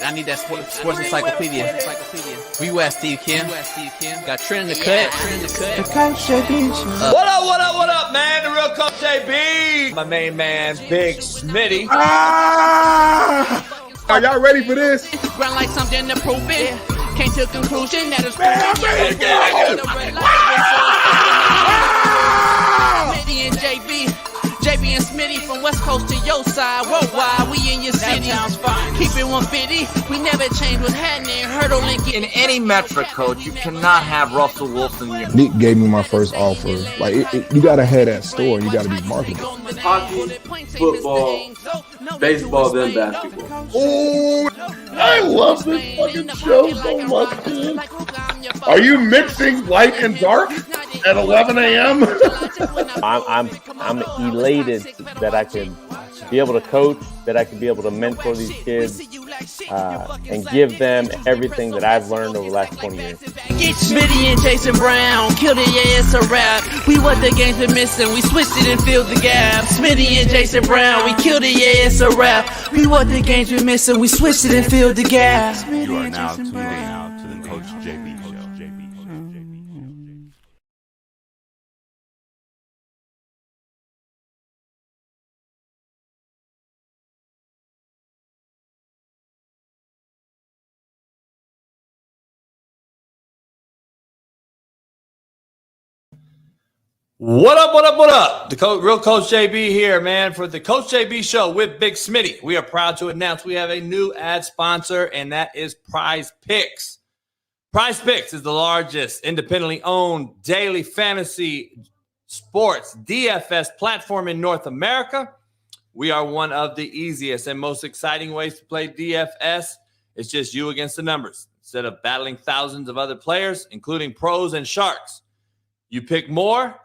I need that sports encyclopedia. Where you at, Steve Kim? Got Trent in the cut. What up, man? The real Coach JB. My main man, Big Smitty. Are y'all ready for this? Ground like something to prove it. Came to a conclusion that it's Smitty and JB and Smitty from West Coast to your side. Worldwide, we in your city. That sounds fine. Keep it 150. We never change what's happening. Hurdle Lincoln. In any metric, Coach, you cannot have Russell Wilson. Nick gave me my first offer. Like, you got to have that store. You got to be marketable. Hockey, football, baseball, then basketball. Oh, I love this fucking show so much, dude. Are you mixing light and dark at 11 a.m.? I'm elated that I can be able to coach, that I can be able to mentor these kids, and give them everything that I've learned over the last 20 years. Smitty and Jason Brown, killed it, yeah, it's a rap. We what the game's been missing, we switched it and filled the gap. Smitty and Jason Brown, we killed it, yeah, it's a rap. We what the game's been missing, we switched it and filled the gap. You are now tuned in to the Coach JB Show. What up? The real Coach JB here, man, for the Coach JB Show with Big Smitty. We are proud to announce we have a new ad sponsor, and that is PrizePicks. PrizePicks is the largest independently owned daily fantasy sports DFS platform in North America. We are one of the easiest and most exciting ways to play DFS. It's just you against the numbers. Instead of battling thousands of other players, including pros and sharks, you pick more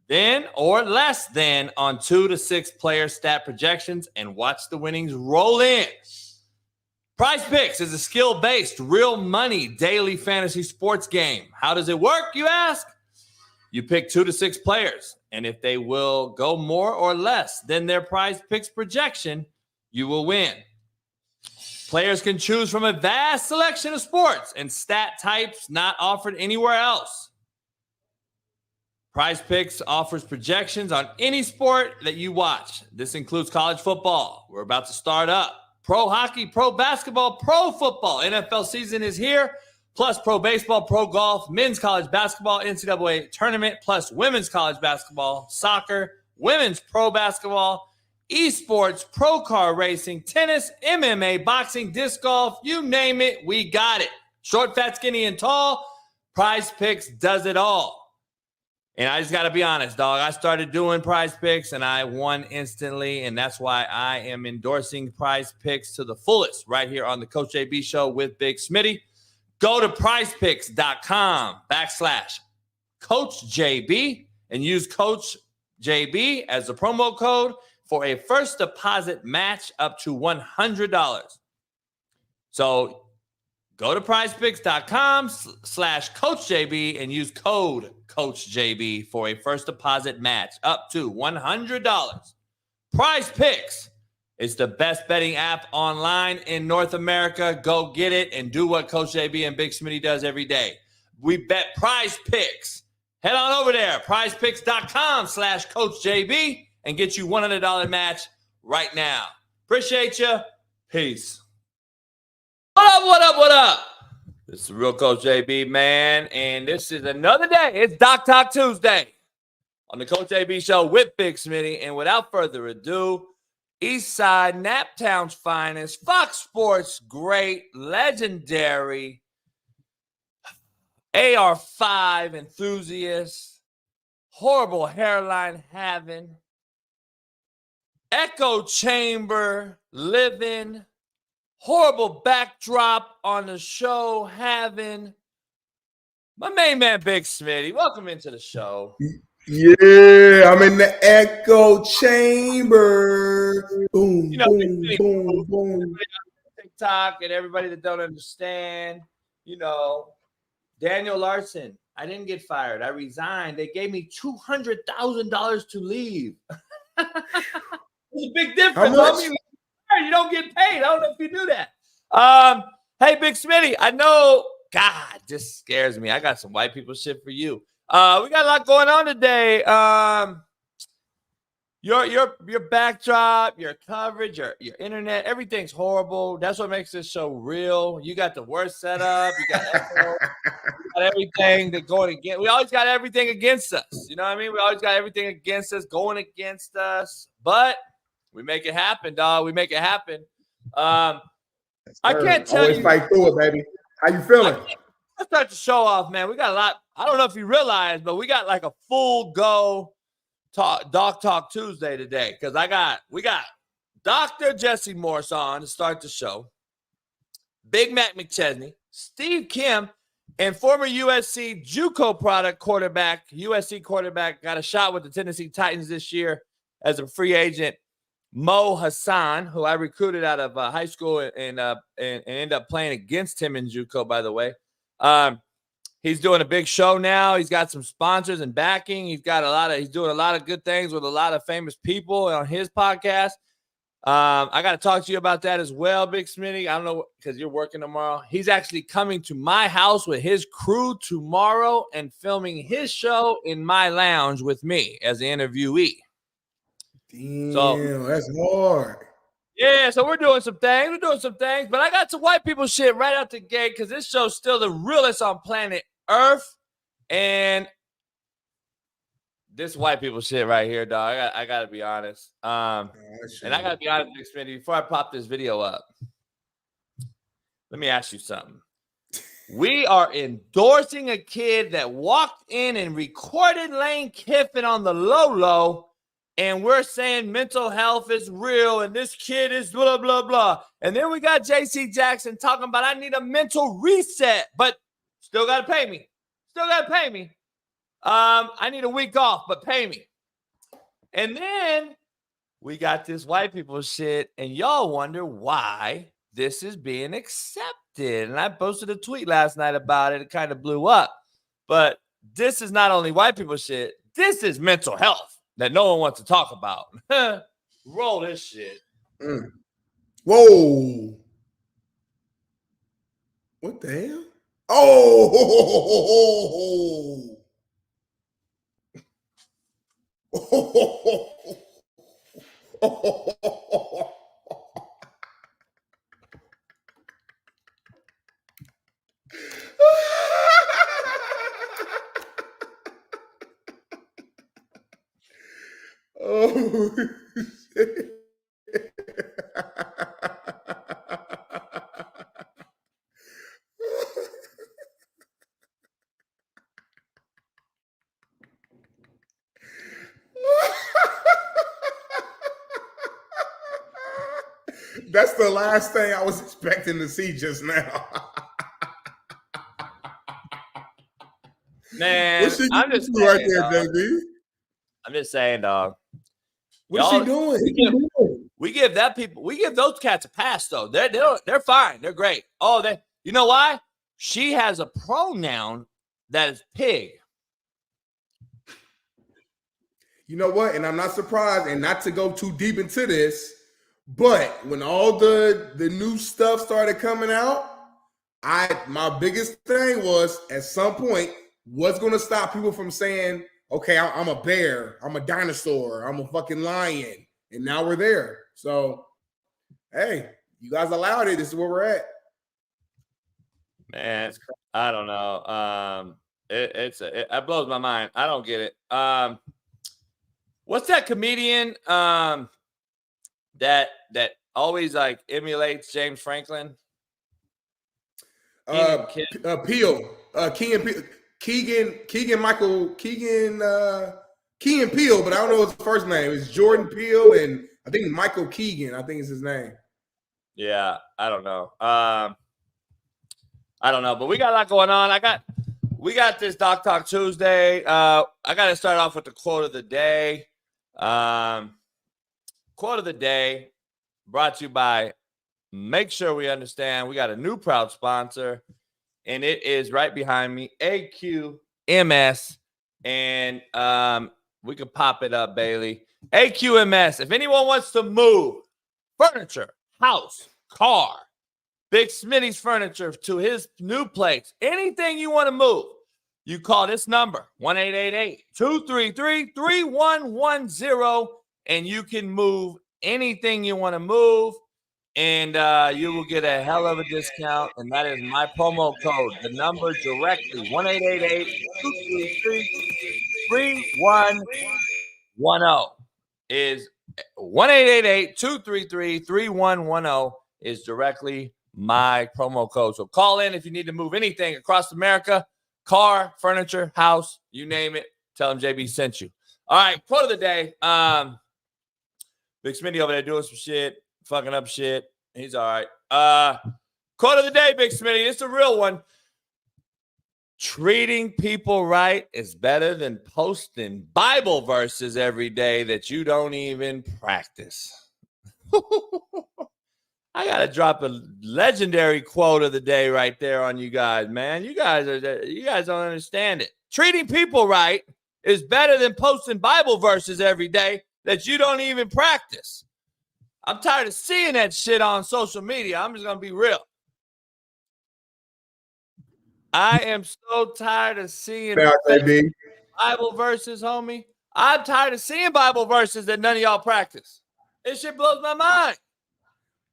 than or less than on 2 to 6 player stat projections and watch the winnings roll in. PrizePicks is a skill-based, real money daily fantasy sports game. How does it work, you ask? You pick 2 to 6 players, and if they will go more or less than their PrizePicks projection, you will win. Players can choose from a vast selection of sports and stat types not offered anywhere else. PrizePicks offers projections on any sport that you watch. This includes college football. We're about to start up. Pro hockey, pro basketball, pro football. NFL season is here. Plus pro baseball, pro golf, men's college basketball, NCAA tournament, plus women's college basketball, soccer, women's pro basketball, esports, pro car racing, tennis, MMA, boxing, disc golf, you name it, we got it. Short, fat, skinny, and tall, PrizePicks does it all. And I just got to be honest, dog. I started doing PrizePicks and I won instantly. And that's why I am endorsing PrizePicks to the fullest right here on the Coach JB Show with Big Smitty. Go to prizepicks.com/Coach JB and use Coach JB as the promo code for a first deposit match up to $100. So go to prizepicks.com/Coach JB and use code Coach JB for a first deposit match up to $100. PrizePicks is the best betting app online in North America. Go get it and do what Coach JB and Big Smitty does every day. We bet PrizePicks. Head on over there, prizepicks.com/Coach JB and get you $100 match right now. Appreciate you. Peace. What up? This is the real Coach JB, man, and this is another day. It's Doc Talk Tuesday on the Coach JB Show with Big Smitty. And without further ado, East Side, Naptown's finest, Fox Sports great, legendary, AR5 enthusiast, horrible hairline having, echo chamber living, horrible backdrop on the show having, my main man, Big Smitty. Welcome into the show. Yeah, I'm in the echo chamber. Boom, boom. TikTok and everybody that don't understand, Daniel Larson. I didn't get fired. I resigned. They gave me $200,000 to leave. It's a big difference. How much? You don't get paid. I don't know if you knew that. Hey, Big Smitty, I know, God, this scares me. I got some white people shit for you. We got a lot going on today. Your backdrop, your coverage, your internet, everything's horrible. That's what makes this show real. You got the worst setup. You got echo. You got everything that going against. We always got everything against us. You know what I mean? We always got everything against us, going against us. But we make it happen, dog. We make it happen. I can't tell Always you. fight through it, baby. How you feeling? Let's start the show off, man. We got a lot. I don't know if you realize, but we got like a full go Doc Talk Tuesday today because we got Dr. Jesse Morse on to start the show. Big Mac McChesney, Steve Kim, and former USC JUCO USC quarterback, got a shot with the Tennessee Titans this year as a free agent. Mo Hassan, who I recruited out of high school and ended up playing against him in JUCO, by the way. He's doing a big show now. He's got some sponsors and backing. He's doing a lot of good things with a lot of famous people on his podcast. I got to talk to you about that as well, Big Smitty. I don't know because you're working tomorrow. He's actually coming to my house with his crew tomorrow and filming his show in my lounge with me as the interviewee. Damn, that's hard. Yeah, so we're doing some things. But I got some white people shit right out the gate because this show's still the realest on planet Earth. And this white people shit right here, dog. I got to be honest. And I got to be honest, Big Smitty, before I pop this video up, let me ask you something. We are endorsing a kid that walked in and recorded Lane Kiffin on the low, and we're saying mental health is real and this kid is blah, blah, blah. And then we got J.C. Jackson talking about I need a mental reset, but still got to pay me. I need a week off, but pay me. And then we got this white people shit, and y'all wonder why this is being accepted. And I posted a tweet last night about it. It kind of blew up. But this is not only white people shit. This is mental health that no one wants to talk about. Roll this shit. Whoa. What the hell? Oh. Oh, shit. That's the last thing I was expecting to see just now. Man, I'm just saying, right there, JB. I'm just saying, dog. What's she doing? We give those cats a pass, though. They're fine. They're great. Oh, you know why? She has a pronoun that is pig. You know what? And I'm not surprised, and not to go too deep into this, but when all the new stuff started coming out, my biggest thing was at some point, what's going to stop people from saying, okay, I'm a bear, I'm a dinosaur, I'm a fucking lion, and now we're there. So, hey, you guys allowed it. This is where we're at. Man, I don't know. It blows my mind. I don't get it. What's that comedian that always like emulates James Franklin? Peele, Keegan Peele, but I don't know his first name. It's Jordan Peele, and I think Michael Keegan, I think is his name. Yeah, I don't know. I don't know, but we got a lot going on. We got this Doc Talk Tuesday. I got to start off with the quote of the day. Quote of the day brought to you by Make Sure We Understand. We got a new proud sponsor, and it is right behind me, AQMS. And we can pop it up, Bailey. AQMS. If anyone wants to move furniture, house, car, Big Smitty's furniture to his new place. Anything you want to move, you call this number, 1-888-233-3110, and you can move anything you want to move, and you will get a hell of a discount, and that is my promo code. The number directly, 1-888-233-3110 is 1-888-233-3110 is directly my promo code. So call in if you need to move anything across America, car, furniture, house, you name it. Tell them JB sent you. All right, quote of the day. Big Smitty over there doing some shit, fucking up shit. He's all right. Quote of the day, Big Smitty. It's a real one. Treating people right is better than posting Bible verses every day that you don't even practice. I got to drop a legendary quote of the day right there on you guys, man. You guys don't understand it. Treating people right is better than posting Bible verses every day that you don't even practice. I'm tired of seeing that shit on social media. I'm just going to be real. I am so tired of seeing Bible verses, homie. I'm tired of seeing Bible verses that none of y'all practice. This shit blows my mind.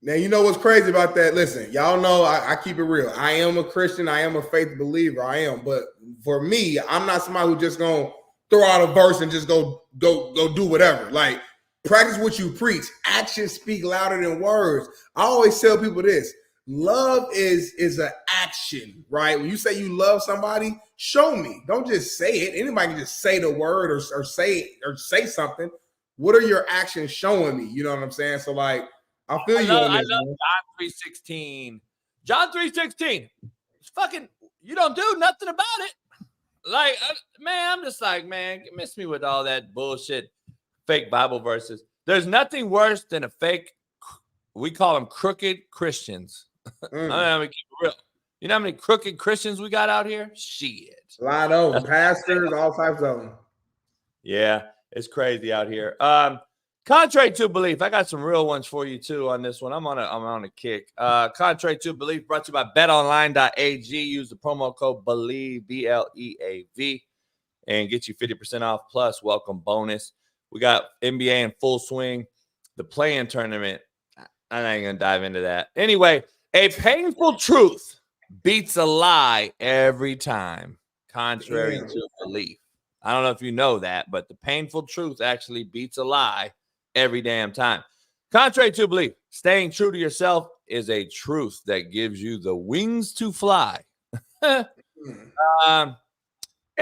Now, you know what's crazy about that? Listen, y'all know I keep it real. I am a Christian. I am a faith believer. I am. But for me, I'm not somebody who just going to throw out a verse and just go do whatever. Like, practice what you preach. Actions speak louder than words. I always tell people this. Love is an action, right? When you say you love somebody, show me. Don't just say it. Anybody can just say the word or say something. What are your actions showing me? You know what I'm saying? So, like, I feel you on this. I love John 3:16. John 3:16. It's fucking, you don't do nothing about it. Like, man, I'm just like, man, miss me with all that bullshit, fake Bible verses. There's nothing worse than a fake, we call them crooked Christians. I mean, keep it real. You know how many crooked Christians we got out here? Shit. A lot of them. Pastors, all types of them. Yeah, it's crazy out here. Contrary to belief, I got some real ones for you too on this one. I'm on a kick. Contrary to belief, brought to you by betonline.ag. Use the promo code BELIEVE, BLEAV, and get you 50% off plus welcome bonus. We got NBA in full swing. The play-in tournament. I ain't gonna dive into that. Anyway, a painful truth beats a lie every time. Contrary to belief. I don't know if you know that, but the painful truth actually beats a lie every damn time. Contrary to belief, staying true to yourself is a truth that gives you the wings to fly. And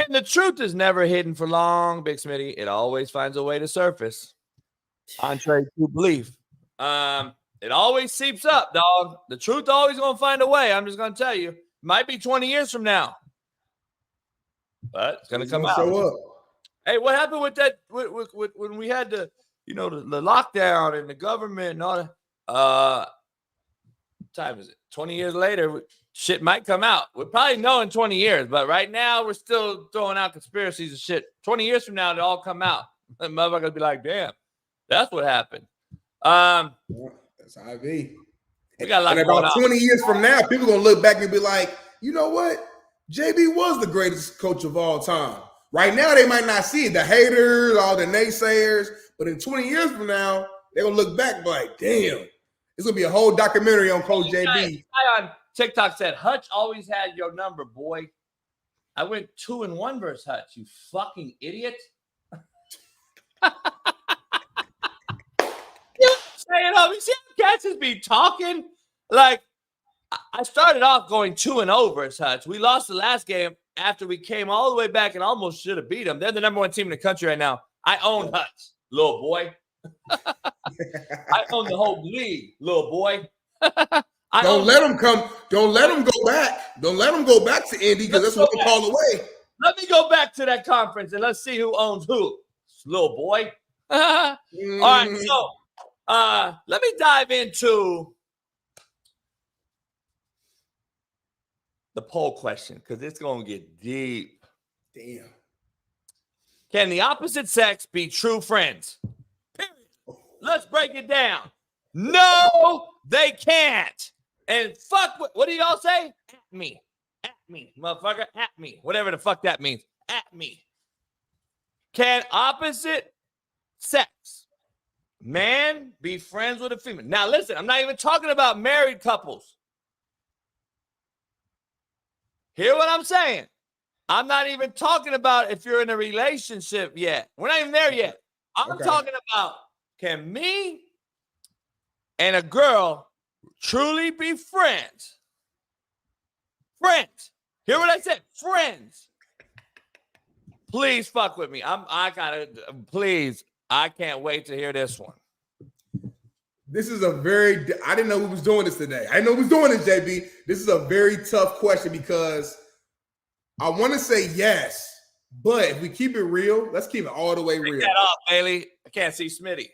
the truth is never hidden for long, Big Smitty. It always finds a way to surface. Contrary to belief. It always seeps up, dog. The truth always going to find a way. I'm just going to tell you. Might be 20 years from now. But it's going to come out. Show up. Hey, what happened with that when we had the lockdown and the government and all that? What time is it? 20 years later, shit might come out. We'll probably know in 20 years, but right now we're still throwing out conspiracies and shit. 20 years from now, they all come out. The motherfuckers be like, damn, that's what happened. That's how it be. We got a lot and about 20 years from now, people going to look back and be like, you know what? JB was the greatest coach of all time. Right now, they might not see it. The haters, all the naysayers. But in 20 years from now, they're going to look back and be like, damn, it's going to be a whole documentary on Coach JB. Guy on TikTok said, Hutch always had your number, boy. I went 2-1 versus Hutch, you fucking idiot. You see how cats just be talking? Like, I started off going 2-0 versus Hutch. We lost the last game after we came all the way back and almost should have beat them. They're the number one team in the country right now. I own Hutch, little boy. I own the whole league, little boy. Don't let them come. Don't let them go back. Don't let them go back to Indy because that's what they call away. Let me go back to that conference and let's see who owns who, little boy. All right, so let me dive into the poll question because it's going to get deep. Damn. Can the opposite sex be true friends? Period. Let's break it down. No, they can't. And fuck, what do y'all say? At me, motherfucker, at me. Whatever the fuck that means. At me. Can opposite sex man be friends with a female? Now, listen, I'm not even talking about married couples. Hear what I'm saying? I'm not even talking about if you're in a relationship yet. We're not even there yet. I'm talking about, can me and a girl truly be friends? Friends. Hear what I said? Friends. Please fuck with me. Please. I can't wait to hear this one. This is I didn't know who was doing this today. I didn't know who was doing this, JB. This is a very tough question because I want to say yes, but if we keep it real, let's keep it all the way real. Take that off, Bailey. I can't see Smitty.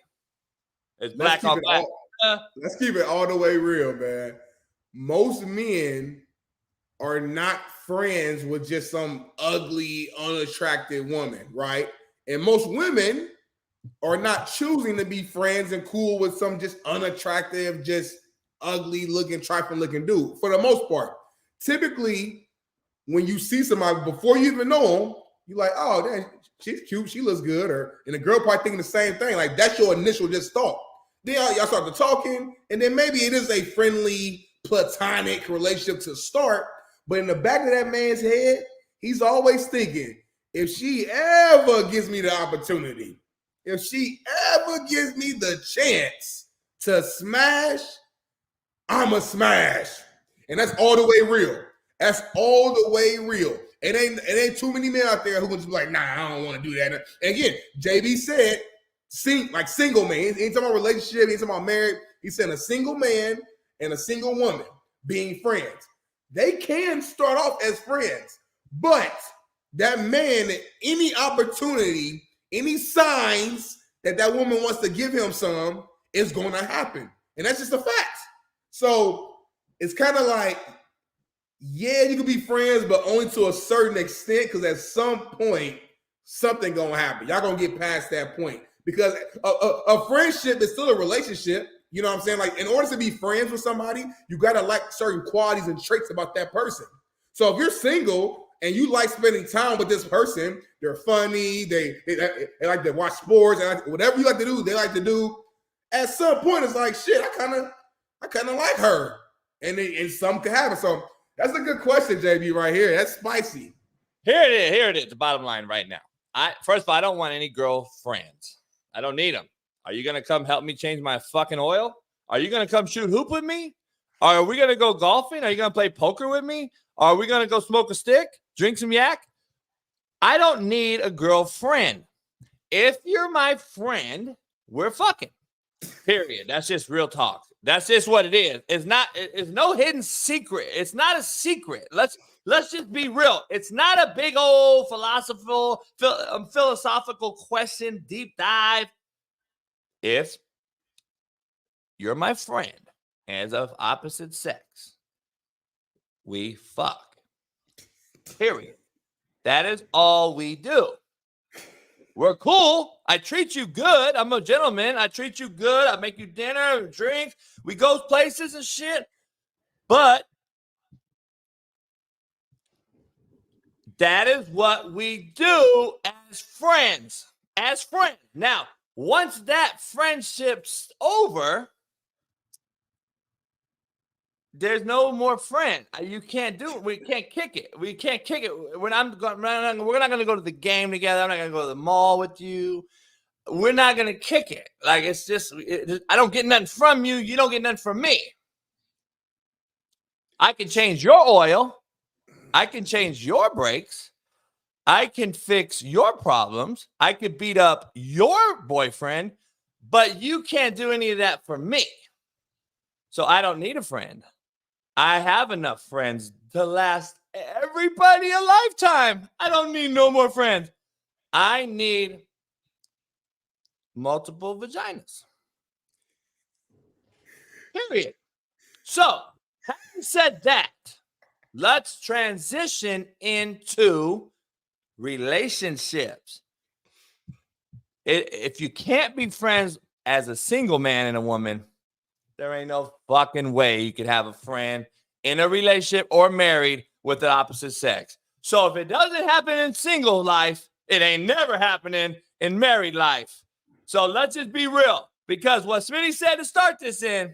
It's black on black. Let's keep it all the way real, man. Most men are not friends with just some ugly, unattractive woman, right? And most women are not choosing to be friends and cool with some just unattractive, just ugly looking, trifling looking dude for the most part. Typically, when you see somebody before you even know them, you're like, oh, damn, she's cute, she looks good. And the girl probably thinking the same thing. Like, that's your initial just thought. Then y'all start to talking, and then maybe it is a friendly, platonic relationship to start. But in the back of that man's head, he's always thinking, if she ever gives me the opportunity, if she ever gives me the chance to smash, I'ma smash. And that's all the way real. That's all the way real. It ain't too many men out there who can just be like, nah, I don't want to do that. And again, JB said, single man. He ain't talking about relationship. He ain't talking about marriage. He said a single man and a single woman being friends. They can start off as friends, but that man, any opportunity, any signs that woman wants to give him some is going to happen. And that's just a fact. So it's kind of like, yeah, you can be friends, but only to a certain extent, because at some point, something going to happen. Y'all going to get past that point. Because a friendship is still a relationship. You know what I'm saying? Like, in order to be friends with somebody, you got to like certain qualities and traits about that person. So if you're single and you like spending time with this person, they're funny, they like to watch sports, and whatever you like to do, they like to do. At some point, it's like, shit, I kind of like her. And something could happen. So that's a good question, JB, right here. That's spicy. Here it is, the bottom line right now. First of all, I don't want any girlfriends. I don't need them. Are you going to come help me change my fucking oil? Are you going to come shoot hoop with me? Are we going to go golfing? Are you going to play poker with me? Are we going to go smoke a stick? Drink some yak? I don't need a girlfriend. If you're my friend, we're fucking. Period. That's just real talk. That's just what it is. It's no hidden secret. It's not a secret. Let's just be real. It's not a big old philosophical question, deep dive. If you're my friend as of opposite sex, we fuck. Period. That is all we do. We're cool. I treat you good. I'm a gentleman. I treat you good. I make you dinner, drink. We go places and shit. But that is what we do as friends. As friends. Now, once that friendship's over, there's no more friend. You can't do it. We can't kick it. We can't kick it. We're not going to go to the game together. I'm not going to go to the mall with you. We're not going to kick it. Like, it's just, I don't get nothing from you. You don't get nothing from me. I can change your oil. I can change your brakes. I can fix your problems. I could beat up your boyfriend, but you can't do any of that for me. So I don't need a friend. I have enough friends to last everybody a lifetime. I don't need no more friends. I need multiple vaginas. Period. So, having said that, let's transition into relationships. If you can't be friends as a single man and a woman, There ain't no fucking way you could have a friend in a relationship or married with the opposite sex. So if it doesn't happen in single life, it ain't never happening in married life. So let's just be real, because what Smitty said to start this in,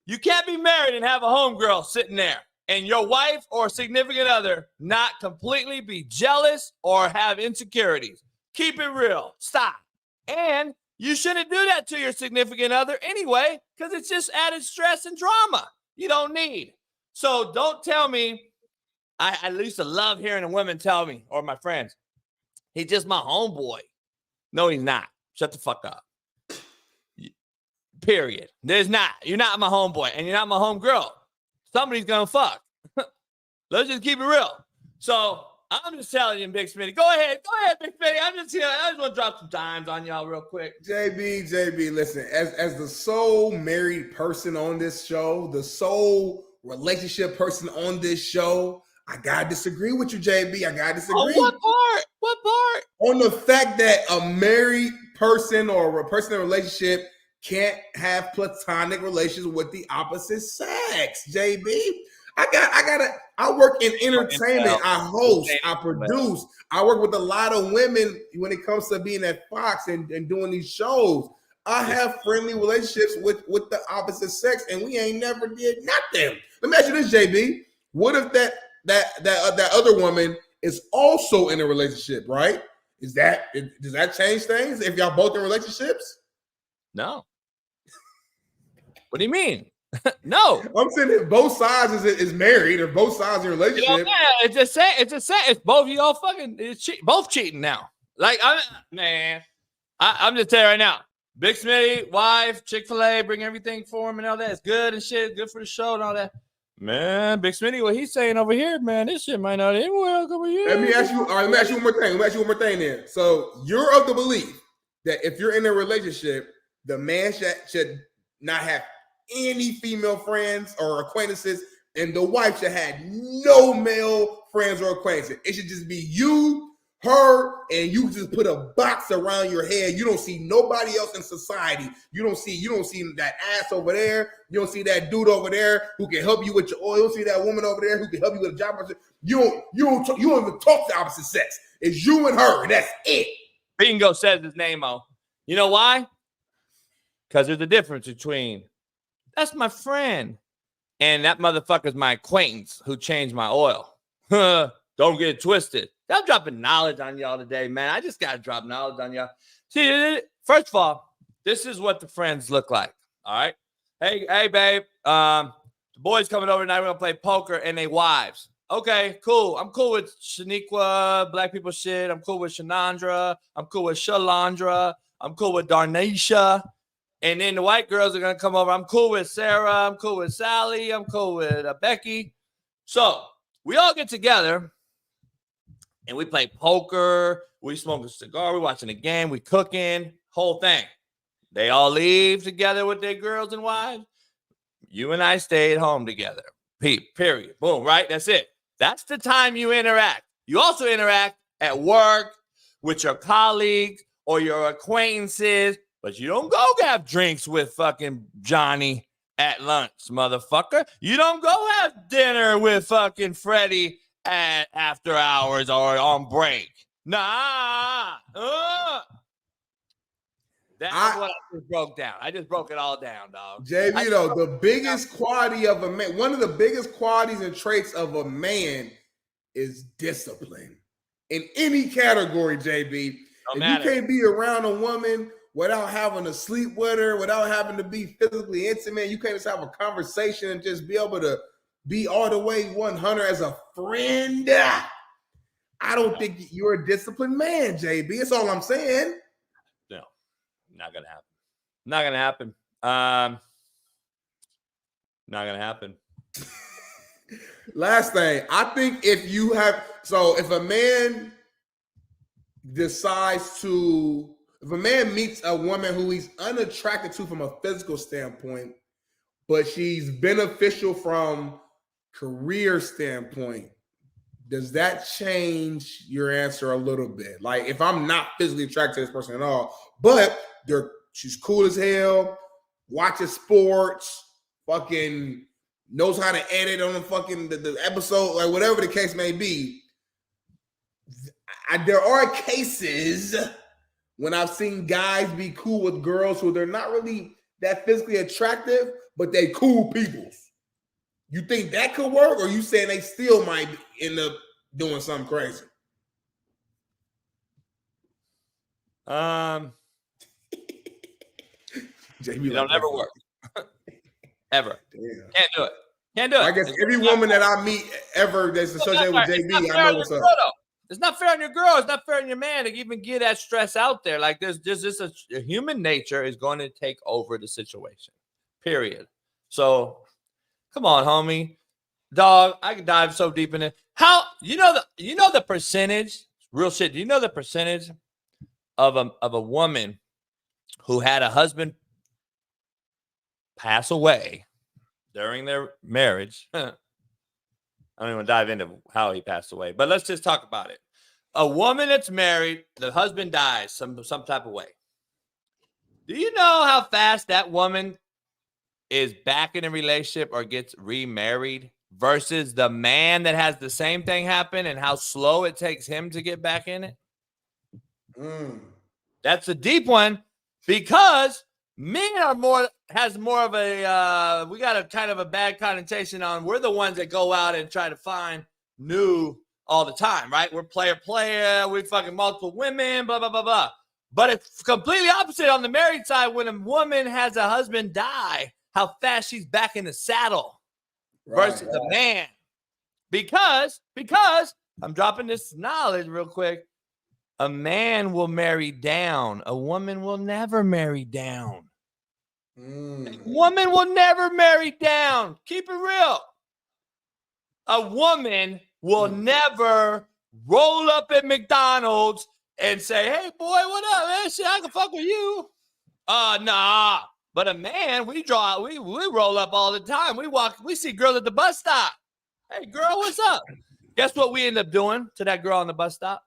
you can't be married and have a homegirl sitting there and your wife or significant other not completely be jealous or have insecurities. Keep it real. Stop. And you shouldn't do that to your significant other anyway, because it's just added stress and drama you don't need. So don't tell me, I used to love hearing a woman tell me, or my friends, he's just my homeboy. No, he's not. Shut the fuck up. Period. There's not. You're not my homeboy, and you're not my homegirl. Somebody's gonna fuck. Let's just keep it real. So I'm just telling you, Big Smitty. Go ahead, Big Smitty. I'm just here. I just want to drop some dimes on y'all real quick. JB, listen. As the sole married person on this show, the sole relationship person on this show, I gotta disagree with you, JB. I gotta disagree. Oh, what part? What part? On the fact that a married person or a person in a relationship can't have platonic relations with the opposite sex, JB. I work in entertainment. I host, I produce. I work with a lot of women when it comes to being at Fox and doing these shows. I have friendly relationships with the opposite sex, and we ain't never did nothing. Let me ask you this, JB. What if that other woman is also in a relationship, right? Does that change things if y'all both in relationships? No. What do you mean? No. I'm saying if both sides is married or both sides in a relationship. You know, yeah, it's just saying. It's both of y'all fucking both cheating now. Like I'm just telling you right now. Big Smitty, wife, Chick-fil-A, bring everything for him and all that. It's good and shit. Good for the show and all that. Man, Big Smitty, what he's saying over here, man, this shit might not end well over here. Let me ask you one more thing then. So you're of the belief that if you're in a relationship, the man should not have any female friends or acquaintances, and the wife should have no male friends or acquaintances. It should just be you, her, and you just put a box around your head. You don't see nobody else in society. You don't see that ass over there. You don't see that dude over there who can help you with your oil. You don't see that woman over there who can help you with a job. You don't even talk to the opposite sex. It's you and her, and that's it. Bingo says his name, Mo. You know why? Because there's a difference between that's my friend and that motherfucker's my acquaintance who changed my oil. Don't get it twisted. I'm dropping knowledge on y'all today, man. I just got to drop knowledge on y'all. See, first of all, this is what the friends look like. All right. Hey, babe. The boys coming over tonight. We're going to play poker and they wives. Okay, cool. I'm cool with Shaniqua, black people shit. I'm cool with Shanandra. I'm cool with Shalandra. I'm cool with Darnesha. And then the white girls are going to come over. I'm cool with Sarah. I'm cool with Sally. I'm cool with Becky. So we all get together and we play poker. We smoke a cigar. We watching a game. We cooking. Whole thing. They all leave together with their girls and wives. You and I stay at home together. Period. Boom. Right? That's it. That's the time you interact. You also interact at work with your colleagues or your acquaintances. But you don't go have drinks with fucking Johnny at lunch, motherfucker. You don't go have dinner with fucking Freddie at after hours or on break. Nah. That's what I just broke down. I just broke it all down, dog. JB, though, the biggest quality of a man, one of the biggest qualities and traits of a man is discipline. In any category, JB. If you can't be around a woman without having to sleep with her, without having to be physically intimate, you can't just have a conversation and just be able to be all the way 100 as a friend. I don't think you're a disciplined man, JB. That's all I'm saying. No, not going to happen. Not going to happen. Not going to happen. Last thing, I think if a man if a man meets a woman who he's unattracted to from a physical standpoint, but she's beneficial from career standpoint, does that change your answer a little bit? Like if I'm not physically attracted to this person at all, but she's cool as hell, watches sports, fucking knows how to edit on the fucking the episode, like whatever the case may be. There are cases when I've seen guys be cool with girls who they're not really that physically attractive, but they cool peoples. You think that could work, or you saying they still might end up doing something crazy? It'll never work. Ever. Damn. Can't do it. Can't do it. I guess every woman that I meet ever that's associated with JB, I know what's up. It's not fair on your girl. It's not fair on your man to even get that stress out there. Like there's just a human nature is going to take over the situation. Period. So come on, homie. Dog, I could dive so deep in it. How you know the percentage, real shit. Do you know the percentage of a woman who had a husband pass away during their marriage? I don't even dive into how he passed away, but let's just talk about it. A woman that's married, the husband dies some type of way. Do you know how fast that woman is back in a relationship or gets remarried versus the man that has the same thing happen and how slow it takes him to get back in it? That's a deep one because men has more of a we got a kind of a bad connotation on we're the ones that go out and try to find new all the time, right? We're player, we fucking multiple women, blah, blah, blah, blah. But it's completely opposite on the married side. When a woman has a husband die, how fast she's back in the saddle versus the man. Because I'm dropping this knowledge real quick. A man will marry down. A woman will never marry down. A woman will never marry down. Keep it real. A woman will never roll up at McDonald's and say, hey, boy, what up, man? Shit, I can fuck with you. Nah. But a man, we roll up all the time. We see girls at the bus stop. Hey, girl, what's up? Guess what we end up doing to that girl on the bus stop?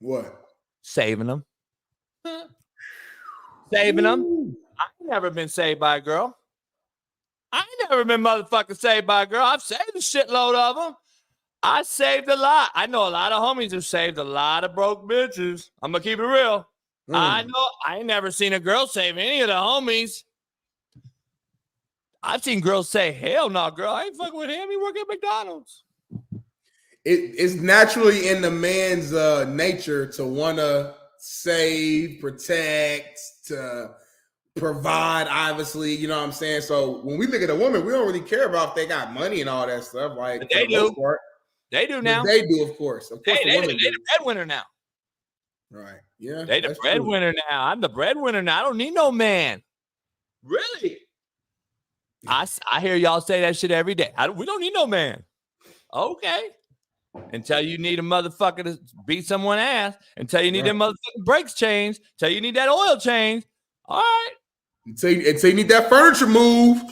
What? Saving them. Saving them. I ain't never been saved by a girl. I ain't never been motherfucking saved by a girl. I've saved a shitload of them. I saved a lot. I know a lot of homies who saved a lot of broke bitches. I'm going to keep it real. I know I ain't never seen a girl save any of the homies. I've seen girls say, hell no, girl, I ain't fucking with him. He work at McDonald's. It's naturally in the man's nature to want to save, protect, to provide, obviously, you know what I'm saying? So when we look at a woman, we don't really care about if they got money and all that stuff. Like they do. They do now. They do, of course. Of course, they the breadwinner now. Right. Yeah. They the breadwinner now. I'm the breadwinner now. I don't need no man. Really? I hear y'all say that shit every day. We don't need no man. Okay. Until you need a motherfucker to beat someone's ass. Until you need them motherfucking brakes changed. Until you need that oil change. All right. Until you need that furniture moved.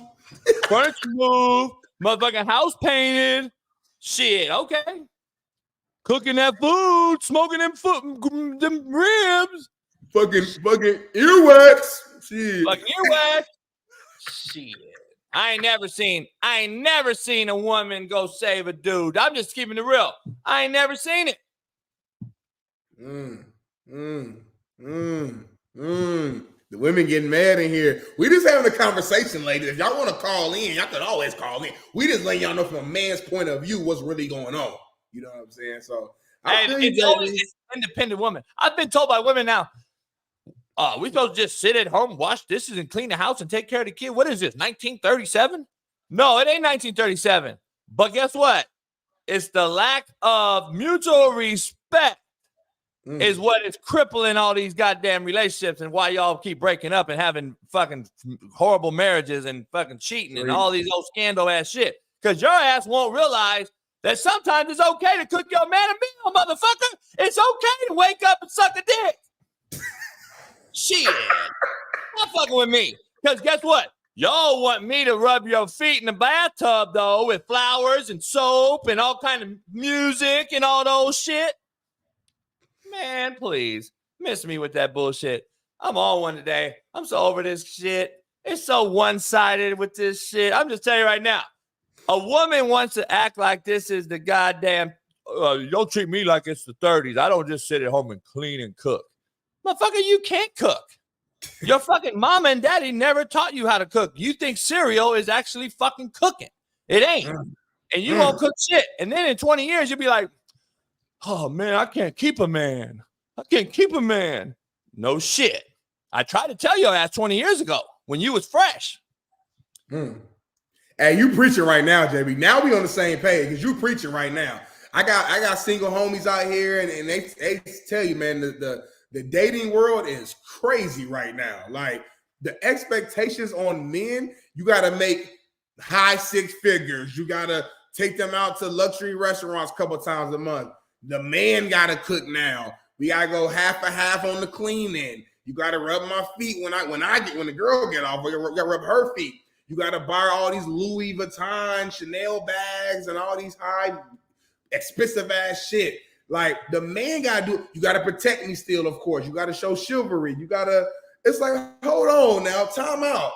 Furniture moved. Motherfucking house painted. Shit. Okay. Cooking that food. Smoking them ribs. Fucking earwax. Shit. Fucking earwax. Shit. I ain't never seen a woman go save a dude. I'm just keeping it real. I ain't never seen it. The women getting mad in here. We just having a conversation, ladies. If y'all want to call in, y'all can always call in. We just letting y'all know from a man's point of view what's really going on. You know what I'm saying? So it's always an independent woman. I've been told by women now, we supposed to just sit at home, wash dishes, and clean the house and take care of the kid. What is this, 1937? No, it ain't 1937. But guess what? It's the lack of mutual respect is what is crippling all these goddamn relationships and why y'all keep breaking up and having fucking horrible marriages and fucking cheating and all these old scandal ass shit. Because your ass won't realize that sometimes it's okay to cook your man a meal, motherfucker. It's okay to wake up and suck a dick. Shit. Not fucking with me. Because guess what? Y'all want me to rub your feet in the bathtub, though, with flowers and soap and all kind of music and all those shit. Man, please. Miss me with that bullshit. I'm on one today. I'm so over this shit. It's so one-sided with this shit. I'm just telling you right now. A woman wants to act like this is the goddamn, don't treat me like it's the 30s. I don't just sit at home and clean and cook. Motherfucker, you can't cook. Your fucking mama and daddy never taught you how to cook. You think cereal is actually fucking cooking. It ain't. And you won't cook shit. And then in 20 years, you'll be like, oh, man, I can't keep a man. I can't keep a man. No shit. I tried to tell your ass 20 years ago when you was fresh. Hey, you preaching right now, JB. Now we on the same page because you preaching right now. I got single homies out here, and they tell you, man, the dating world is crazy right now. Like the expectations on men, you got to make high six figures. You got to take them out to luxury restaurants a couple times a month. The man got to cook now. We got to go half a half on the cleaning. You got to rub my feet when the girl get off. We got to rub her feet. You got to buy all these Louis Vuitton, Chanel bags, and all these high, expensive ass shit. Like the man got to do. You got to protect me still, of course. You got to show chivalry. You got to. It's like, hold on now, time out.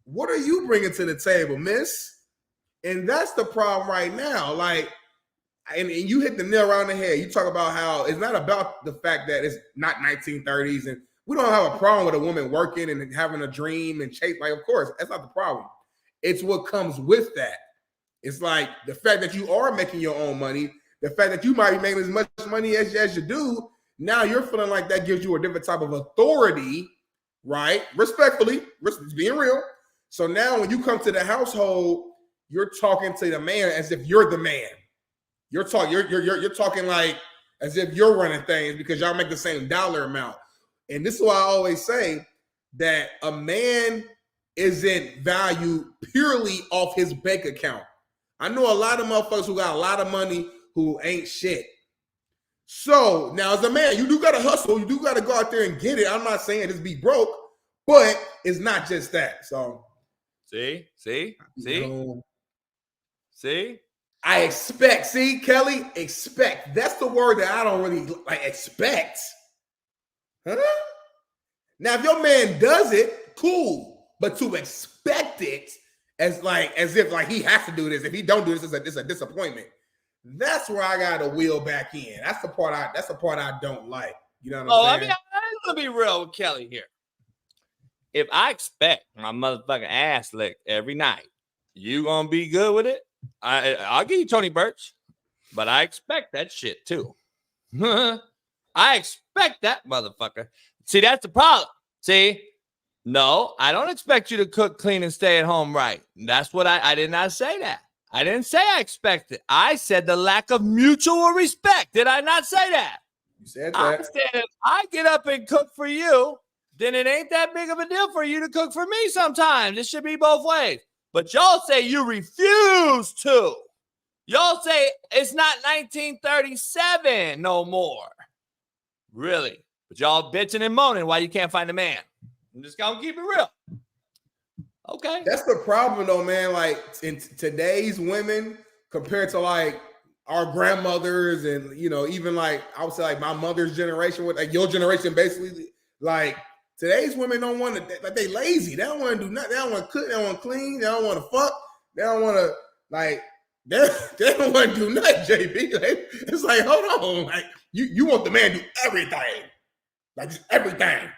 What are you bringing to the table, miss? And that's the problem right now. Like, and you hit the nail around the head. You talk about how it's not about the fact that it's not 1930s and we don't have a problem with a woman working and having a dream and chase. Like, of course, that's not the problem. It's what comes with that. It's like the fact that you are making your own money, the fact that you might be making as much money as you do. Now you're feeling like that gives you a different type of authority, right? Respectfully, being real. So now when you come to the household, you're talking to the man as if you're the man. You're talking like as if you're running things because y'all make the same dollar amount. And this is why I always say that a man isn't valued purely off his bank account. I know a lot of motherfuckers who got a lot of money who ain't shit. So now as a man, you do got to hustle. You do got to go out there and get it. I'm not saying just be broke, but it's not just that. So see? I expect. See, Kelly, expect. That's the word that I don't really like. Expect. Huh? Now, if your man does it, cool. But to expect it as if he has to do this. If he don't do this, it's a disappointment. That's where I gotta wheel back in. That's the part I don't like. You know what I'm saying? I'm gonna be real with Kelly here. If I expect my motherfucking ass licked every night, you gonna be good with it? I'll give you Tony Birch, but I expect that shit too. I expect that motherfucker. See, that's the problem. See, no, I don't expect you to cook, clean, and stay at home right. That's what I did not say that. I didn't say I expect it. I said the lack of mutual respect. Did I not say that? You said that. I said if I get up and cook for you, then it ain't that big of a deal for you to cook for me sometimes. It should be both ways. But y'all say you refuse to. Y'all say it's not 1937 no more. Really? But y'all bitching and moaning why you can't find a man. I'm just going to keep it real. Okay. That's the problem though, man. Like in today's women compared to like our grandmothers and, you know, even like I would say like my mother's generation with like your generation, basically like today's women don't want to, like they lazy. They don't want to do nothing. They don't want to cook. They don't want to clean. They don't want to fuck. They don't want to like, they don't want to do nothing, JB. Like, it's like, hold on. Like you want the man to do everything. Like just everything.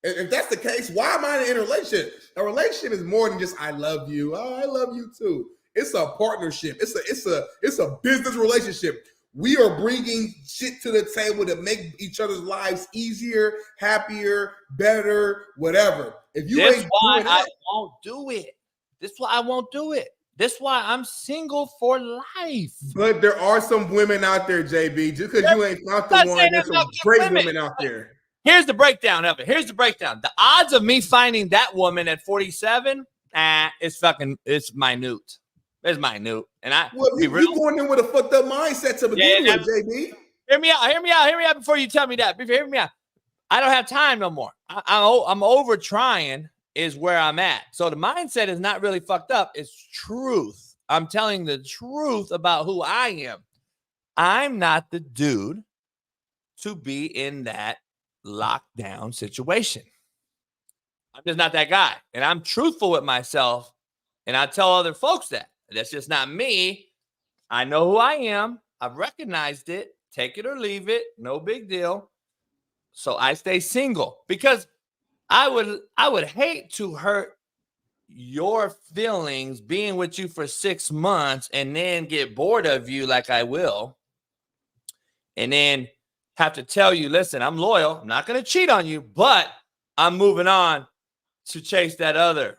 And if that's the case, why am I in a relationship? A relationship is more than just I love you. Oh, I love you too. It's a partnership. It's a business relationship. We are bringing shit to the table to make each other's lives easier, happier, better, whatever. If you That's why I won't do it. That's why I won't do it. That's why I'm single for life. But there are some women out there, JB. Just because you ain't found the one, there's some great women out there. Here's the breakdown of it. Here's the breakdown. The odds of me finding that woman at 47, it's minute. It's minute. And you going in with a fucked up mindset to begin with, JB. Hear me out before you tell me that. Hear me out. I don't have time no more. I'm over trying is where I'm at. So the mindset is not really fucked up. It's truth. I'm telling the truth about who I am. I'm not the dude to be in that lockdown situation. I'm just not that guy. And I'm truthful with myself. And I tell other folks that. That's just not me. I know who I am. I've recognized it. Take it or leave it. No big deal. So I stay single because I would hate to hurt your feelings being with you for 6 months and then get bored of you like I will. And then have to tell you, listen, I'm loyal. I'm not going to cheat on you, but I'm moving on to chase that other.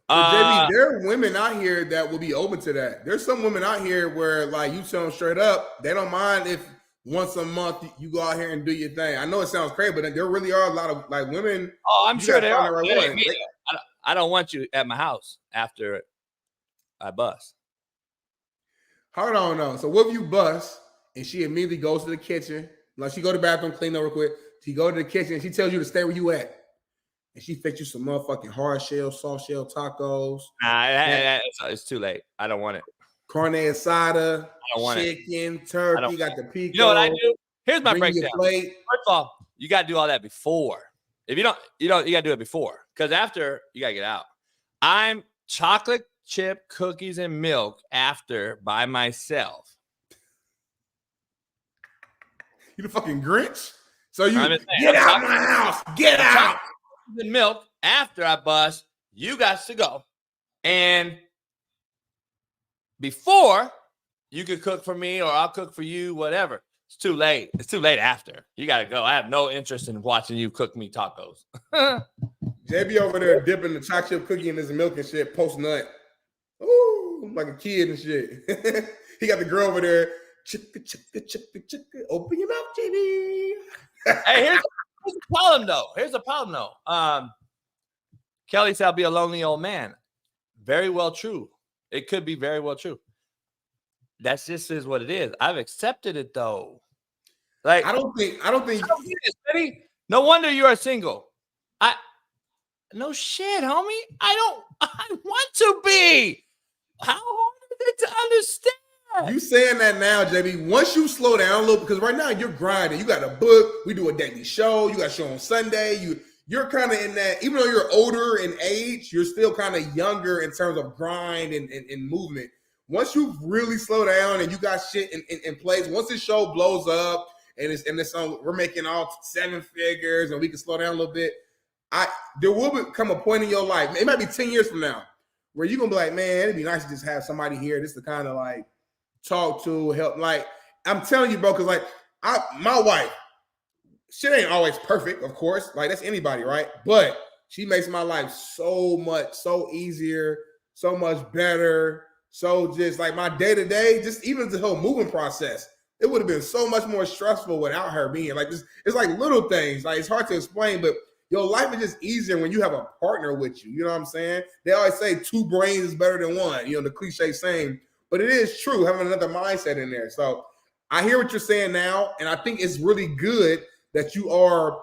JB, there are women out here that will be open to that. There's some women out here where, like, you tell them straight up, they don't mind if once a month you go out here and do your thing. I know it sounds crazy, but there really are a lot of like women. Oh, I'm sure they are. Right. I don't want you at my house after I bust. Hold on, no. So what if you bust and she immediately goes to the kitchen? Like she go to the bathroom, clean up real quick. She go to the kitchen and she tells you to stay where you at. And she fix you some motherfucking hard shell, soft shell tacos. It's too late. I don't want it. Carne asada, I don't want chicken, turkey, got the pico. You know what I do? Here's my breakdown. Plate. First of all, you got to do all that before. If you got to do it before. Because after, you got to get out. I'm chocolate chip cookies and milk after by myself. You the fucking Grinch? So you get out my house. Get out. The milk after I bust, you got to go. And before you could cook for me or I'll cook for you, whatever. It's too late. It's too late after. You got to go. I have no interest in watching you cook me tacos. JB over there dipping the chocolate chip cookie in his milk and shit, post nut. Ooh, like a kid and shit. He got the girl over there. Chicka, chicka, chicka, chicka. Open your mouth, JB. Hey, here's the problem, though. Kelly said I'll be a lonely old man. Very well true. It could be very well true. That's just is what it is. I've accepted it, though. Like I don't think no wonder you are single. No shit, homie. I want to be. How hard is it to understand? You saying that now, JB. Once you slow down a little, because right now you're grinding. You got a book. We do a daily show. You got a show on Sunday. You're kind of in that, even though you're older in age, you're still kind of younger in terms of grind and movement. Once you really slow down and you got shit in place, once this show blows up and it's on, we're making all 7 figures and we can slow down a little bit. There will become a point in your life. It might be 10 years from now where you're gonna be like, man, it'd be nice to just have somebody here just to kind of like talk to, help. Like I'm telling you, bro, because like my wife, shit ain't always perfect, of course. Like that's anybody, right? But she makes my life so easier, so much better. So just like my day-to-day, just even the whole moving process, it would have been so much more stressful without her being like this. It's like little things. Like it's hard to explain, but your life is just easier when you have a partner with you. You know what I'm saying? They always say 2 brains is better than 1, you know, the cliche saying, but it is true, having another mindset in there. So I hear what you're saying now, and I think it's really good that you are,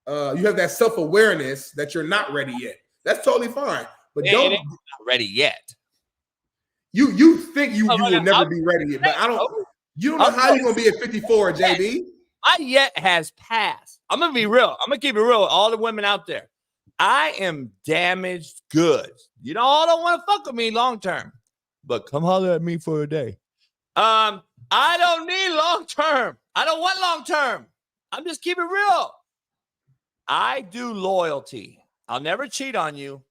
you have that self-awareness that you're not ready yet. That's totally fine. But don't not ready yet. You think you will never be ready yet, but you don't know how you're gonna be at 54, JB. My yet has passed. I'm gonna be real. I'm gonna keep it real with all the women out there. I am damaged goods. You all don't want to fuck with me long term, but come holler at me for a day. I don't need long term. I don't want long term. I'm just keeping it real. I do loyalty. I'll never cheat on you,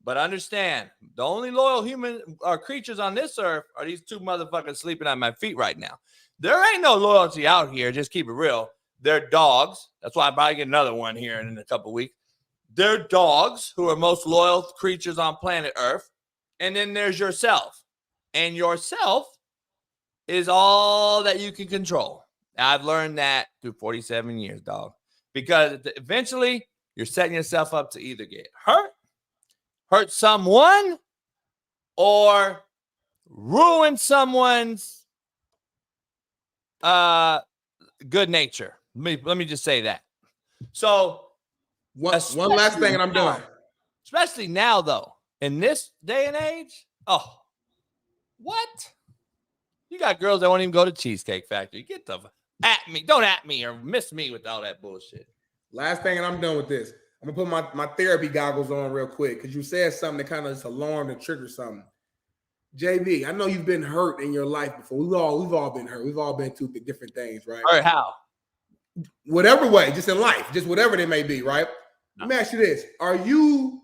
but understand the only loyal human or creatures on this earth are these 2 motherfuckers sleeping at my feet right now. There ain't no loyalty out here. Just keep it real. They're dogs. That's why I probably get another one here in a couple of weeks. They're dogs who are most loyal creatures on planet Earth. And then there's yourself. And yourself is all that you can control. I've learned that through 47 years, dog. Because eventually you're setting yourself up to either get hurt someone, or ruin someone's good nature. Let me just say that. So one last thing and I'm done. Especially now, though, in this day and age. Oh, what? You got girls that won't even go to Cheesecake Factory. Get the at me. Don't at me or miss me with all that bullshit. Last thing and I'm done with this. I'm gonna put my therapy goggles on real quick because you said something that kind of just alarmed and triggered something. JB, I know you've been hurt in your life before. We've all been hurt. We've all been through different things, right? Or how? Whatever way, just in life, just whatever they may be, right? No. Let me ask you this: Are you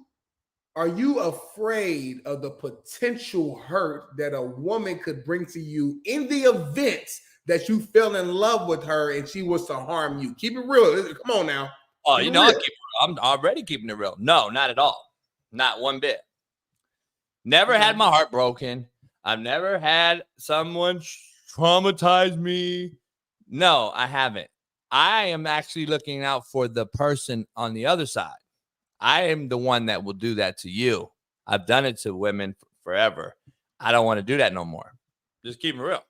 afraid of the potential hurt that a woman could bring to you in the event that you fell in love with her and she was to harm you? Keep it real. Come on now. Oh, you know, I'm already keeping it real. No, not at all. Not one bit. Never had my heart broken. I've never had someone traumatize me. No, I haven't. I am actually looking out for the person on the other side. I am the one that will do that to you. I've done it to women forever. I don't want to do that no more. Just keep it real.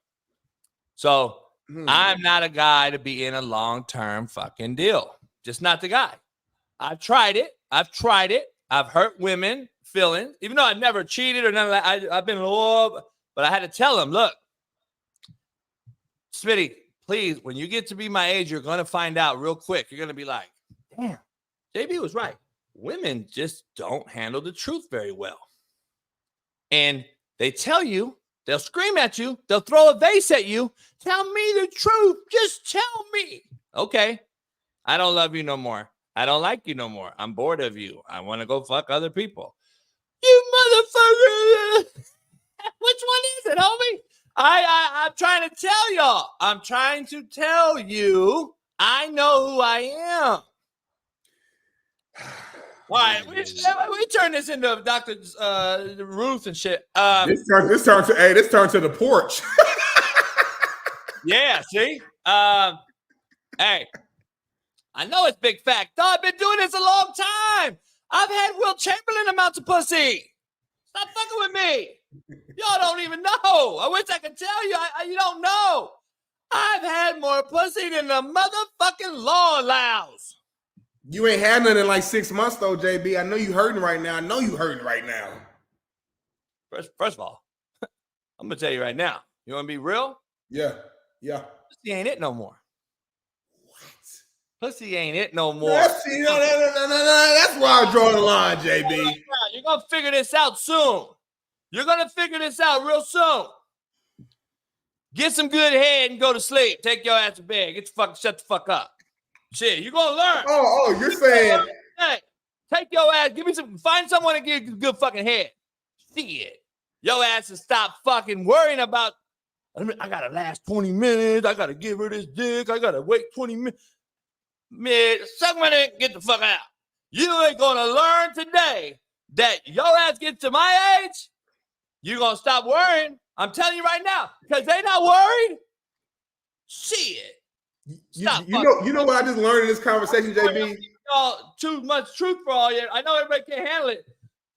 So I'm not a guy to be in a long-term fucking deal. Just not the guy. I've tried it. I've hurt women feelings, even though I've never cheated or none of that. I've been loyal, but I had to tell them, look, Smitty, please, when you get to be my age, you're going to find out real quick. You're going to be like, damn, JB was right. Women just don't handle the truth very well. And they tell you, they'll scream at you, they'll throw a vase at you. Tell me the truth. Just tell me. Okay. I don't love you no more. I don't like you no more. I'm bored of you. I want to go fuck other people. You motherfucker. Which one is it, homie? I'm trying to tell y'all. I'm trying to tell you I know who I am. All right, we turn this into Dr. Ruth and shit. This turned to the porch. Yeah, see? Hey, I know it's big fact. Though I've been doing this a long time. I've had Will Chamberlain amounts of pussy. Stop fucking with me. Y'all don't even know. I wish I could tell you. You don't know. I've had more pussy than the motherfucking law allows. You ain't had none in like 6 months, though, JB. I know you hurting right now. First of all, I'm going to tell you right now. You want to be real? Yeah. Pussy ain't it no more. Pussy ain't it no more. No. That's where I draw the line, JB. You're going to figure this out soon. You're going to figure this out real soon. Get some good head and go to sleep. Take your ass to bed. Shut the fuck up. Shit, you're going to learn. Oh, you're saying. Hey, take your ass. Find someone to give you good fucking head. Shit. Your ass to stop fucking worrying about, I got to last 20 minutes. I got to give her this dick. I got to wait 20 minutes. Man, suck my dick, get the fuck out. You ain't going to learn today that your ass gets to my age. You're going to stop worrying. I'm telling you right now, because they not worried. Shit. Stop. You know what I just learned in this conversation, JB? Too much truth for all you. I know everybody can't handle it,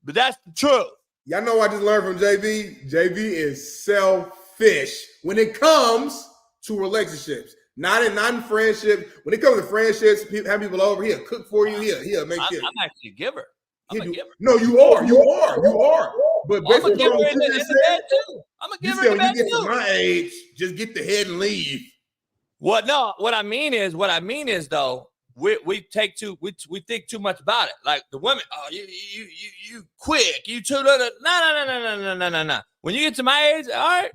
but that's the truth. Y'all know what I just learned from JB? JB is selfish when it comes to relationships. Not in friendship. When it comes to friendships, have people over, he'll cook for you. He'll make sure. I'm actually a giver. I'm a giver. No, you are. But I'm a giver in the bed too. I'm a giver in the bed too. You get to my age, just get the head and leave. What I mean is though, we think too much about it. Like the women, oh, you quick, you too. No. When you get to my age, all right,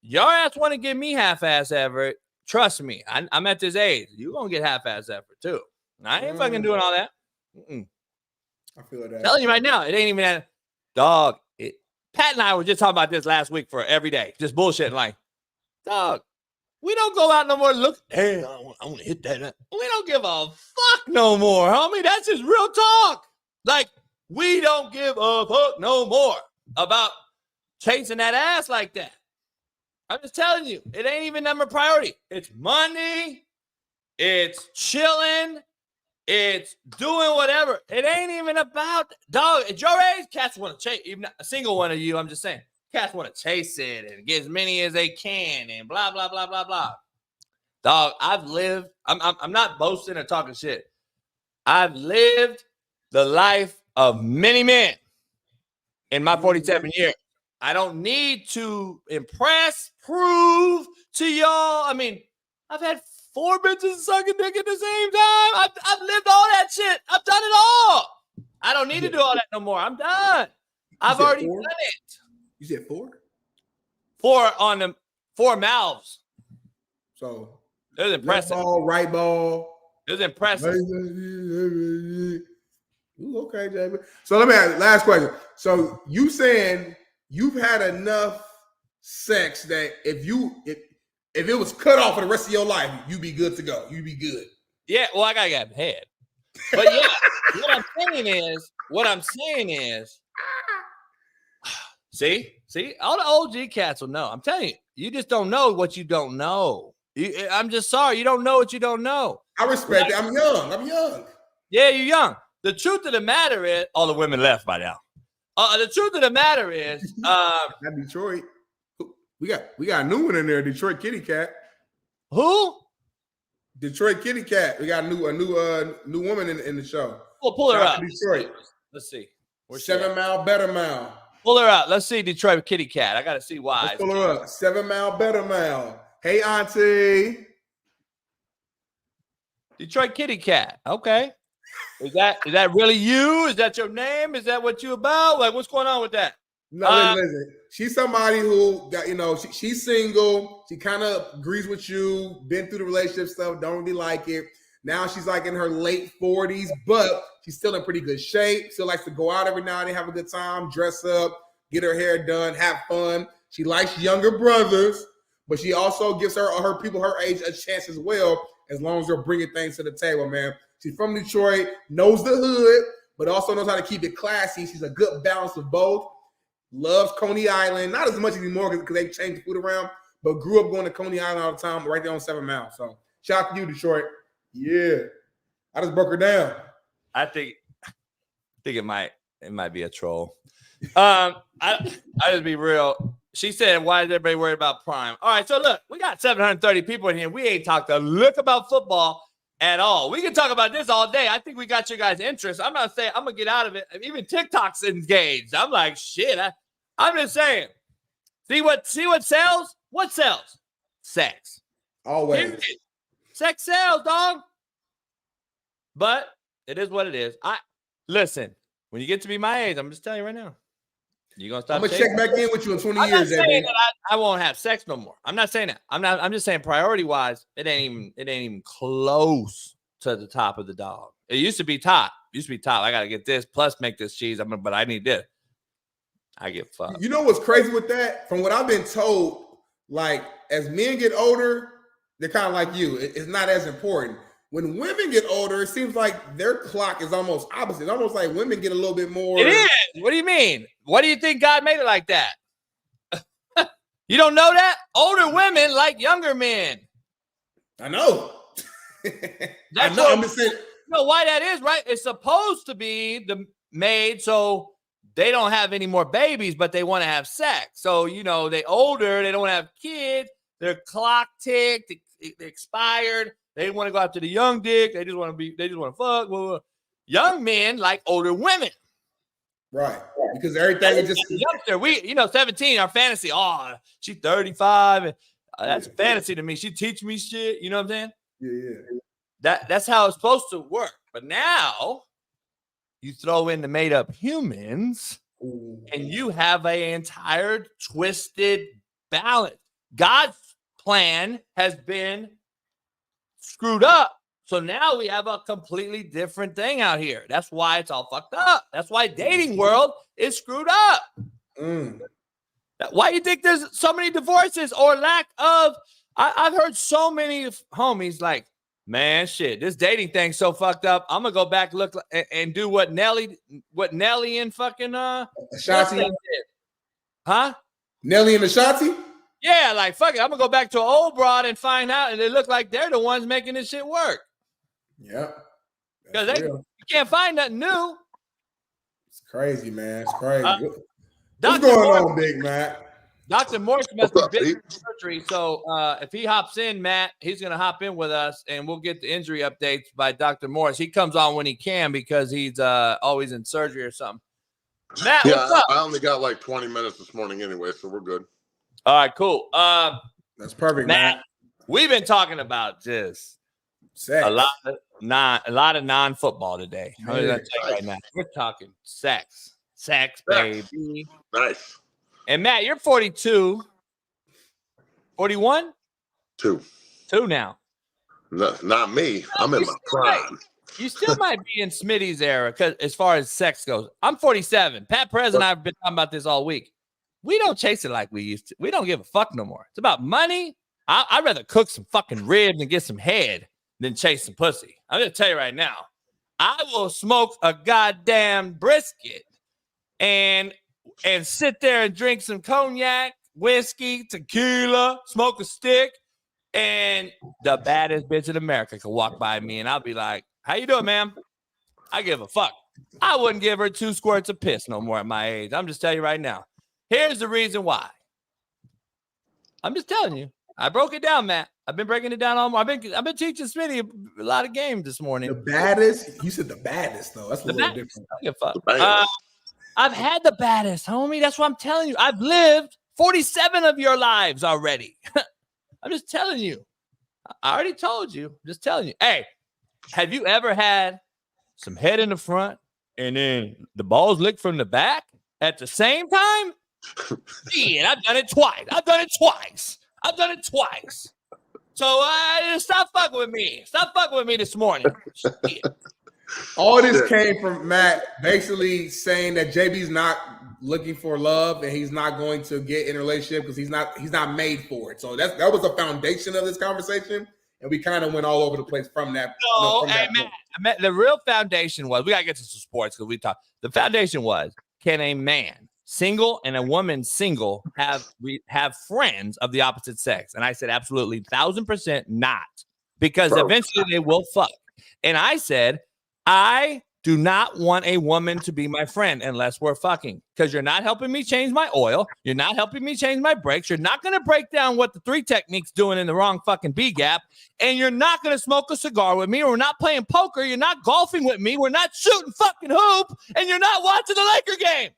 your ass want to give me half-ass effort. Trust me, I'm at this age. You're gonna get half-ass effort too. I ain't fucking doing all that. I feel that. I'm telling you right now, it ain't even that. Dog, Pat and I were just talking about this last week for every day, just bullshitting. Like, dog, we don't go out no more. Look, hey, I want to hit that. We don't give a fuck no more, homie. That's just real talk. Like, we don't give a fuck no more about chasing that ass like that. I'm just telling you, it ain't even number priority. It's money. It's chilling. It's doing whatever. It ain't even about, dog, at your age, cats want to chase, even a single one of you, I'm just saying, cats want to chase it and get as many as they can and blah, blah, blah, blah, blah. Dog, I've lived, I'm not boasting or talking shit. I've lived the life of many men in my 47 years. I don't need to impress, prove to y'all. I mean, I've had 4 bitches sucking dick at the same time. I've lived all that shit. I've done it all. I don't need to do all that no more. I'm done. I've already done it. You said 4? 4 on them, 4 mouths. So it was impressive. Left ball, right ball. It was impressive. Ooh, okay, Jamie. So let me ask last question. So you saying you've had enough sex that if it was cut off for the rest of your life, you'd be good to go. You'd be good. Yeah, well, I gotta get head. But yeah, what I'm saying is, see, all the OG cats will know. I'm telling you, you just don't know what you don't know. I'm just sorry, you don't know what you don't know. I respect it. I'm young. Yeah, you're young. The truth of the matter is, all the women left by now. The truth of the matter is, that Detroit. We got a new one in there, Detroit Kitty Cat. Who? Detroit Kitty Cat. We got a new woman in the show. Well, pull her up. Detroit. Let's see. Where's 7 Mile, Better Mile. Pull her up. Let's see Detroit Kitty Cat. I gotta see why. Let's pull her up. 7 Mile, Better Mile. Hey, Auntie. Detroit Kitty Cat. Okay. Is that really you? Is that your name? Is that what you about? Like, what's going on with that? No, listen. She's somebody who got, she's single. She kind of agrees with you, been through the relationship stuff, don't really like it. Now she's like in her late 40s, but she's still in pretty good shape. Still likes to go out every now and then, have a good time, dress up, get her hair done, have fun. She likes younger brothers, but she also gives her people her age a chance as well, as long as they're bringing things to the table, man. She's from Detroit, knows the hood, but also knows how to keep it classy. She's a good balance of both. Loves Coney Island, not as much anymore because they changed the food around, but grew up going to Coney Island all the time, right there on 7 Mile. So shout out to you, Detroit. Yeah, I just broke her down. I think it might be a troll. I just be real. She said, "Why is everybody worried about Prime?" All right, so look, we got 730 people in here. We ain't talked a lick about football at all. We can talk about this all day. I think we got your guys' interest. I'm not saying I'm gonna get out of it. Even TikTok's engaged. I'm like, shit. I'm just saying. See what sells? What sells? Sex. Always. Period. Sex sells, dog. But it is what it is. Listen. When you get to be my age, I'm just telling you right now. You're gonna stop. I'm gonna check back in with you in 20 I'm years. not saying that I won't have sex no more. I'm not saying that. I'm just saying priority wise, it ain't even close to the top of the dog. It used to be top. I gotta get this plus make this cheese. But I need this. I get fucked. You know what's crazy with that? From what I've been told, like as men get older, they're kind of like you. It's not as important. When women get older, it seems like their clock is almost opposite. It's almost like women get a little bit more. It is. What do you mean? What do you think God made it like that? You don't know that? Older women like younger men. I know. That's I'm just saying. You know why that is, right? It's supposed to be the made so they don't have any more babies, but they want to have sex. So, they older, they don't want to have kids. Their clock ticked, they expired. They want to go after the young dick. They just want to fuck. Well, young men like older women. Right. Because everything is just youngster. 17, our fantasy. Oh, she's 35. And that's fantasy to me. She teach me shit. You know what I'm saying? Yeah. That's how it's supposed to work. But now you throw in the made up humans and you have an entire twisted balance. God's plan has been screwed up. So now we have a completely different thing out here. That's why it's all fucked up. That's why dating world is screwed up. Why do you think there's so many divorces or lack of? I've heard so many homies like, man, shit, this dating thing's so fucked up. I'm gonna go back look and do what Nelly and fucking Ashanti did. Huh? Nelly and Ashanti? Yeah, like fuck it. I'm gonna go back to an old broad and find out, and they look like they're the ones making this shit work. Yep. Because you can't find nothing new. It's crazy, man. It's crazy. What's going on, Big Matt? Dr. Morse must be busy with surgery. So if he hops in, Matt, he's going to hop in with us, and we'll get the injury updates by Dr. Morse. He comes on when he can because he's always in surgery or something. Matt, what's up? I only got like 20 minutes this morning anyway, so we're good. All right, cool. That's perfect, Matt. We've been talking about just Sex. a lot of non-football today. I'm gonna tell you right now. We're talking sex, baby. Nice. And Matt, you're 42, 41, 2 now. No, not me. I'm in my prime. You still might be in Smitty's era because as far as sex goes. I'm 47. Pat Perez and I have been talking about this all week. We don't chase it like we used to. We don't give a fuck no more. It's about money. I'd rather cook some fucking ribs and get some head than chase some pussy. I'm going to tell you right now. I will smoke a goddamn brisket and sit there and drink some cognac, whiskey, tequila, smoke a stick, and the baddest bitch in America could walk by me and I'll be like, how you doing, ma'am? I give a fuck. I wouldn't give her 2 squirts of piss no more at my age. I'm just telling you right now. Here's the reason why. I'm just telling you. I broke it down, Matt. I've been breaking it down all morning. I've been teaching Smitty a lot of games this morning. The baddest? You said the baddest, though. That's a little different. I give a fuck. I've had the baddest, homie. That's what I'm telling you. I've lived 47 of your lives already. I'm just telling you. I already told you. I'm just telling you. Hey, have you ever had some head in the front and then the balls licked from the back at the same time? Shit, I've done it twice. So stop fucking with me. Stop fucking with me this morning. Shit. All this came from Matt basically saying that JB's not looking for love and he's not going to get in a relationship because he's not made for it. So that was the foundation of this conversation. And we kind of went all over the place from that. No, Matt, the real foundation was, we got to get to some sports because we talked. The foundation was, can a man single and a woman single have friends of the opposite sex? And I said, absolutely, 1,000% not, because eventually they will fuck. And I said, I do not want a woman to be my friend unless we're fucking, because you're not helping me change my oil. You're not helping me change my brakes. You're not going to break down what the 3 technique's doing in the wrong fucking B gap. And you're not going to smoke a cigar with me. Or we're not playing poker. You're not golfing with me. We're not shooting fucking hoop. And you're not watching the Laker game.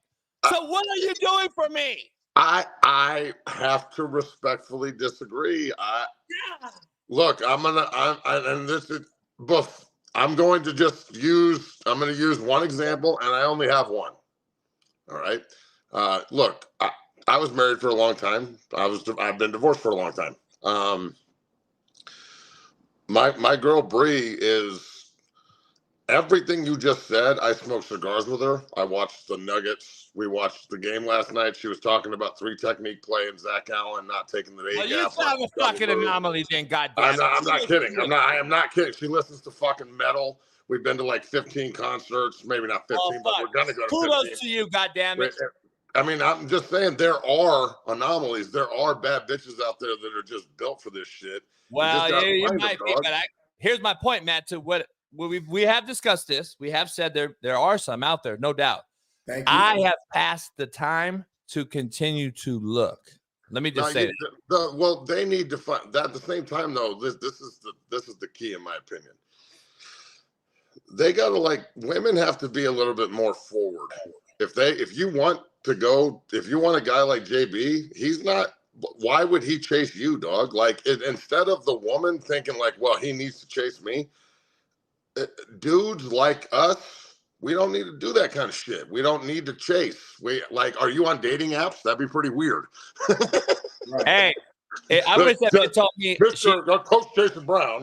So what are you doing for me? I have to respectfully disagree. Look, I'm going to use one example, and I only have one. All right. Look, I was married for a long time. I've been divorced for a long time. My girl Bree is everything you just said. I smoked cigars with her. I watched the Nuggets. We watched the game last night. She was talking about 3 technique play and Zach Allen not taking the A gap. You sound a fucking anomaly, then. Goddamn. I'm not kidding. I am not kidding. She listens to fucking metal. We've been to like 15 concerts, maybe not 15, but we're gonna go to 15. Kudos to you, goddammit. I mean, I'm just saying there are anomalies. There are bad bitches out there that are just built for this shit. Well, you might be, but here's my point, Matt. To what we have discussed this. We have said there are some out there, no doubt. Thank you. I have passed the time to continue to look. Let me just say that. Well, they need to find that. At the same time, though, this is the key, in my opinion. They gotta women have to be a little bit more forward. If you want a guy like JB, he's not. Why would he chase you, dog? Instead of the woman thinking well, he needs to chase me. Dudes like us, we don't need to do that kind of shit. We don't need to chase. Are you on dating apps? That'd be pretty weird. Hey, I wish that they told me. Mr. Coach Jason Brown.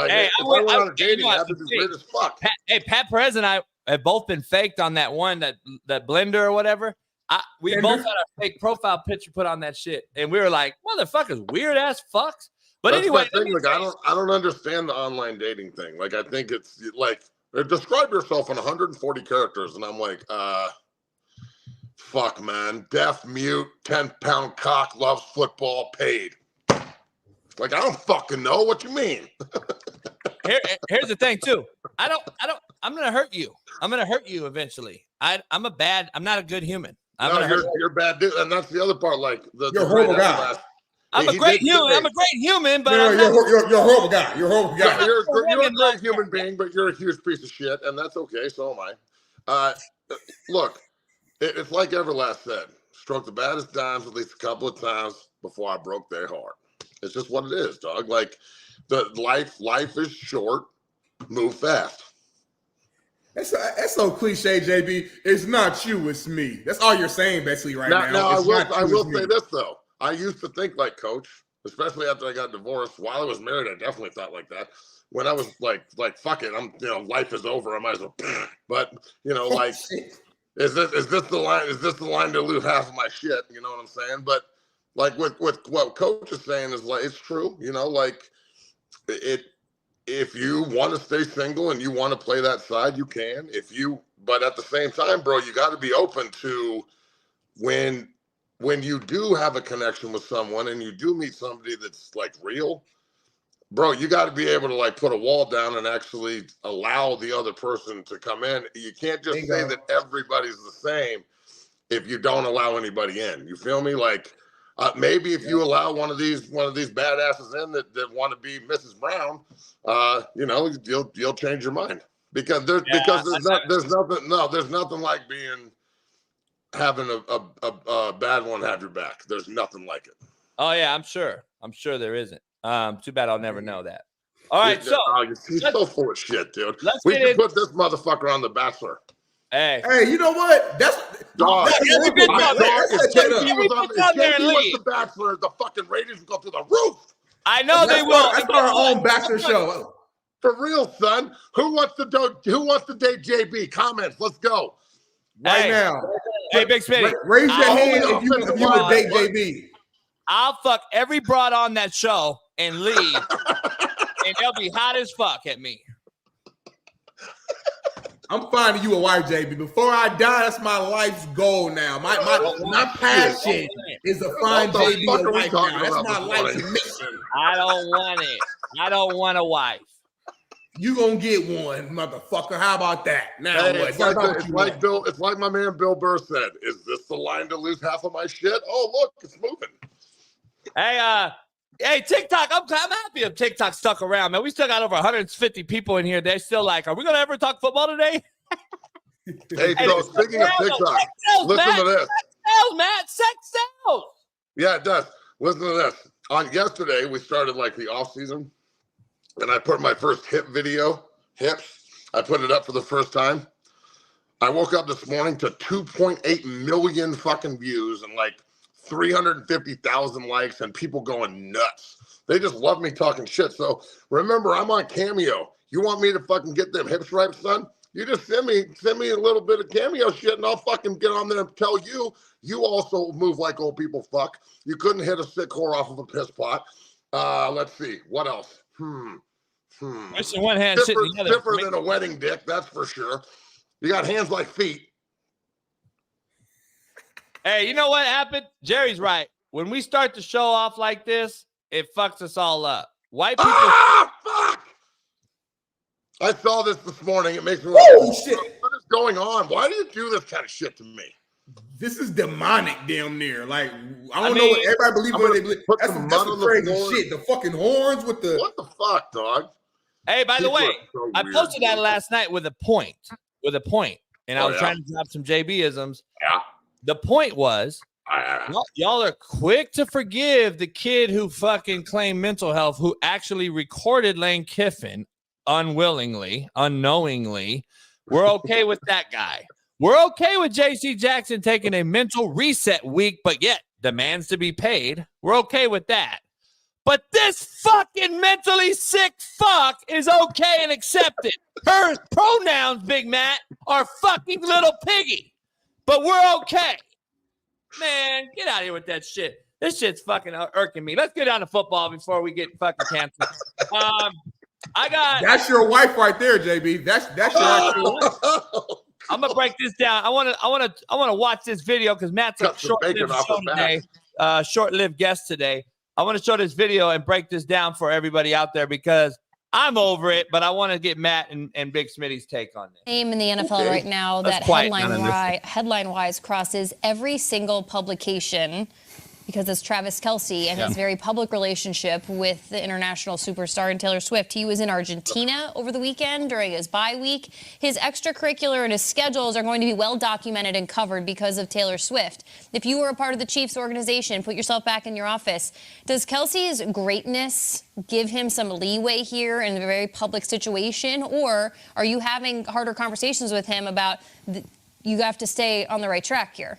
Hey, I went on a dating app, it'd be weird as fuck. Pat Perez and I have both been faked on that one, that blender or whatever. We both had our fake profile picture put on that shit, and we were like, motherfuckers, weird ass fucks. But that's anyway, my thing. I don't understand the online dating thing. I think it's describe yourself in 140 characters, and I'm like, fuck, man, deaf, mute, 10-pound cock, loves football, paid. I don't fucking know what you mean. Here's the thing too. I'm gonna hurt you. I'm gonna hurt you eventually. I'm not a good human. You're bad dude, and that's the other part. You're a horrible guy. I'm a great human, but you're a horrible guy. You're a horrible guy. You're a great human being, but you're a huge piece of shit, and that's okay. So am I. Look, it's like Everlast said: stroke the baddest dimes at least a couple of times before I broke their heart. It's just what it is, dog. Like the life is short. Move fast. That's so cliche, JB. It's not you, it's me. That's all you're saying basically right now. Now I will say this though. I used to think like Coach, especially after I got divorced. While I was married, I definitely thought like that. When I was like fuck it, life is over. I might as well. But like, is this the line? Is this the line to lose half of my shit? You know what I'm saying? But like with what Coach is saying is like it's true. Like it. If you want to stay single and you want to play that side, you can. But at the same time, bro, you got to be open to when you do have a connection with someone and you do meet somebody that's like real, bro, you got to be able to like put a wall down and actually allow the other person to come in. You can't just say that everybody's the same if you don't allow anybody in. You feel me? Like maybe if you allow one of these badasses in that want to be Mrs. Brown, you'll change your mind because there's nothing like having a bad one have your back. There's nothing like it. Oh yeah, I'm sure there isn't. Too bad I'll never know that. All right, so he's so full of shit, dude. We should put this motherfucker on The Bachelor. Hey, you know what? That's dog. If JB was The Bachelor, the fucking ratings would go through the roof. I know they will. That's our own Bachelor show. For real, son. Who wants to date JB? Comments. Let's go. Right now. Hey, Big Smitty. Raise your hand if you would date JB. I'll fuck every broad on that show and leave. And they'll be hot as fuck at me. I'm finding you a wife, JB. Before I die, that's my life's goal now. My passion is to find JB a wife now. That's my life's mission. I don't want it. I don't want a wife. You gonna get one, motherfucker. How about that? Now hey, it's like my man Bill Burr said. Is this the line to lose half of my shit? Oh, look, it's moving. Hey, TikTok. I'm happy if TikTok stuck around, man. We still got over 150 people in here. They're still like, are we gonna ever talk football today? Hey, so speaking of TikTok, listen to this. Sex sells. Yeah, it does. Listen to this. On yesterday, we started like the off season, and I put my first hip video, hips. I put it up for the first time. I woke up this morning to 2.8 million fucking views and like 350,000 likes and people going nuts. They just love me talking shit. So remember, I'm on Cameo. You want me to fucking get them hips right, son? You just send me a little bit of Cameo shit and I'll fucking get on there and tell you also move like old people fuck. You couldn't hit a sick whore off of a piss pot. Let's see. What else? It's in one hand stiffer than a wedding dick, that's for sure. You got hands like feet. Hey, you know what happened? Jerry's right. When we start to show off like this, it fucks us all up. White people. Fuck! I saw this morning. It makes me want shit. What is going on? Why do you do this kind of shit to me? This is demonic, damn near. Like I don't know what everybody believes. What they believe. That's some crazy shit. The fucking horns with the. What the fuck, dog? Hey, by the way, so I posted that last night with a point. And I was trying to drop some JB-isms. Yeah. The point was, y'all are quick to forgive the kid who fucking claimed mental health, who actually recorded Lane Kiffin unknowingly. We're okay with that guy. We're okay with J.C. Jackson taking a mental reset week, but yet demands to be paid. We're okay with that. But this fucking mentally sick fuck is okay and accepted. Her pronouns, Big Matt, are fucking little piggy. But we're okay. Man, get out of here with that shit. This shit's fucking irking me. Let's get down to football before we get fucking canceled. That's your wife right there, JB. That's your actual wife. I'm gonna break this down. I wanna watch this video because Matt's a short-lived show today. Short-lived guest today. I want to show this video and break this down for everybody out there because I'm over it, but I want to get Matt and Big Smitty's take on this. Name in the NFL right now that headline-wise crosses every single publication because it's Travis Kelce and his very public relationship with the international superstar and Taylor Swift. He was in Argentina over the weekend during his bye week. His extracurricular and his schedules are going to be well documented and covered because of Taylor Swift. If you were a part of the Chiefs organization, put yourself back in your office. Does Kelce's greatness give him some leeway here in a very public situation, or are you having harder conversations with him about you have to stay on the right track here?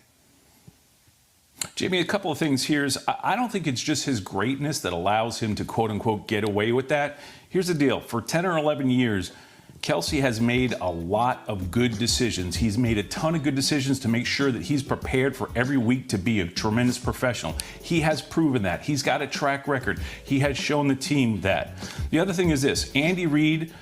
Jamie, a couple of things here is I don't think it's just his greatness that allows him to, quote unquote, get away with that. Here's the deal. For 10 or 11 years, Kelce has made a lot of good decisions. He's made a ton of good decisions to make sure that he's prepared for every week to be a tremendous professional. He has proven that. He's got a track record. He has shown the team that. The other thing is this. Andy Reid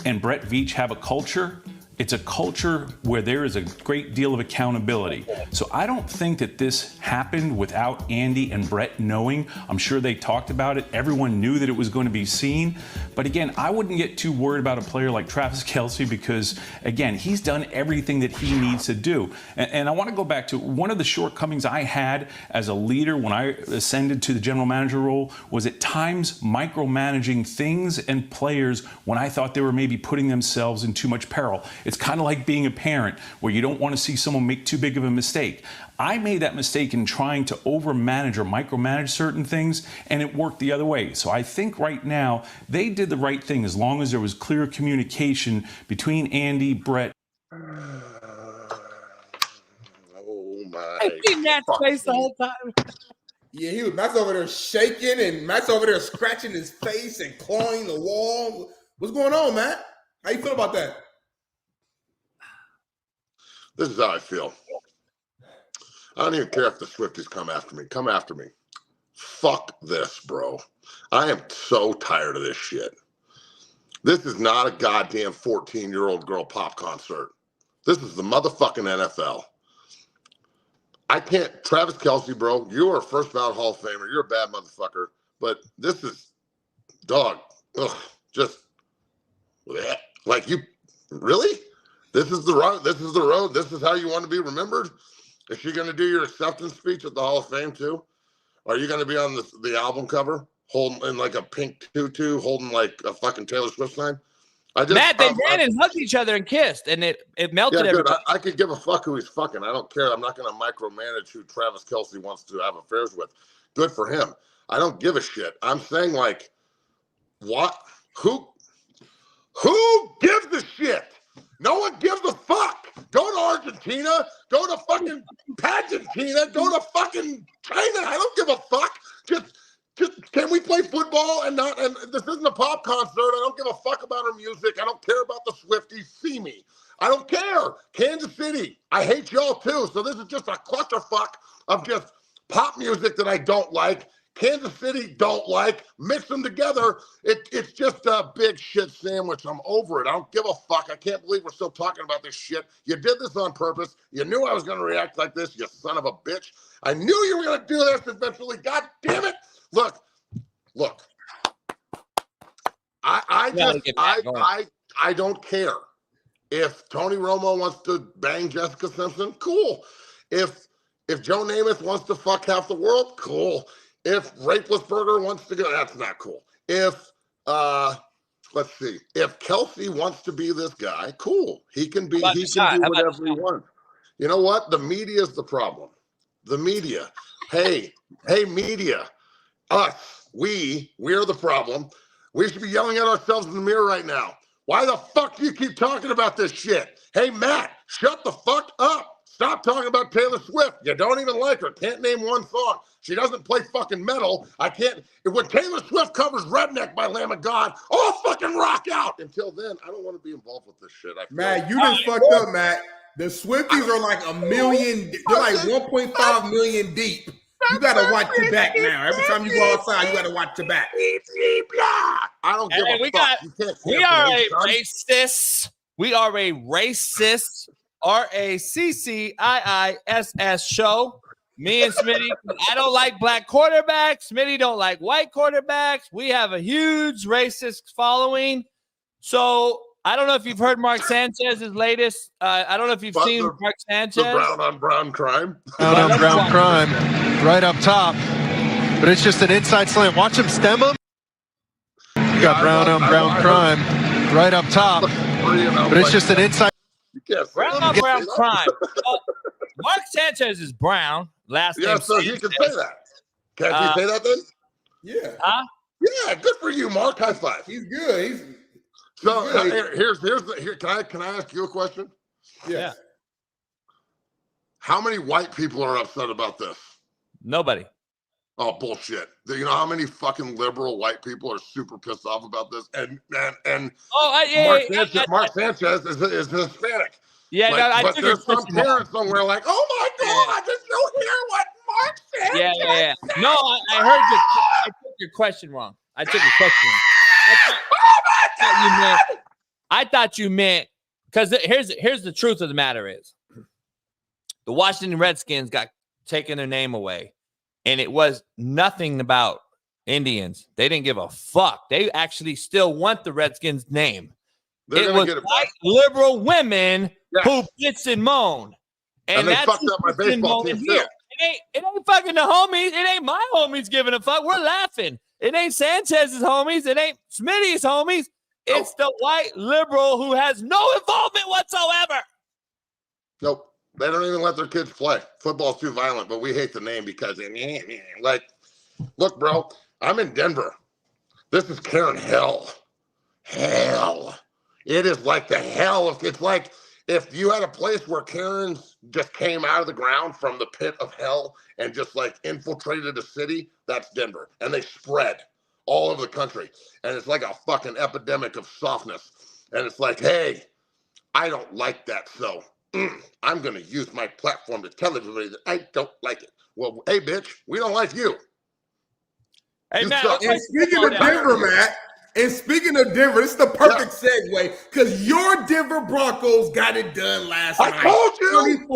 and Brett Veach have a culture. It's a culture where there is a great deal of accountability. So I don't think that this happened without Andy and Brett knowing. I'm sure they talked about it. Everyone knew that it was going to be seen. But again, I wouldn't get too worried about a player like Travis Kelce because, again, he's done everything that he needs to do. And I want to go back to one of the shortcomings I had as a leader when I ascended to the general manager role was at times micromanaging things and players when I thought they were maybe putting themselves in too much peril. It's kind of like being a parent where you don't want to see someone make too big of a mistake. I made that mistake in trying to overmanage or micromanage certain things, and it worked the other way. So I think right now they did the right thing as long as there was clear communication between Andy, Brett. Oh my! I've been that face the whole time. Yeah, he was Matt's over there shaking and Matt's over there scratching his face and clawing the wall. What's going on, Matt? How you feel about that? This is how I feel. I don't even care if the Swifties come after me. Come after me. Fuck this, bro. I am so tired of this shit. This is not a goddamn 14-year-old girl pop concert. This is the motherfucking NFL. I can't. Travis Kelce, bro, you are a first ballot Hall of Famer. You're a bad motherfucker. But this is, dog, just, like you, really? This is the road. This is the road. This is how you want to be remembered. Is she going to do your acceptance speech at the Hall of Fame too? Are you going to be on the album cover, holding in like a pink tutu, holding like a fucking Taylor Swift sign? Matt, they ran and hugged each other and kissed, and it melted every time. I could give a fuck who he's fucking. I don't care. I'm not going to micromanage who Travis Kelce wants to have affairs with. Good for him. I don't give a shit. I'm saying, like, what? Who gives a shit? No one gives a fuck. Go to Argentina. Go to fucking Pagentina. Go to fucking China. I don't give a fuck. Just can we play football and not? And this isn't a pop concert. I don't give a fuck about her music. I don't care about the Swifties. See me. I don't care. Kansas City. I hate y'all too. So this is just a clusterfuck of just pop music that I don't like. Kansas City don't like. Mix them together. It's just a big shit sandwich. I'm over it. I don't give a fuck. I can't believe we're still talking about this shit. You did this on purpose. You knew I was going to react like this, you son of a bitch. I knew you were going to do this eventually. God damn it. Look. I don't care. If Tony Romo wants to bang Jessica Simpson, cool. If Joe Namath wants to fuck half the world, cool. If Rapelessberger wants to go, that's not cool. If let's see, if Kelce wants to be this guy, cool. He can do whatever he wants. You know what? The media is the problem. The media. Hey, media. Us. We're the problem. We should be yelling at ourselves in the mirror right now. Why the fuck do you keep talking about this shit? Hey, Matt, shut the fuck up. Stop talking about Taylor Swift. You don't even like her. Can't name one song. She doesn't play fucking metal. I can't. When Taylor Swift covers Redneck by Lamb of God, I'll fucking rock out. Until then, I don't want to be involved with this shit. Matt, you just fucked up, Matt. The Swifties are like a million. They're like 1.5 million deep. You got to watch your back now. Every time you go outside, you got to watch your back. I don't give a fuck. We are a racist. We are a racist. RACCIISS show. Me and Smitty. I don't like black quarterbacks. Smitty don't like white quarterbacks. We have a huge racist following. So I don't know if you've heard Mark Sanchez's latest. I don't know if you've seen Mark Sanchez. The brown on brown crime. Brown on brown crime. right up top, but it's just an inside slant. Watch him stem him. You got Brown on Brown crime right up top, but it's just an inside. Brown on Brown crime. Mark Sanchez is brown. Last name. Yeah, so he can say that. Can't he say that then? Yeah. Huh? Yeah, good for you, Mark. High five. He's good. He's good. Here. Can I ask you a question? Yeah. How many white people are upset about this? Nobody. Oh, bullshit. Do you know how many fucking liberal white people are super pissed off about this? And Mark Sanchez is Hispanic. Yeah, like, but there's some parents somewhere like, oh my God, did you hear what Mark said? Yeah. No, I heard you. I took your question wrong. I thought you meant because here's the truth of the matter is the Washington Redskins got taken their name away, and it was nothing about Indians. They didn't give a fuck. They actually still want the Redskins name. It was white liberal women who bitch and moan. And they fucked up my baseball team too. It ain't fucking the homies. It ain't my homies giving a fuck. We're laughing. It ain't Sanchez's homies. It ain't Smitty's homies. It's the white liberal who has no involvement whatsoever. Nope. They don't even let their kids play. Football's too violent, but we hate the name because like, look, bro, I'm in Denver. This is Karen hell. Hell. It is like the hell. It's like if you had a place where Karens just came out of the ground from the pit of hell and just like infiltrated a city, that's Denver. And they spread all over the country. And it's like a fucking epidemic of softness. And it's like, hey, I don't like that. So I'm going to use my platform to tell everybody that I don't like it. Well, hey, bitch, we don't like you. Hey, Matt, and speaking of Denver, Matt, and speaking of Denver, this is the perfect segue because your Denver Broncos got it done last night. I told you.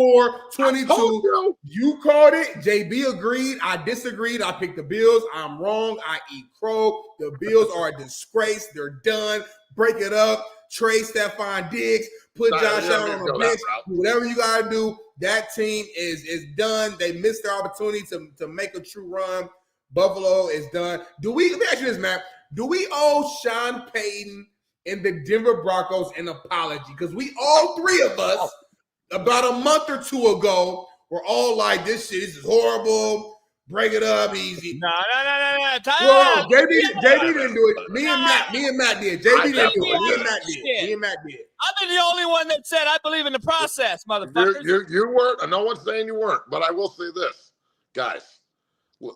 24-22. You called it. JB agreed. I disagreed. I picked the Bills. I'm wrong. I eat crow. The Bills are a disgrace. They're done. Break it up. Trade Stephon Diggs. Put Josh Allen on the bench. Whatever you got to do. That team is done. They missed their opportunity to make a true run. Buffalo is done. Let me ask you this, Matt. Do we owe Sean Payton and the Denver Broncos an apology? Because we, all three of us, about a month or two ago, were all like, this is horrible. Break it up easy. No. Well, JB didn't do it. Me and Matt did. JB didn't do it. Me and Matt did. I'm the only one that said I believe in the process, motherfuckers. You weren't. No one's saying you weren't. But I will say this, guys.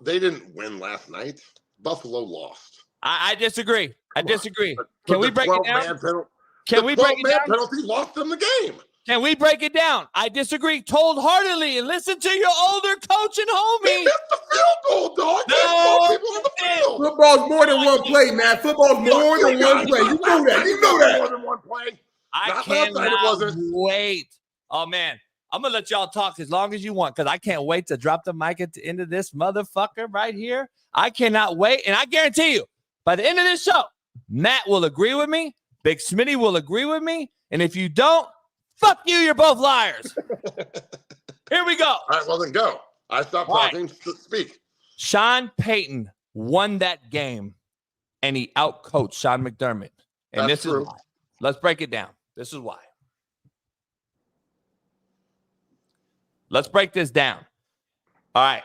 They didn't win last night. Buffalo lost. I disagree. Can we break it down? Can we break it down? Penalty lost them the game. Can we break it down? I disagree cold-heartedly and listen to your older coach and homie. He missed the field goal, dog. No, football's more than one play, man. Football's more than one play. You know that. More than one play. I cannot wait. Oh, man. I'm going to let y'all talk as long as you want because I can't wait to drop the mic at the end of this motherfucker right here. I cannot wait. And I guarantee you, by the end of this show, Matt will agree with me. Big Smitty will agree with me. And if you don't, fuck you. You're both liars. Here we go. All right, well, then go. I stopped talking. Speak. Sean Payton won that game, and he outcoached Sean McDermott. And this is why. Let's break it down. This is why. Let's break this down. All right.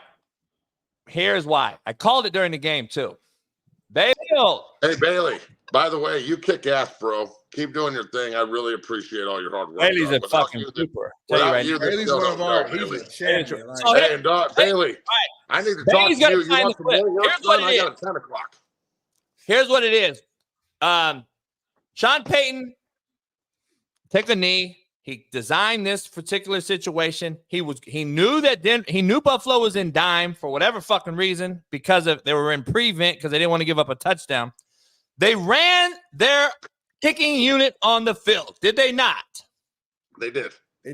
Here's why. I called it during the game, too. Bailey. Hey, Bailey. By the way, you kick ass, bro. Keep doing your thing. I really appreciate all your hard work. Bailey's a fucking super. Bailey's one of our. He's a champion. Hey, and Bailey, I need to talk to you. You want some more work done? I got a 10 o'clock. Here's what it is. Sean Payton took a knee. He designed this particular situation. He knew Buffalo was in dime for whatever fucking reason because they were in prevent because they didn't want to give up a touchdown. They ran their kicking unit on the field. Did they not? They did.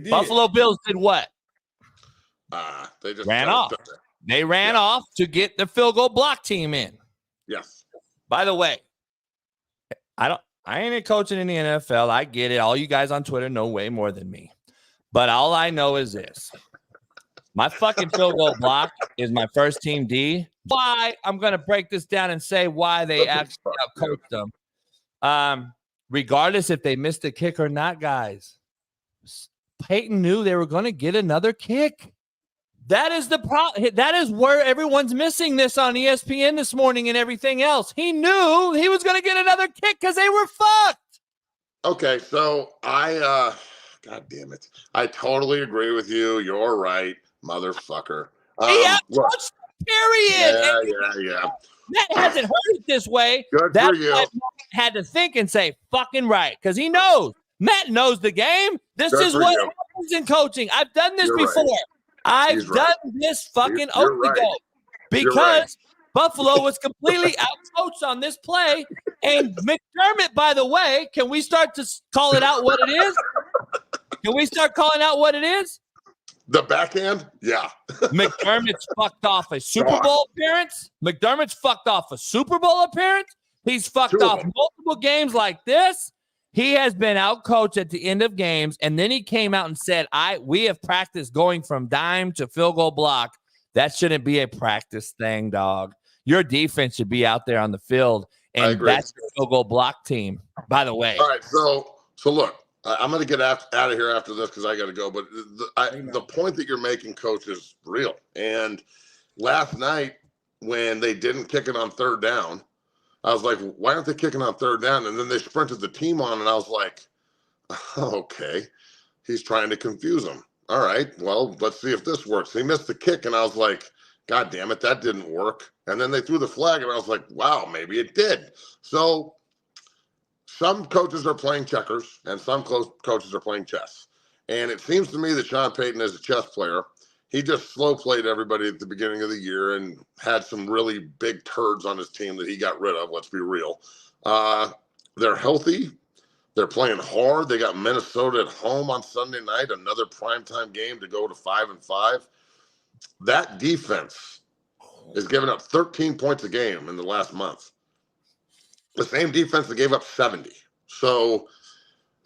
Buffalo Bills did what? They just ran off. They ran off to get the field goal block team in. Yes. By the way, I ain't coaching in the NFL. I get it. All you guys on Twitter know way more than me. But all I know is this. My fucking field goal block is my first team D. Why? I'm going to break this down and say why they actually outcoached them. Regardless if they missed a kick or not, guys, Peyton knew they were going to get another kick. That is the problem. That is where everyone's missing this on ESPN this morning and everything else. He knew he was going to get another kick because they were fucked. Okay, so God damn it. I totally agree with you. You're right, motherfucker. Period. Yeah. Matt hasn't heard it this way. Good That's for you. why Matt had to think and say, fucking right, because he knows. Matt knows the game. This Good is for what you. happens in coaching. I've done this You're before. right. I've He's done right. this fucking You're oath ago because Buffalo was completely outcoached on this play. And McDermott, by the way, can we start to call it out what it is? Can we start calling out what it is? The backhand? Yeah. McDermott's fucked off a Super Bowl appearance. McDermott's fucked off a Super Bowl appearance. He's fucked off multiple games like this. He has been outcoached at the end of games, and then he came out and said, we have practiced going from dime to field goal block. That shouldn't be a practice thing, dog. Your defense should be out there on the field, and that's your field goal block team, by the way. All right, so look, I'm going to get out of here after this because I got to go, but the point that you're making, Coach, is real. And last night when they didn't kick it on third down, I was like, why aren't they kicking on third down? And then they sprinted the team on, and I was like, okay, he's trying to confuse them. All right, well, let's see if this works. He missed the kick, and I was like, God damn it, that didn't work. And then they threw the flag, and I was like, wow, maybe it did. So some coaches are playing checkers, and some coaches are playing chess. And it seems to me that Sean Payton is a chess player. He just slow played everybody at the beginning of the year and had some really big turds on his team that he got rid of. Let's be real. They're healthy. They're playing hard. They got Minnesota at home on Sunday night, another primetime game to go to 5-5. That defense is giving up 13 points a game in the last month. The same defense that gave up 70. So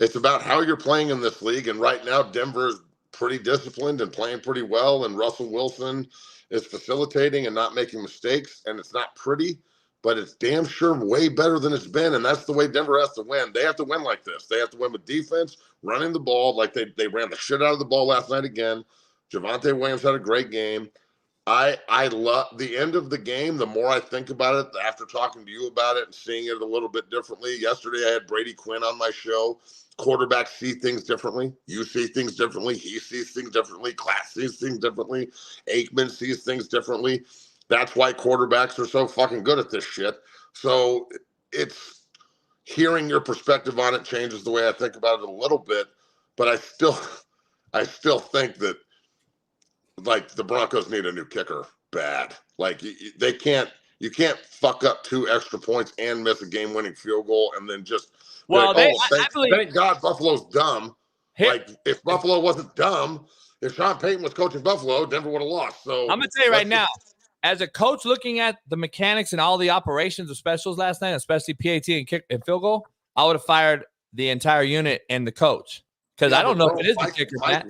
it's about how you're playing in this league. And right now, Denver is pretty disciplined and playing pretty well, and Russell Wilson is facilitating and not making mistakes, and it's not pretty, but it's damn sure way better than it's been, and that's the way Denver has to win. They have to win like this. They have to win with defense, running the ball like they ran the shit out of the ball last night again. Javonte Williams had a great game. I love the end of the game. The more I think about it, after talking to you about it and seeing it a little bit differently. Yesterday, I had Brady Quinn on my show. Quarterbacks see things differently. You see things differently. He sees things differently. Class sees things differently. Aikman sees things differently. That's why quarterbacks are so fucking good at this shit. So it's hearing your perspective on it changes the way I think about it a little bit. But I still think that, like, the Broncos need a new kicker bad. Like, you can't fuck up 2 extra points and miss a game-winning field goal and then just thank God Buffalo's dumb. Like, if Buffalo wasn't dumb, if Sean Payton was coaching Buffalo, Denver would have lost. So I'm gonna tell you right now, as a coach looking at the mechanics and all the operations of specials last night, especially PAT and kick and field goal, I would have fired the entire unit and the coach. Because I don't know if it is the kicker, Matt.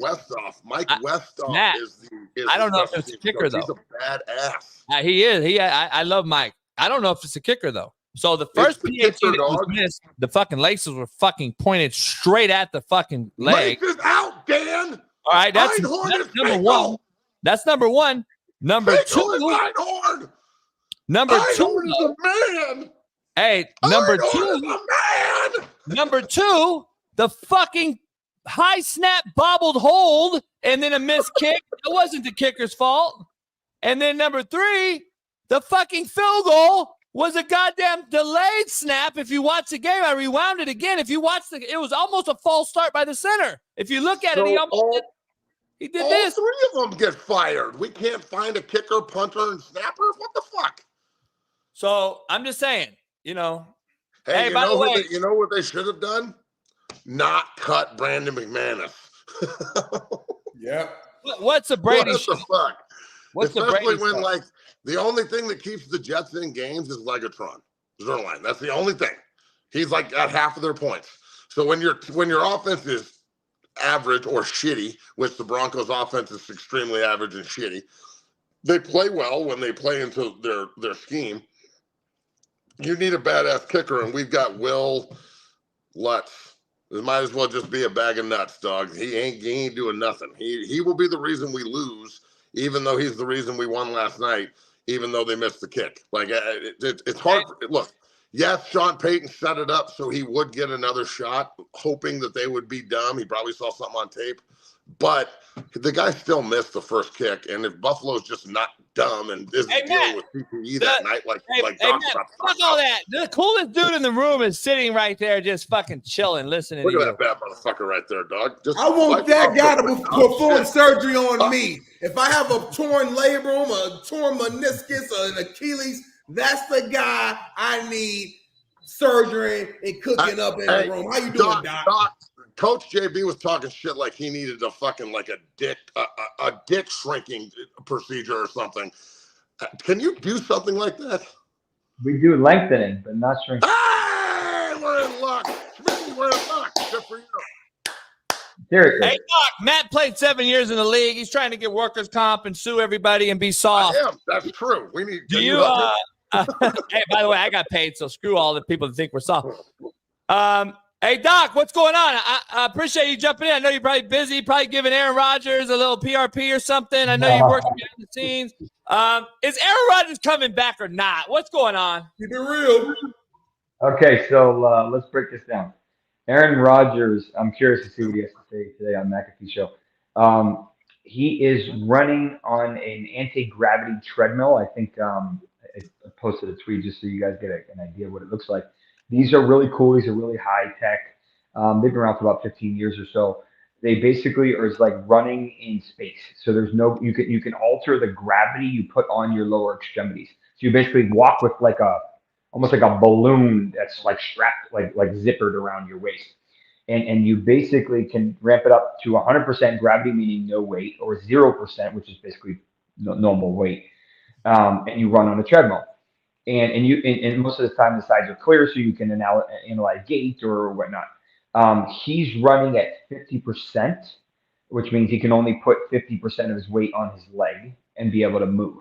Mike Westhoff is I don't know if it's the kicker, though. He's a badass. He is. I love Mike. I don't know if it's a kicker, though. So the first PAT that was missed, the fucking laces were fucking pointed straight at the fucking leg. Laces out, Dan. All right, that's number one. That's number one. Number two. Number two. Is a man. Hey, number two. Is a man. Number two, the fucking high snap bobbled hold and then a missed kick. It wasn't the kicker's fault. And then number 3, the fucking field goal was a goddamn delayed snap. If you watch the game, I rewound it again. If you watch it was almost a false start by the center. If you look at it, he did this. All 3 of them get fired. We can't find a kicker, punter, and snapper. What the fuck? So I'm just saying, Hey, by the way, you know what they should have done? Not cut Brandon McManus. Yeah. What's a Brady? What the fuck? What's Especially the Brady when stuff? like the only thing that keeps the Jets in games is Legatron, Zerline. That's the only thing. He's like at half of their points. So when your offense is average or shitty, which the Broncos offense is extremely average and shitty. They play well when they play into their scheme. You need a badass kicker, and we've got Will Lutz. It might as well just be a bag of nuts, dog. He ain't doing nothing. He will be the reason we lose, even though he's the reason we won last night, even though they missed the kick. Like, it's hard. Look, yes, Sean Payton set it up so he would get another shot, hoping that they would be dumb. He probably saw something on tape. But the guy still missed the first kick. And if Buffalo's just not dumb and isn't dealing with PPE that night, fuck all that. The coolest dude in the room is sitting right there just fucking chilling, listening to you. Look at that bad motherfucker right there, dog. I want that guy to perform surgery on me. If I have a torn labrum, a torn meniscus, or an Achilles, that's the guy I need surgery and cooking up in the room. How you doing, Doc? Coach JB was talking shit like he needed a fucking like a dick shrinking procedure or something. Can you do something like that? We do lengthening, but not shrinking. Hey, we're in luck. Smitty, we're in luck. Good for you. Seriously. Hey, Doc, Matt played 7 years in the league. He's trying to get workers' comp and sue everybody and be soft. I am. That's true. We need. Do you? Hey, by the way, I got paid, so screw all the people that think we're soft. Hey, Doc, what's going on? I appreciate you jumping in. I know you're probably busy, probably giving Aaron Rodgers a little PRP or something. I know you're working behind the scenes. Is Aaron Rodgers coming back or not? What's going on? Keep it real. Okay, so let's break this down. Aaron Rodgers, I'm curious to see what he has to say today on McAfee Show. He is running on an anti-gravity treadmill. I think I posted a tweet just so you guys get an idea of what it looks like. These are really cool. These are really high tech. They've been around for about 15 years or so. They basically are like running in space. So there's no, you can alter the gravity you put on your lower extremities. So you basically walk with like almost like a balloon that's like strapped, like zippered around your waist. And you basically can ramp it up to 100% gravity, meaning no weight, or 0%, which is basically normal weight. And you run on a treadmill. And most of the time the sides are clear, so you can analyze gait or whatnot. He's running at 50%, which means he can only put 50% of his weight on his leg and be able to move.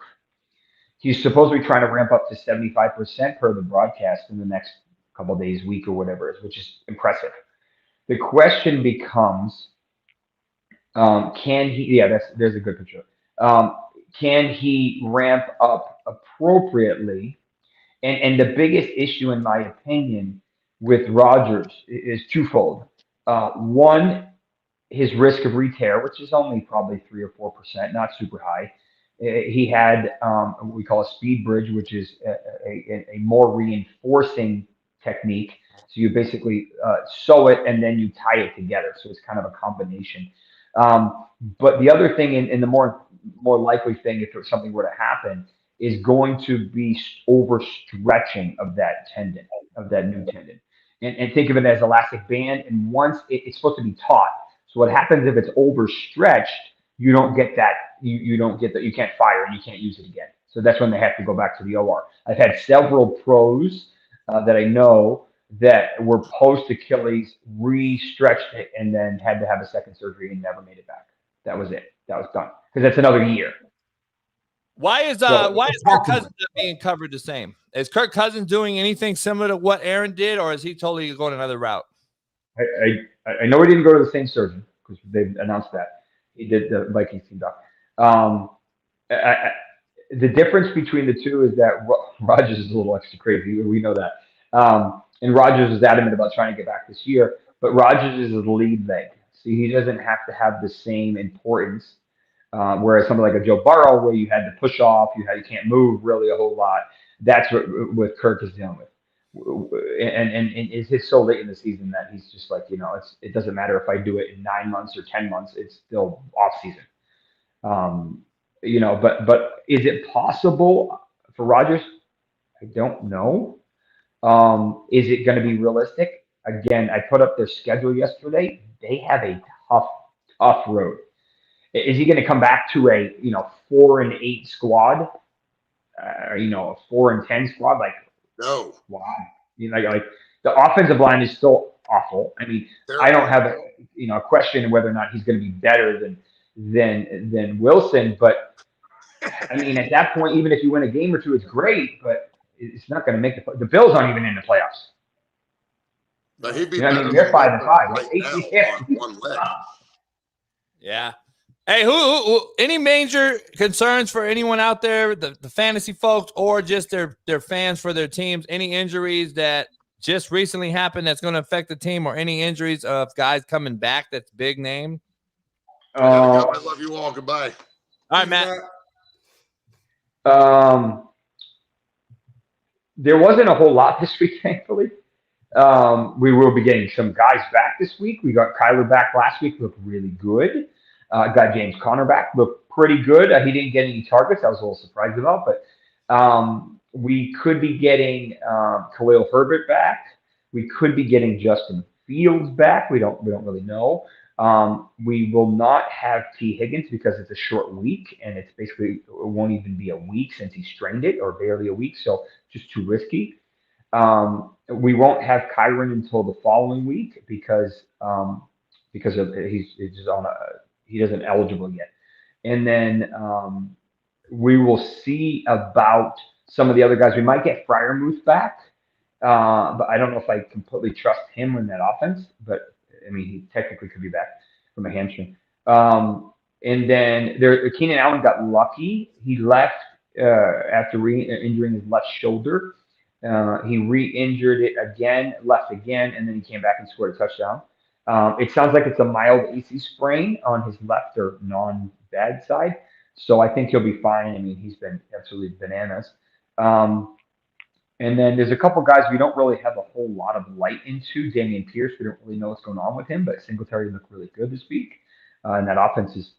He's supposed to be trying to ramp up to 75% per the broadcast in the next couple of days, week, or whatever it is, which is impressive. The question becomes, can he? Yeah, there's a good picture. Can he ramp up appropriately? And the biggest issue, in my opinion, with Rodgers is twofold. One, his risk of re-tear, which is only probably 3 or 4%, not super high. He had what we call a speed bridge, which is a more reinforcing technique. So you basically sew it and then you tie it together. So it's kind of a combination. But the other thing, and the more likely thing, if something were to happen, is going to be overstretching of that tendon, of that new tendon. And think of it as elastic band. And once it's supposed to be taut. So what happens if it's overstretched, you don't get that, you don't get that, you can't fire and you can't use it again. So that's when they have to go back to the OR. I've had several pros that I know that were post Achilles, re-stretched it, and then had to have a second surgery and never made it back. That was it. That was done. Because that's another year. Why is Kirk Cousins being covered the same? Is Kirk Cousins doing anything similar to what Aaron did, or is he totally going another route? I know he didn't go to the same surgeon because they've announced that. He did the Vikings team doc. The difference between the two is that Rodgers is a little extra crazy. We know that. And Rodgers is adamant about trying to get back this year, but Rodgers is the lead leg. See, he doesn't have to have the same importance. Whereas something like a Joe Burrow, where you had to push off, you can't move really a whole lot. That's what Kirk is dealing with, and it's so late in the season that he's just like, it doesn't matter if I do it in 9 months or 10 months, it's still off season. But is it possible for Rodgers? I don't know. Is it going to be realistic? Again, I put up their schedule yesterday. They have a tough road. Is he going to come back to a 4-8 squad, a 4-10 squad? Like, no. Why? Like the offensive line is still awful. I mean, I don't have a question whether or not he's going to be better than Wilson, but I mean, at that point, even if you win a game or two, it's great, but it's not going to make the Bills aren't even in the playoffs. But he'd be I mean, they're 5-5. right now on one leg. Yeah. Hey, who any major concerns for anyone out there, the fantasy folks, or just their fans for their teams? Any injuries that just recently happened that's going to affect the team, or any injuries of guys coming back that's big name? I love you all. Goodbye. All right, Matt. There wasn't a whole lot this week, thankfully. We will be getting some guys back this week. We got Kyler back last week, looked really good. Got James Conner back, looked pretty good. He didn't get any targets. I was a little surprised about, but we could be getting Khalil Herbert back. We could be getting Justin Fields back. We don't really know. We will not have T. Higgins because it's a short week, and it won't even be a week since he strained it, or barely a week, so just too risky. We won't have Kyron until the following week because of he's just on he isn't eligible yet. And then we will see about some of the other guys. We might get Freiermuth back, but I don't know if I completely trust him in that offense. But I mean, he technically could be back from a hamstring. And then Keenan Allen got lucky. He left after injuring his left shoulder. He re-injured it again, left again, and then he came back and scored a touchdown. It sounds like it's a mild AC sprain on his left or non-bad side. So I think he'll be fine. I mean, he's been absolutely bananas. And then there's a couple guys we don't really have a whole lot of light into. Damian Pierce, we don't really know what's going on with him, but Singletary looked really good this week. And that offense is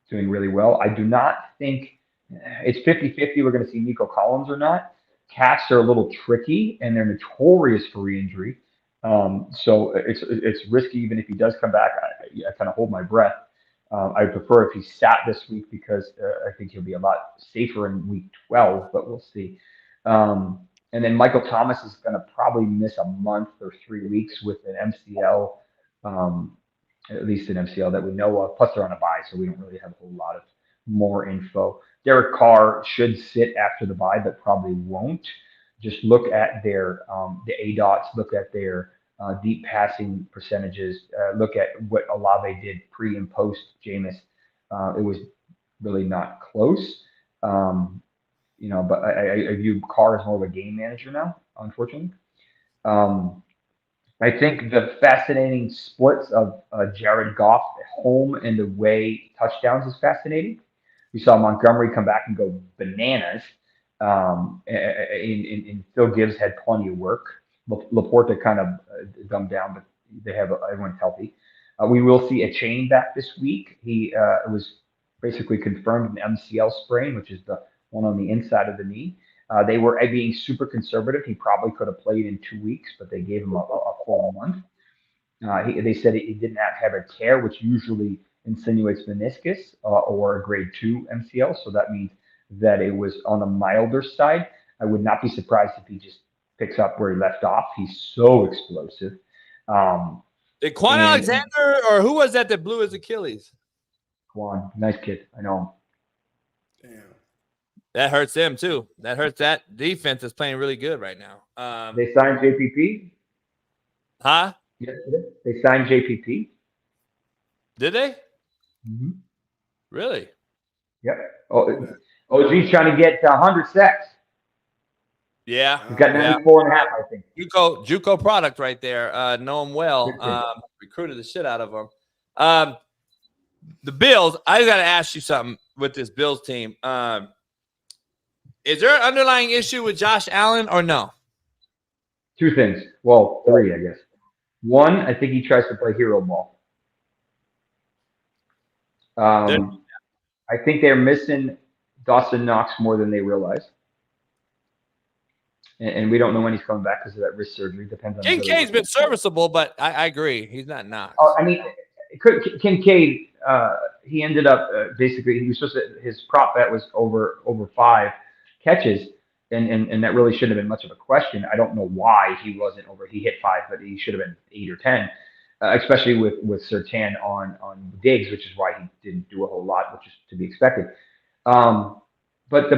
doing really well. I do not think it's 50-50 we're going to see Nico Collins or not. Cats are a little tricky, and they're notorious for re-injury. So it's risky even if he does come back. I kind of hold my breath. I prefer if he sat this week because I think he'll be a lot safer in week 12, but we'll see. And then Michael Thomas is going to probably miss a month or 3 weeks with an MCL, at least an MCL that we know of. Plus, they're on a bye, so we don't really have a whole lot of more info. Derek Carr should sit after the bye, but probably won't. Just look at their the ADOTs, look at their deep passing percentages, look at what Olave did pre and post Jameis. It was really not close. But I view Carr as more of a game manager now, unfortunately. I think the fascinating splits of Jared Goff at home and the way touchdowns is fascinating. We saw Montgomery come back and go bananas. And Phil Gibbs had plenty of work. Laporta kind of dumbed down, but they have everyone's healthy. We will see a chain back this week. It was basically confirmed an MCL sprain, which is the one on the inside of the knee. They were being super conservative. He probably could have played in 2 weeks, but they gave him a full month. They said he did not have a tear, which usually insinuates meniscus or a grade 2 MCL. So that means that it was on the milder side. I would not be surprised if he just picks up where he left off. He's so explosive. Did Quan Alexander, or who was that blew his Achilles? Quan, nice kid. I know him. Damn. That hurts them too. That hurts that defense is playing really good right now. They signed JPP. Huh? Yesterday. They signed JPP. Did they? Mm-hmm. Really? Yep. OG's trying to get 100 sacks. Yeah. He's got 94 and a half, I think. JUCO product right there. Know him well. Recruited the shit out of him. The Bills, I got to ask you something with this Bills team. Is there an underlying issue with Josh Allen or no? 2 things. Well, 3, I guess. 1, I think he tries to play hero ball. I think they're missing Dawson Knox more than they realize. And we don't know when he's coming back because of that wrist surgery. Depends on. Kincaid's been serviceable, but I agree. He's not Knox. I mean, Kincaid, he ended up basically, he was supposed to, his prop bet was over 5 catches. and that really shouldn't have been much of a question. I don't know why he wasn't over. He hit 5, but he should have been 8 or 10, especially with Surtain on Diggs, which is why he didn't do a whole lot, which is to be expected. But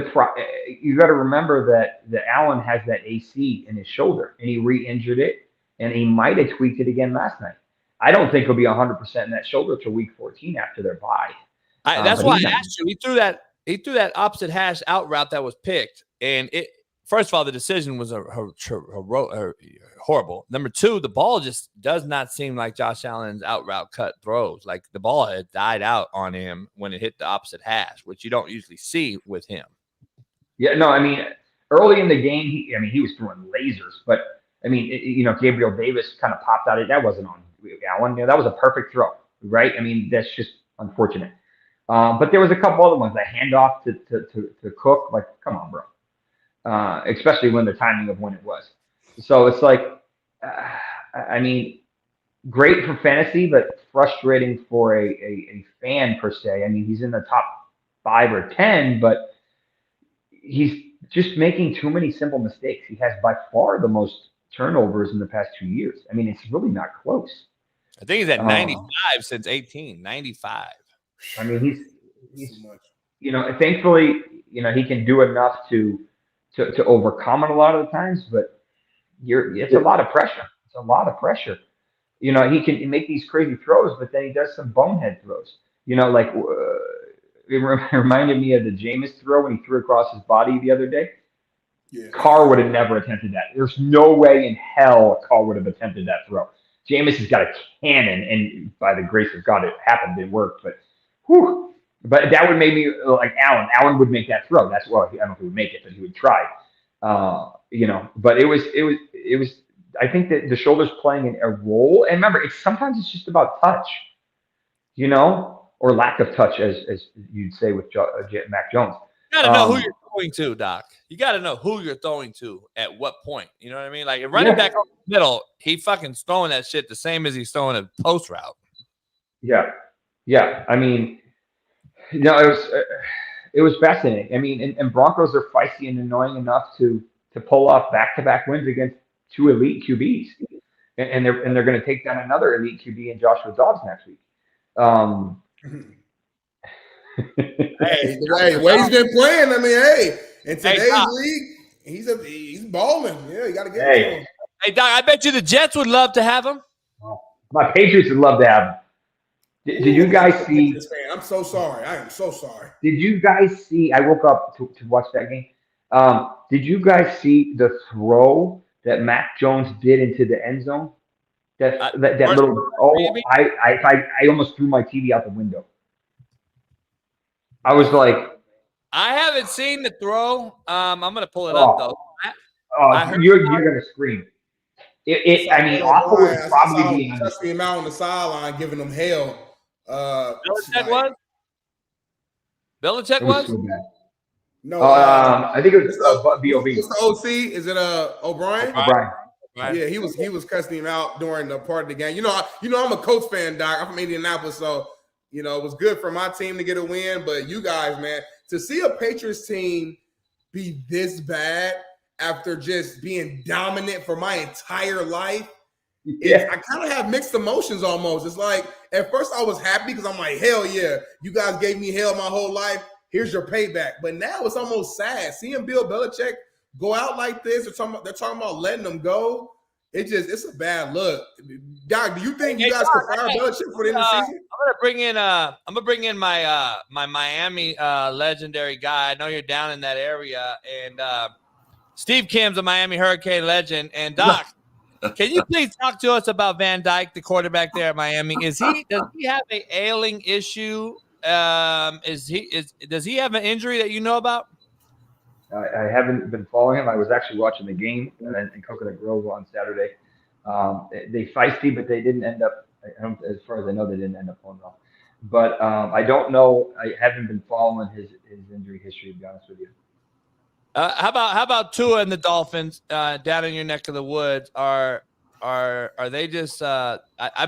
you got to remember that Allen has that AC in his shoulder, and he re-injured it, and he might have tweaked it again last night. I don't think he'll be 100% in that shoulder till week 14 after their bye. That's why I asked you. He threw that opposite hash out route that was picked, and it. First of all, the decision was horrible. Number two, the ball just does not seem like Josh Allen's out route cut throws. Like the ball had died out on him when it hit the opposite hash, which you don't usually see with him. Yeah, no, I mean, early in the game, he was throwing lasers, but I mean, Gabriel Davis kind of popped out. That wasn't on Allen. That was a perfect throw, right? I mean, that's just unfortunate. But there was a couple other ones. That handoff to Cook, like, come on, bro. Especially when the timing of when it was. So it's like, I mean, great for fantasy, but frustrating for a fan per se. I mean, he's in the top 5 or 10, but he's just making too many simple mistakes. He has by far the most turnovers in the past 2 years. I mean, it's really not close. I think he's at 95 since 18, 95. I mean, he's thankfully, he can do enough to overcome it a lot of the times, but it's a lot of pressure. It's a lot of pressure. He can make these crazy throws, but then he does some bonehead throws. Like it reminded me of the Jameis throw when he threw across his body the other day. Yeah. Carr would have never attempted that. There's no way in hell Carr would have attempted that throw. Jameis has got a cannon, and by the grace of God, it happened. It worked, but whew. But that would make me like Allen. Allen would make that throw. I don't know if he would make it, but he would try. But it was. I think that the shoulder's playing a role. And remember, sometimes it's just about touch, or lack of touch, as you'd say with Mac Jones. You got to know who you're throwing to, Doc. You got to know who you're throwing to at what point. You know what I mean? Like, running back over the middle, he fucking throwing that shit the same as he's throwing a post route. Yeah. I mean, it was fascinating. I mean, and Broncos are feisty and annoying enough to pull off back-to-back wins against 2 elite QBs, and they're going to take down another elite QB in Joshua Dobbs next week. Hey, Wade's been playing. I mean, in today's league, he's balling. Yeah, you got to get it to him. Hey, Doc, I bet you the Jets would love to have him. My Patriots would love to have him. Did you guys see? I'm so sorry. I am so sorry. Did you guys see? I woke up to watch that game. Did you guys see the throw that Mac Jones did into the end zone? That little. Oh, I almost threw my TV out the window. I was like, I haven't seen the throw. I'm gonna pull it up though. You're gonna scream. I mean, awful would probably be him out on the sideline, giving them hell. Belichick was. Belichick was. So bad. No, I think it was B.O.B. What's the OC? Is it O'Brien? O'Brien. Right. Yeah, he was cussing him out during the part of the game. I'm a Colts fan, Doc. I'm from Indianapolis, so it was good for my team to get a win. But you guys, man, to see a Patriots team be this bad after just being dominant for my entire life, I kind of have mixed emotions almost. It's like at first I was happy because I'm like, hell yeah, you guys gave me hell my whole life. Here's your payback. But now it's almost sad seeing Bill Belichick go out like this. They're talking about letting them go. It's a bad look. Doc, do you think you guys could fire Belichick for the end of the season? I'm gonna bring in my my Miami legendary guy. I know you're down in that area, and Steve Kim's a Miami Hurricane legend. And Doc, can you please talk to us about Van Dyke, the quarterback there at Miami? Does he have an ailing issue? Does he have an injury that you know about? I haven't been following him. I was actually watching the game in Coconut Grove on Saturday. They feisty, but they didn't end up. As far as I know, they didn't end up pulling off. But I don't know. I haven't been following his injury history, to be honest with you. How about Tua and the Dolphins down in your neck of the woods? Are they just? I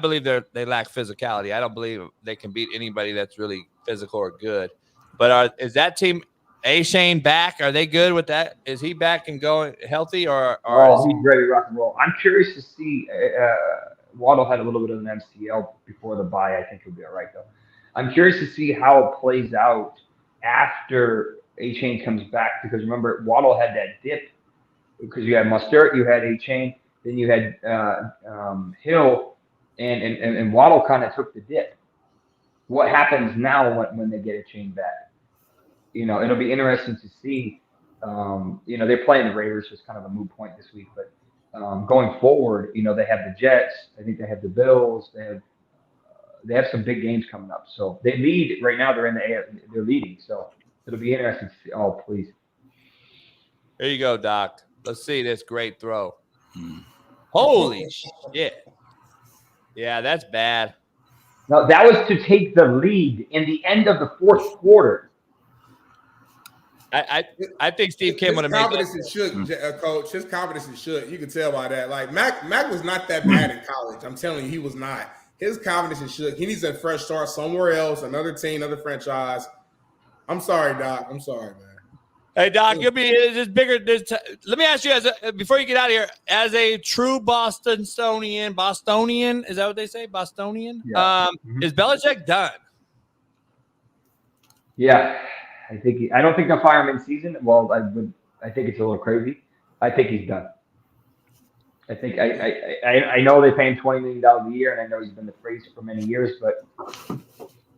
believe they lack physicality. I don't believe they can beat anybody that's really physical or good. But is that team A-Shane back? Are they good with that? Is he back and going healthy, or he's ready to rock and roll. I'm curious to see. Waddle had a little bit of an MCL before the bye. I think he'll be all right though. I'm curious to see how it plays out after A-Chain comes back, because remember Waddle had that dip because you had Mustard, you had A-Chain, then you had Hill, and Waddle kind of took the dip. What happens now when they get A-Chain back? It'll be interesting to see. They're playing the Raiders, so it's kind of a moot point this week. But going forward, they have the Jets. I think they have the Bills. They have some big games coming up. So they lead right now. They're leading. So it'll be interesting to see. Oh, please. There you go, Doc. Let's see this great throw. Holy shit. Yeah, that's bad. No, that was to take the lead in the end of the fourth quarter. I think Steve Kim would have made that. His confidence is shook, Coach. His confidence is shook. You can tell by that. Like Mac was not that bad in college. I'm telling you, he was not. His confidence is shook. He needs a fresh start somewhere else, another team, another franchise. I'm sorry, Doc. I'm sorry, man. Hey, Doc, you'll be just bigger. Let me ask you, before you get out of here, as a true Bostonian, is that what they say? Bostonian? Yeah. Is Belichick done? Yeah. I don't think they'll fire him in season. Well, I think it's a little crazy. I think he's done. I think I know they pay him $20 million a year, and I know he's been the phrase for many years, but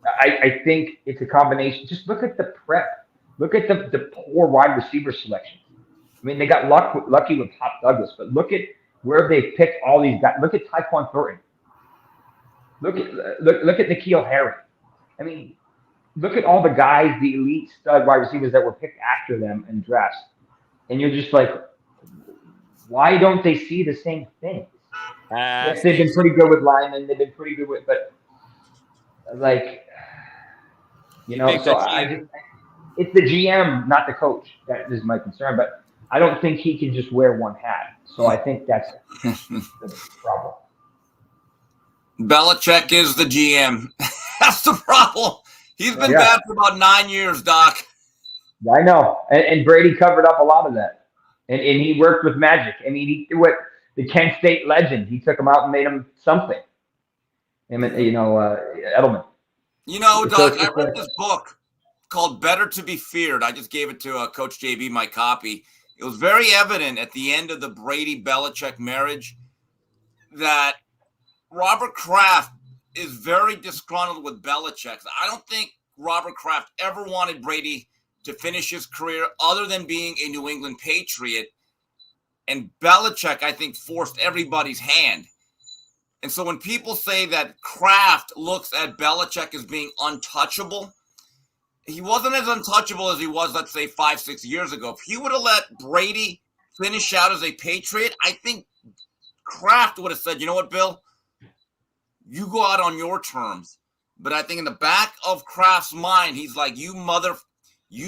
I think it's a combination. Just look at the prep. Look at the poor wide receiver selection. I mean, they got lucky with Pop Douglas, but look at where they picked all these guys. Look at Tyquan Thornton. Look at N'Keal Harry. I mean, look at all the guys, the elite stud wide receivers that were picked after them in drafts. And you're just like, why don't they see the same things? Yes, they've been pretty good with linemen. They've been pretty good with, but like, so it's the GM, not the coach. That is my concern. But I don't think he can just wear one hat. So I think that's the problem. Belichick is the GM. That's the problem. He's been bad for about 9 years, Doc. I know. And Brady covered up a lot of that. And he worked with magic. I mean, he what the Kent State legend. He took him out and made him something. Edelman. Doc, I read this book called Better to Be Feared. I just gave it to Coach JB, my copy. It was very evident at the end of the Brady-Belichick marriage that Robert Kraft is very disgruntled with Belichick. I don't think Robert Kraft ever wanted Brady to finish his career other than being a New England Patriot. And Belichick, I think, forced everybody's hand. And so when people say that Kraft looks at Belichick as being untouchable, he wasn't as untouchable as he was, let's say, 5-6 years ago. If he would have let Brady finish out as a Patriot, I think Kraft would have said, you know what, Bill? You go out on your terms. But I think in the back of Kraft's mind, he's like, you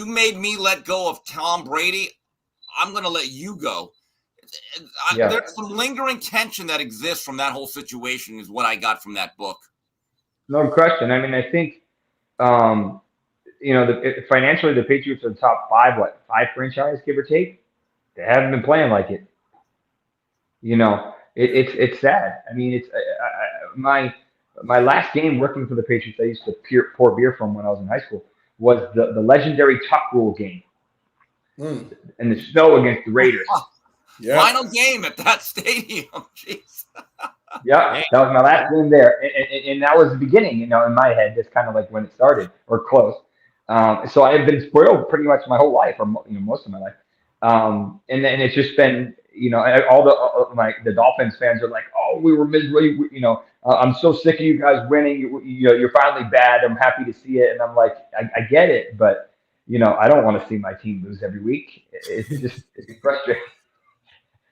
made me let go of Tom Brady. I'm going to let you go. There's some lingering tension that exists from that whole situation is what I got from that book. No question. I mean, I think, financially, the Patriots are the top five franchise, give or take. They haven't been playing like it. It's sad. I mean, it's my last game working for the Patriots, I used to pour beer from when I was in high school, was the legendary Tuck Rule game in the snow against the Raiders. Final game at that stadium. Jeez. Yeah, that was my last game there, and that was the beginning. In my head, that's kind of like when it started, or close. So I've been spoiled pretty much my whole life, or most of my life. And then it's just been, all the Dolphins fans are like, oh, we were miserable. I'm so sick of you guys winning. You're finally bad. I'm happy to see it. And I'm like, I get it, but I don't want to see my team lose every week. It's frustrating.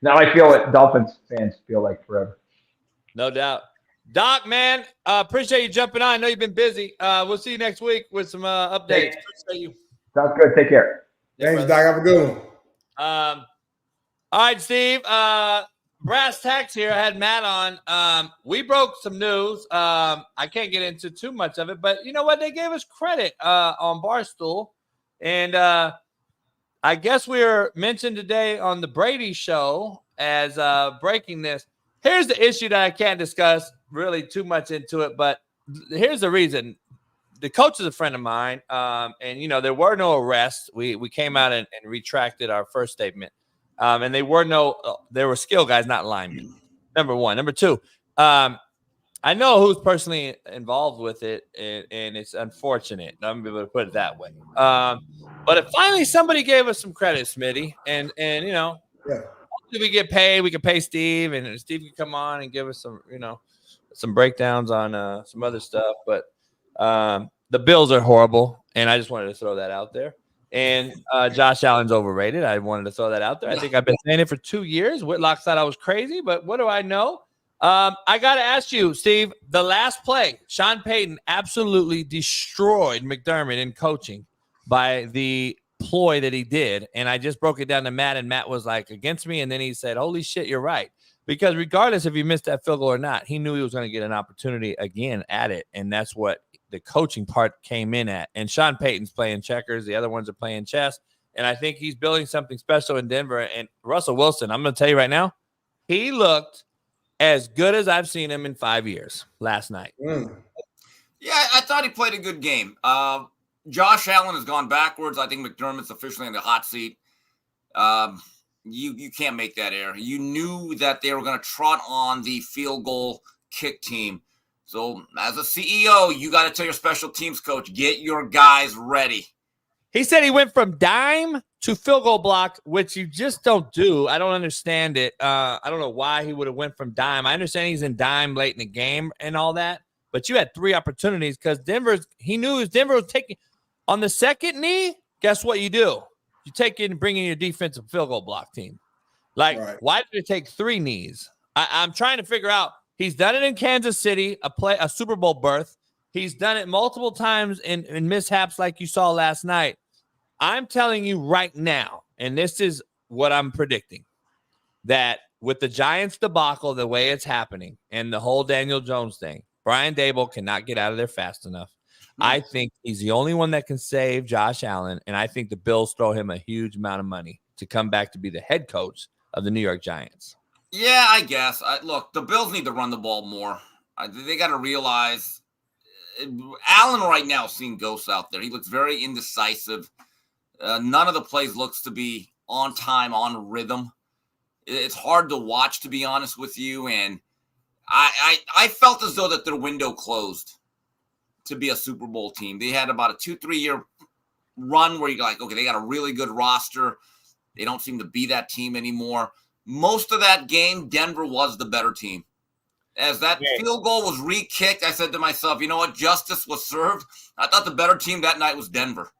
Now I feel what Dolphins fans feel like forever. No doubt. Doc, man, appreciate you jumping on. I know you've been busy. We'll see you next week with some updates. Appreciate you. Sounds good. Take care. Thanks, Doc. Have a good one. All right, Steve. Brass tacks here. I had Matt on. We broke some news. I can't get into too much of it, but you know what? They gave us credit on Barstool. And I guess we were mentioned today on the Brady show as breaking this. Here's the issue that I can't discuss really too much into it, but here's the reason. The coach is a friend of mine, and, there were no arrests. We came out and retracted our first statement, and there were skill guys, not linemen, number one. Number two, I know who's personally involved with it, and it's unfortunate. I'm going to put it that way. But if finally somebody gave us some credit, Smitty, and hopefully we get paid. We can pay Steve, and Steve can come on and give us some breakdowns on some other stuff. But the Bills are horrible, and I just wanted to throw that out there. And Josh Allen's overrated. I wanted to throw that out there. I think I've been saying it for 2 years. Whitlock thought I was crazy, but what do I know? I got to ask you, Steve, the last play, Sean Payton absolutely destroyed McDermott in coaching by the ploy that he did. And I just broke it down to Matt, and Matt was like, against me. And then he said, holy shit, you're right. Because regardless if he missed that field goal or not, he knew he was going to get an opportunity again at it. And that's what the coaching part came in at. And Sean Payton's playing checkers. The other ones are playing chess. And I think he's building something special in Denver. And Russell Wilson, I'm going to tell you right now, he looked as good as I've seen him in 5 years last night. Yeah, I thought he played a good game. Josh Allen has gone backwards. I think McDermott's officially in the hot seat. You can't make that error. You knew that they were going to trot on the field goal kick team. So as a CEO, you got to tell your special teams coach, get your guys ready. He said he went from dime to field goal block, which you just don't do. I don't understand it. I don't know why he would have went from dime. I understand he's in dime late in the game and all that, but you had 3 opportunities because he knew Denver was taking on the second knee. Guess what you do? You take in and bring in your defensive field goal block team. Why did it take 3 knees? I'm trying to figure out. He's done it in Kansas City, a Super Bowl berth. He's done it multiple times in mishaps like you saw last night. I'm telling you right now, and this is what I'm predicting, that with the Giants debacle, the way it's happening, and the whole Daniel Jones thing, Brian Daboll cannot get out of there fast enough. I think he's the only one that can save Josh Allen, and I think the Bills throw him a huge amount of money to come back to be the head coach of the New York Giants. Yeah, I guess. Look, the Bills need to run the ball more. They got to realize Allen right now is seeing ghosts out there. He looks very indecisive. None of the plays looks to be on time, on rhythm. It's hard to watch, to be honest with you. And I felt as though that their window closed to be a Super Bowl team. They had about a 2-3 year run where you're like, okay, they got a really good roster. They don't seem to be that team anymore. Most of that game, Denver was the better team. As that field goal was re-kicked, I said to myself, you know what? Justice was served. I thought the better team that night was Denver.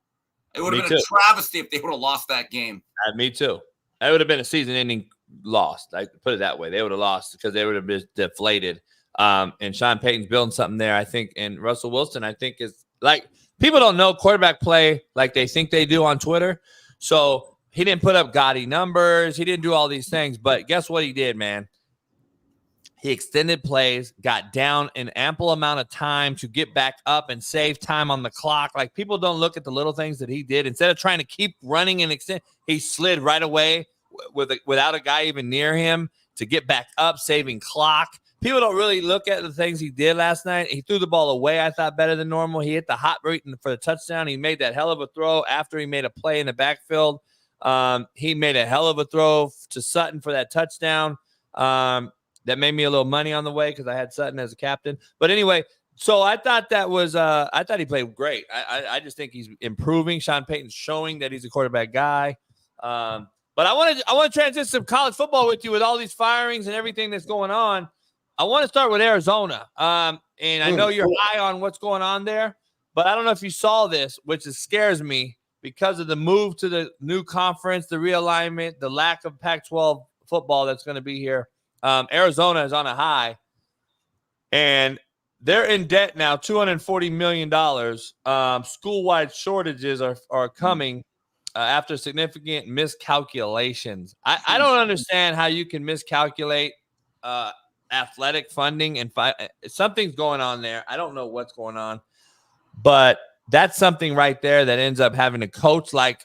It would have been a travesty if they would have lost that game. Me too. That would have been a season-ending loss. I put it that way. They would have lost because they would have been deflated. And Sean Payton's building something there, I think. And Russell Wilson, I think, is like people don't know quarterback play like they think they do on Twitter. So he didn't put up gaudy numbers. He didn't do all these things. But guess what he did, man? He extended plays, got down an ample amount of time to get back up and save time on the clock. Like, people don't look at the little things that he did. Instead of trying to keep running and extend, he slid right away without a guy even near him to get back up, saving clock. People don't really look at the things he did last night. He threw the ball away, I thought, better than normal. He hit the hot rate for the touchdown. He made that hell of a throw after he made a play in the backfield. He made a hell of a throw to Sutton for that touchdown. That made me a little money on the way because I had Sutton as a captain. But anyway, so I thought that was I thought he played great. I just think he's improving. Sean Payton's showing that he's a quarterback guy. But I want to transition some college football with you with all these firings and everything that's going on. I want to start with Arizona. And I know you're high on what's going on there, but I don't know if you saw this, which scares me because of the move to the new conference, the realignment, the lack of Pac-12 football that's going to be here. Arizona is on a high, and they're in debt now, $240 million. School-wide shortages are coming after significant miscalculations. I don't understand how you can miscalculate athletic funding, and something's going on there. I don't know what's going on, but that's something right there that ends up having a coach like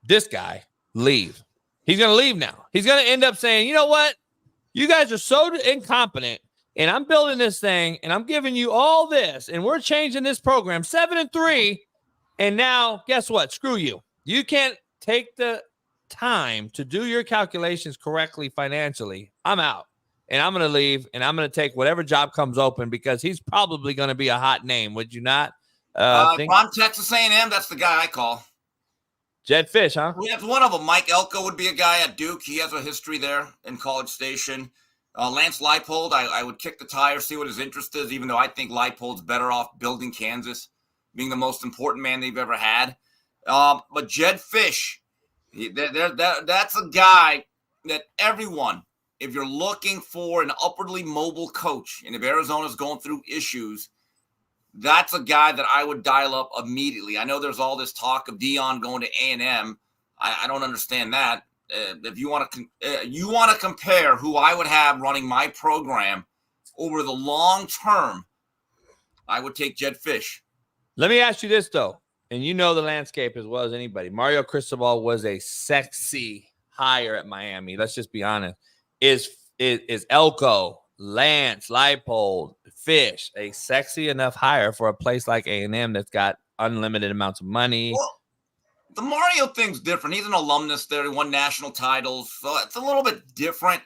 this guy leave. He's going to leave now. He's going to end up saying, you know what? You guys are so incompetent, and I'm building this thing, and I'm giving you all this, and we're changing this program 7-3, and now guess what? Screw you. You can't take the time to do your calculations correctly financially. I'm out, and I'm going to leave, and I'm going to take whatever job comes open because he's probably going to be a hot name. Would you not? From Texas A&M, that's the guy I call. Jed Fish, huh? We have one of them. Mike Elko would be a guy at Duke. He has a history there in College Station. Lance Leipold, I would kick the tire, see what his interest is, even though I think Leipold's better off building Kansas, being the most important man they've ever had. But Jed Fish, that's a guy that everyone, if you're looking for an upwardly mobile coach, and if Arizona's going through issues, that's a guy that I would dial up immediately. I know there's all this talk of Dion going to A&M. I don't understand that. If you want to compare who I would have running my program over the long term, I would take Jed Fish. Let me ask you this, though, and you know the landscape as well as anybody. Mario Cristobal was a sexy hire at Miami. Let's just be honest. Is Elko, Lance, Leipold, Fish a sexy enough hire for a place like A&M that's got unlimited amounts of money? Well, the Mario thing's different. He's an alumnus there. He won national titles, so it's a little bit different.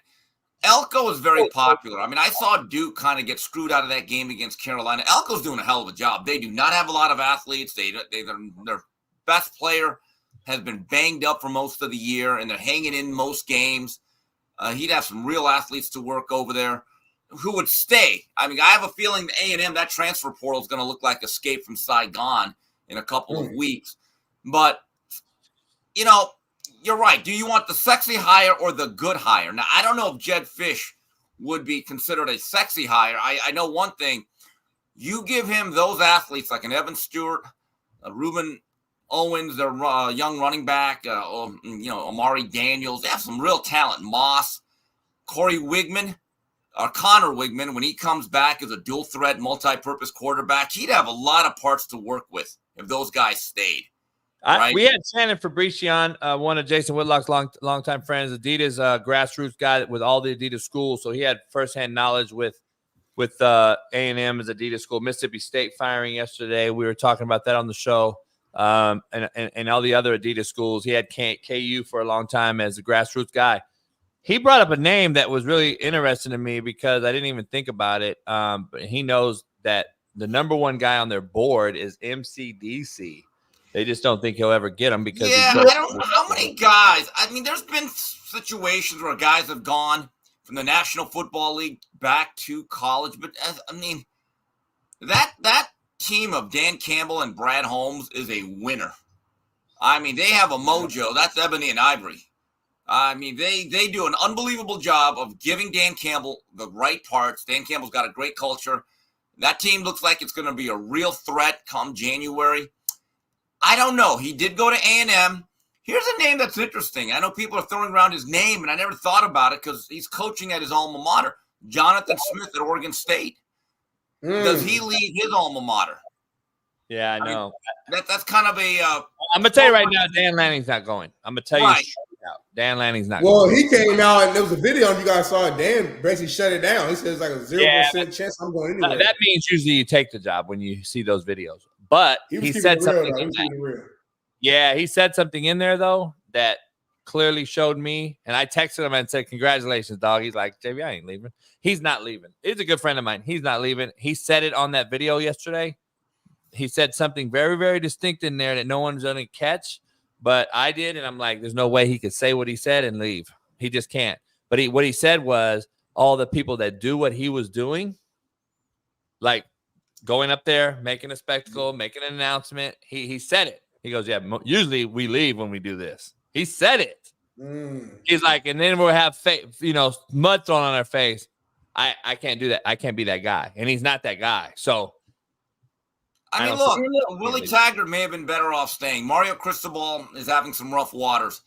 Elko is very popular. I mean, I saw Duke kind of get screwed out of that game against Carolina. Elko's doing a hell of a job. They do not have a lot of athletes. Their best player has been banged up for most of the year, and they're hanging in most games. He'd have some real athletes to work over there who would stay. I mean, I have a feeling the A&M, that transfer portal is going to look like Escape from Saigon in a couple of weeks. But, you know, you're right. Do you want the sexy hire or the good hire? Now, I don't know if Jed Fish would be considered a sexy hire. I know one thing. You give him those athletes like an Evan Stewart, Reuben Owens, their young running back, Amari Daniels. They have some real talent. Moss, Corey Wigman, or Connor Wigman, when he comes back as a dual threat, multi-purpose quarterback, he'd have a lot of parts to work with if those guys stayed. Right? We had Shannon Fabrician, one of Jason Whitlock's longtime friends, Adidas grassroots guy with all the Adidas schools. So he had firsthand knowledge with A&M as Adidas school. Mississippi State firing yesterday. We were talking about that on the show. And all the other Adidas schools. He had KU for a long time as a grassroots guy. He brought up a name that was really interesting to me because I didn't even think about it. But he knows that the number one guy on their board is MCDC. They just don't think he'll ever get him because I don't know how many guys. I mean, there's been situations where guys have gone from the National Football League back to college, but I mean, that team of Dan Campbell and Brad Holmes is a winner. I mean, they have a mojo. That's ebony and ivory. I mean, they do an unbelievable job of giving Dan Campbell the right parts. Dan Campbell's got a great culture. That team looks like it's going to be a real threat come January. I don't know. He did go to A&M. Here's a name that's interesting. I know people are throwing around his name, and I never thought about it because he's coaching at his alma mater, Jonathan Smith at Oregon State. Does he leave his alma mater? Yeah, I know. That's kind of a. I'm gonna tell you right now, Dan Lanning's not going. I'm gonna tell you straight out, Dan Lanning's not. Well, going. he came out and there was a video you guys saw. Dan basically shut it down. He says like a 0% chance I'm going anywhere. That means usually you take the job when you see those videos. But he said something. Yeah, he said something in there though that clearly showed me, and I texted him and said, "Congratulations, dog." He's like, "JB, I ain't leaving." He's not leaving. He's a good friend of mine. He's not leaving. He said it on that video yesterday. He said something very, very distinct in there that no one's going to catch, but I did, and I'm like, there's no way he could say what he said and leave. He just can't. But what he said was all the people that do what he was doing, like going up there, making a spectacle, making an announcement. He said it. He goes, yeah, usually we leave when we do this. He said it. He's like, and then we'll have mud thrown on our face. I can't do that. I can't be that guy. And he's not that guy. So I mean, look, Willie Taggart may have been better off staying. Mario Cristobal is having some rough waters.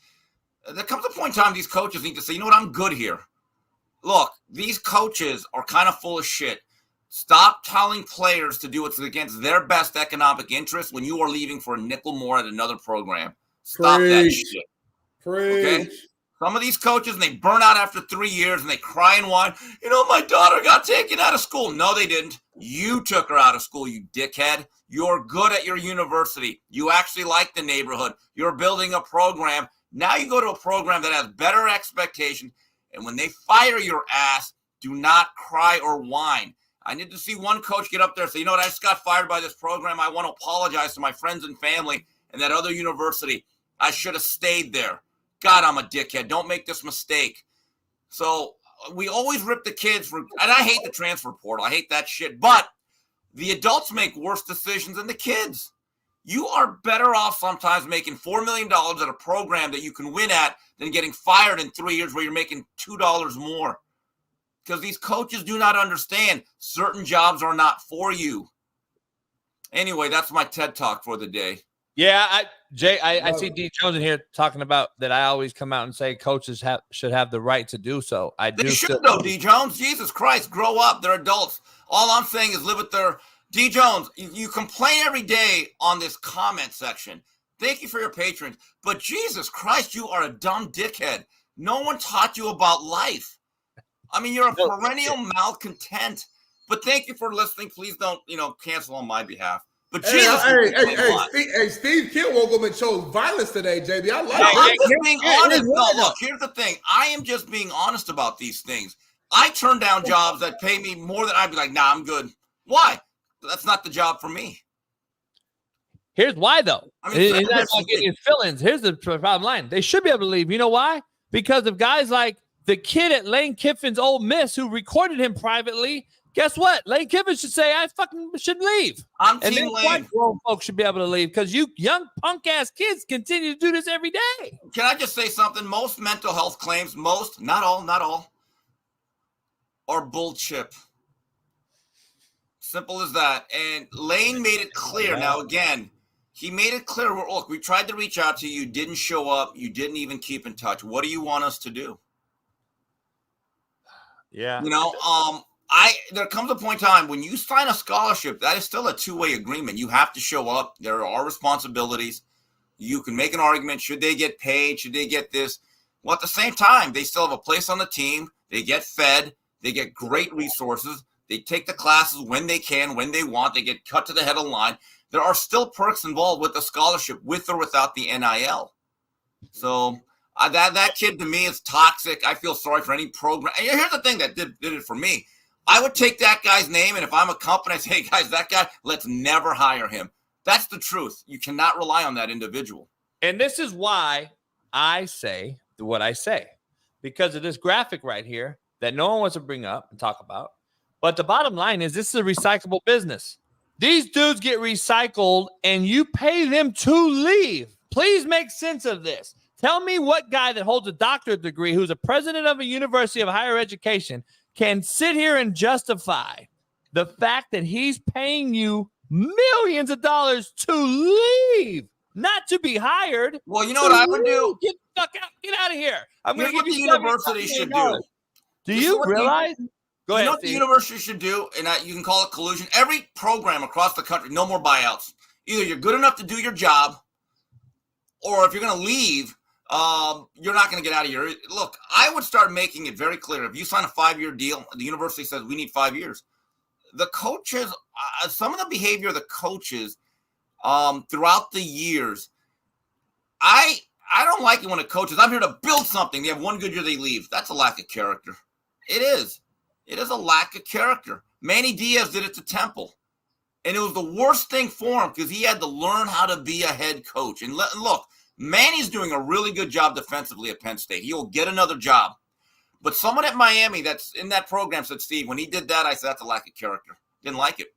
There comes a point in time these coaches need to say, you know what, I'm good here. Look, these coaches are kind of full of shit. Stop telling players to do what's against their best economic interest when you are leaving for a nickel more at another program. Stop that Preach. shit. Preach. Okay? Some of these coaches, and they burn out after 3 years, and they cry and whine, my daughter got taken out of school. No, they didn't. You took her out of school, you dickhead. You're good at your university. You actually like the neighborhood. You're building a program. Now you go to a program that has better expectations, and when they fire your ass, do not cry or whine. I need to see one coach get up there and say, I just got fired by this program. I want to apologize to my friends and family and that other university. I should have stayed there. God, I'm a dickhead. Don't make this mistake. So we always rip the kids and I hate the transfer portal. I hate that shit. But the adults make worse decisions than the kids. You are better off sometimes making $4 million at a program that you can win at than getting fired in 3 years where you're making $2 more. Because these coaches do not understand certain jobs are not for you. Anyway, that's my TED Talk for the day. Yeah, I see D. Jones in here talking about that. I always come out and say coaches should have the right to do so. They should, though, D. Jones. Jesus Christ, grow up. They're adults. All I'm saying is live with their D. Jones. You complain every day on this comment section. Thank you for your patrons. But Jesus Christ, you are a dumb dickhead. No one taught you about life. I mean, you're a perennial malcontent. But thank you for listening. Please don't, cancel on my behalf. But Jesus, Steve Kim woke up and chose violence today, JB. I like I'm it. just being honest. No, look, here's the thing. I am just being honest about these things. I turn down jobs that pay me more than I'd be like, nah, I'm good. Why? That's not the job for me. Here's why, though. Here's the problem line. They should be able to leave. You know why? Because of guys like the kid at Lane Kiffin's Ole Miss who recorded him privately. Guess what? Lane Kiffin should say, I fucking should leave. I'm Team Lane. Grown folks should be able to leave because you young punk-ass kids continue to do this every day. Can I just say something? Most mental health claims, not all, are bullshit. Simple as that. And Lane made it clear. Now, again, he made it clear. Look, we tried to reach out to you. You didn't show up. You didn't even keep in touch. What do you want us to do? Yeah. There comes a point in time when you sign a scholarship, that is still a two-way agreement. You have to show up. There are responsibilities. You can make an argument. Should they get paid? Should they get this? Well, at the same time, they still have a place on the team. They get fed. They get great resources. They take the classes when they can, when they want. They get cut to the head of the line. There are still perks involved with the scholarship, with or without the NIL. So that kid to me is toxic. I feel sorry for any program. And here's the thing that did it for me. I would take that guy's name, and if I'm a company, I say, hey, guys, that guy, let's never hire him. That's the truth. You cannot rely on that individual. And this is why I say what I say, because of this graphic right here that no one wants to bring up and talk about. But the bottom line is this is a recyclable business. These dudes get recycled, and you pay them to leave. Please make sense of this. Tell me what guy that holds a doctorate degree who's a president of a university of higher education can sit here and justify the fact that he's paying you millions of dollars to leave, not to be hired. Well, you know what I would do? Get the fuck out. Get out of here. I'm going to give what you the university should do. Do you realize? Go ahead. You know what the university should do? And you can call it collusion. Every program across the country, no more buyouts. Either you're good enough to do your job, or if you're going to leave, you're not going to get out of here. Look, I would start making it very clear. If you sign a 5-year deal, the university says we need 5 years. The coaches, some of the behavior of the coaches throughout the years, I don't like it when a coach is, I'm here to build something. They have one good year, they leave. That's a lack of character. It is. It is a lack of character. Manny Diaz did it to Temple. And it was the worst thing for him because he had to learn how to be a head coach. And look, Manny's doing a really good job defensively at Penn State. He'll get another job. But someone at Miami that's in that program said, Steve, when he did that, I said, that's a lack of character. Didn't like it.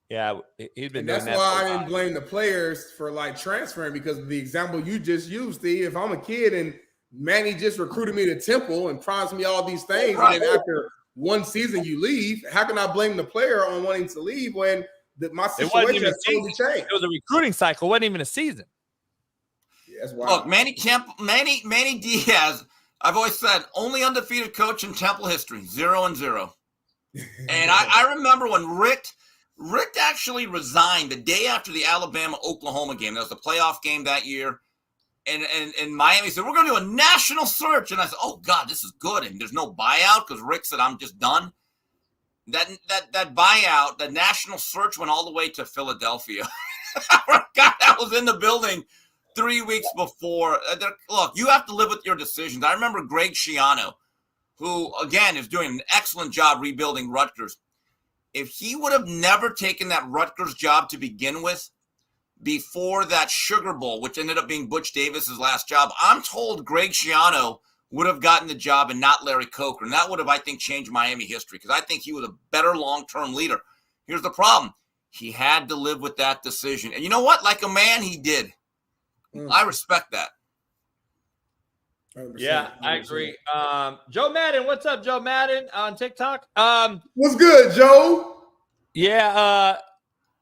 Yeah, he'd been doing that. That's why I didn't blame the players for transferring, because of the example you just used, Steve. If I'm a kid and Manny just recruited me to Temple and promised me all these things, and then after one season you leave, how can I blame the player on wanting to leave when my situation has totally changed? It was a recruiting cycle. It wasn't even a season. Yeah, that's wild. Look, Manny Diaz, I've always said, only undefeated coach in Temple history, 0-0. And I remember when Rick actually resigned the day after the Alabama-Oklahoma game. That was the playoff game that year. And Miami said, we're going to do a national search. And I said, oh, God, this is good. And there's no buyout because Rick said, I'm just done. That buyout, the national search went all the way to Philadelphia. I forgot that was in the building 3 weeks before. Look, you have to live with your decisions. I remember Greg Schiano, who, again, is doing an excellent job rebuilding Rutgers. If he would have never taken that Rutgers job to begin with, before that Sugar Bowl, which ended up being Butch Davis's last job, I'm told Greg Schiano would have gotten the job and not Larry Coker. And that would have, I think, changed Miami history because I think he was a better long-term leader. Here's the problem. He had to live with that decision. And you know what? Like a man, he did. I respect that. 100%. Yeah, I agree. Joe Madden, what's up, Joe Madden on TikTok? What's good, Joe? Yeah,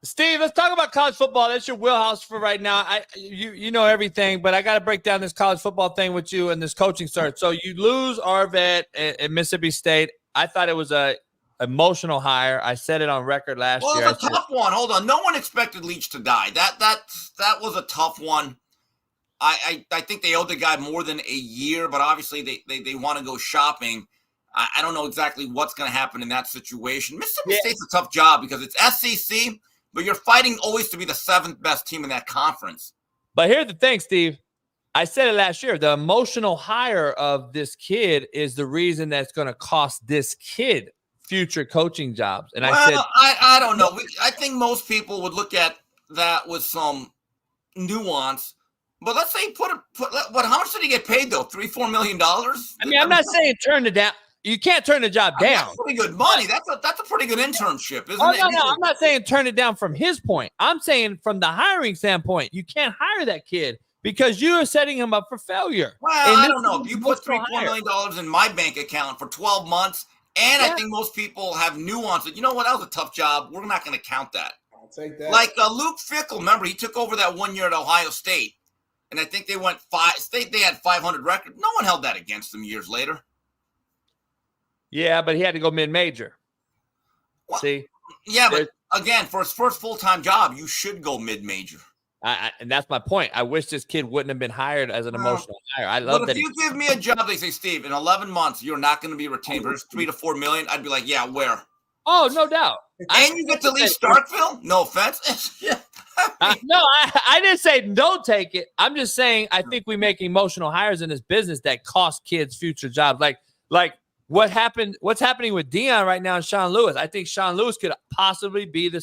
Steve, let's talk about college football. That's your wheelhouse for right now. You know everything, but I got to break down this college football thing with you and this coaching search. So you lose Arvet at Mississippi State. I thought it was a emotional hire. I said it on record last year. Well, it was a tough one. Hold on. No one expected Leach to die. That was a tough one. I think they owed the guy more than a year, but obviously they want to go shopping. I don't know exactly what's going to happen in that situation. Mississippi State's a tough job because it's SEC, but you're fighting always to be the 7th best team in that conference. But here's the thing, Steve. I said it last year. The emotional hire of this kid is the reason that's going to cost this kid future coaching jobs. And I don't know. I think most people would look at that with some nuance. But let's say but how much did he get paid though? $3-4 million? I mean, I'm not saying turn it down. You can't turn the job down. That's pretty good money. That's a pretty good internship, isn't it? No, I'm not saying turn it down from his point. I'm saying from the hiring standpoint, you can't hire that kid because you are setting him up for failure. Well, I don't know. If you put $3-4 million in my bank account for 12 months, and I think most people have nuance that, you know what, that was a tough job. We're not going to count that. I'll take that. Like Luke Fickell, remember, he took over that 1 year at Ohio State, and I think they had 500 records. No one held that against them years later. Yeah, but he had to go mid-major. Well, see? Yeah, but again, for his first full-time job, you should go mid-major. And that's my point. I wish this kid wouldn't have been hired as an emotional hire. I love that. But if you give me a job, they say, Steve, in 11 months, you're not going to be retained. There's $3 to $4 million. I'd be like, yeah, where? Oh, no doubt. And you get to leave Starkville? No offense. No, I didn't say don't take it. I'm just saying I think we make emotional hires in this business that cost kids future jobs. Like what's happening with Deion right now and Sean Lewis. I think Sean Lewis could possibly be in the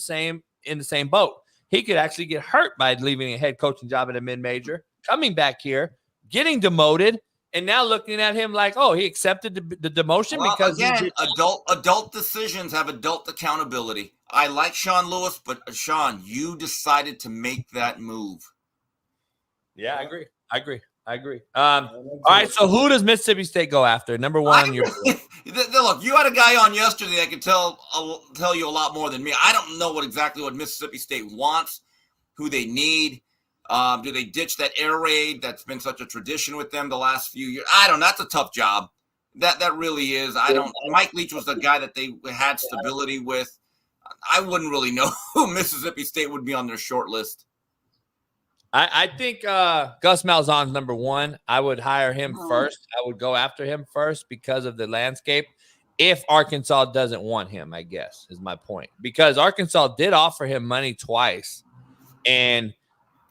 same boat. He could actually get hurt by leaving a head coaching job at a mid-major, coming back here, getting demoted, and now looking at him like, oh, he accepted the demotion because again, adult decisions have adult accountability. I like Sean Lewis, but Sean, you decided to make that move. Yeah, I agree. All right, so who does Mississippi State go after? Number one on your look, you had a guy on yesterday that could tell you a lot more than me. I don't know exactly what Mississippi State wants, who they need. Do they ditch that air raid that's been such a tradition with them the last few years? I don't know. That's a tough job. That really is. Mike Leach was the guy that they had stability with. I wouldn't really know who Mississippi State would be on their short list. I think Gus Malzahn's number one. I would hire him first. I would go after him first because of the landscape. If Arkansas doesn't want him, I guess, is my point. Because Arkansas did offer him money twice, and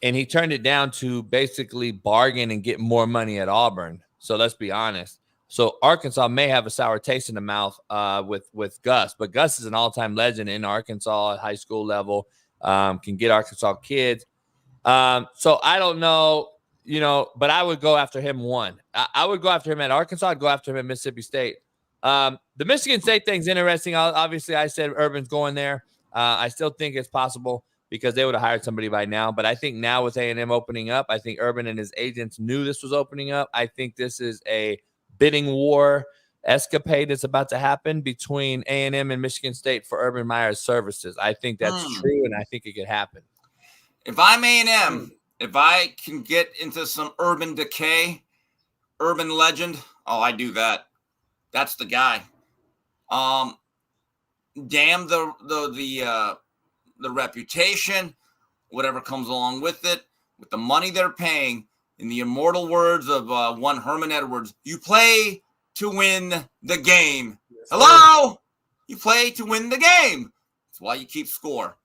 he turned it down to basically bargain and get more money at Auburn. So let's be honest. So Arkansas may have a sour taste in the mouth with Gus, but Gus is an all-time legend in Arkansas at high school level, can get Arkansas kids. So I don't know, but I would go after him one. I would go after him at Arkansas. I'd go after him at Mississippi State. The Michigan State thing's interesting. Obviously, I said Urban's going there. I still think it's possible because they would have hired somebody by now. But I think now with A&M opening up, I think Urban and his agents knew this was opening up. I think this is a bidding war escapade that's about to happen between A&M and Michigan State for Urban Meyer's services. I think that's true, and I think it could happen. If I'm A&M, if I can get into some urban decay, urban legend, I do that. That's the guy. Damn the reputation, whatever comes along with it, with the money they're paying. In the immortal words of one Herman Edwards, you play to win the game. Yes, hello? Sir. You play to win the game. That's why you keep score.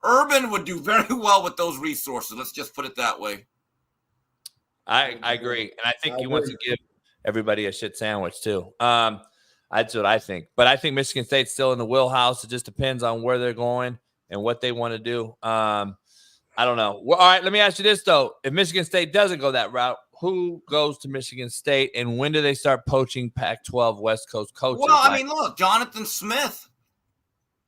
Urban would do very well with those resources. Let's just put it that way. I agree. And I think he wants to give everybody a shit sandwich too. That's what I think. But I think Michigan State's still in the wheelhouse. It just depends on where they're going and what they want to do. I don't know. Well, all right, let me ask you this, though. If Michigan State doesn't go that route, who goes to Michigan State, and when do they start poaching Pac-12 West Coast coaches? Well, I mean, look, Jonathan Smith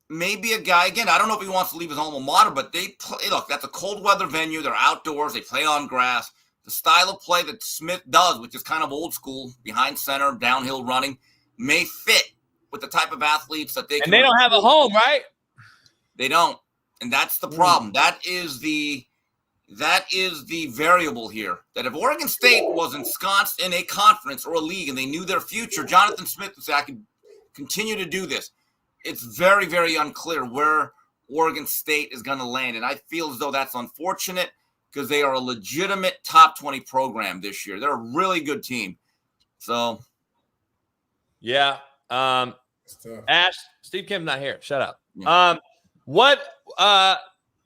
may be a guy. Again, I don't know if he wants to leave his alma mater, but they play. Look, that's a cold weather venue. They're outdoors. They play on grass. The style of play that Smith does, which is kind of old school, behind center, downhill running, may fit with the type of athletes that they can. And they don't have a home, right? They don't. And that's the problem. That is the variable here. That if Oregon State was ensconced in a conference or a league and they knew their future, Jonathan Smith would say, I can continue to do this. It's very, very unclear where Oregon State is going to land. And I feel as though that's unfortunate because they are a legitimate top 20 program this year. They're a really good team. So, yeah. Ash, Steve Kim's not here. Shut up. Yeah.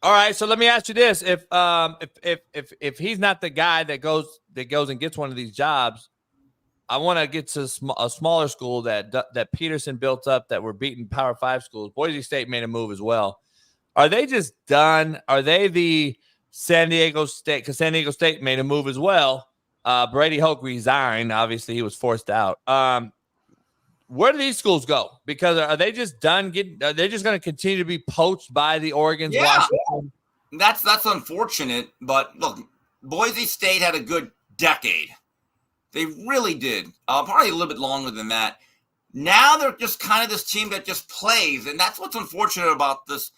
All right, so let me ask you this: if he's not the guy that goes and gets one of these jobs, I want to get to a smaller school that Peterson built up that were beating Power 5 schools. Boise State made a move as well. Are they just done? Are they the San Diego State? Because San Diego State made a move as well. Brady Hoke resigned. Obviously, he was forced out. Where do these schools go? Because are they just done getting? Are they just going to continue to be poached by the Oregons? Yeah, that's unfortunate. But look, Boise State had a good decade. They really did. Probably a little bit longer than that. Now they're just kind of this team that just plays, and that's what's unfortunate about this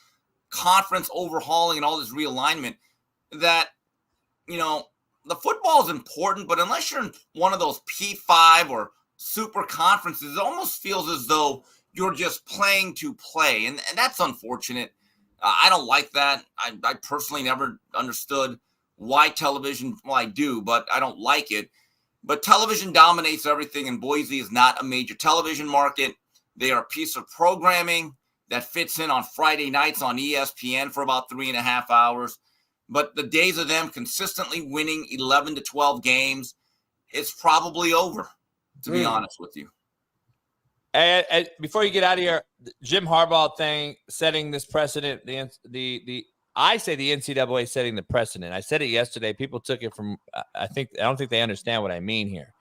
conference overhauling and all this realignment. That the football is important, but unless you're in one of those P5 or super conferences, it almost feels as though you're just playing to play. And that's unfortunate. I don't like that. I personally never understood why television, well, I do, but I don't like it. But television dominates everything, and Boise is not a major television market. They are a piece of programming that fits in on Friday nights on ESPN for about 3.5 hours. But the days of them consistently winning 11 to 12 games, it's probably over, to be honest with you. And before you get out of here, the Jim Harbaugh thing, setting this precedent, I say the NCAA setting the precedent. I said it yesterday. People took it from, I don't think they understand what I mean here.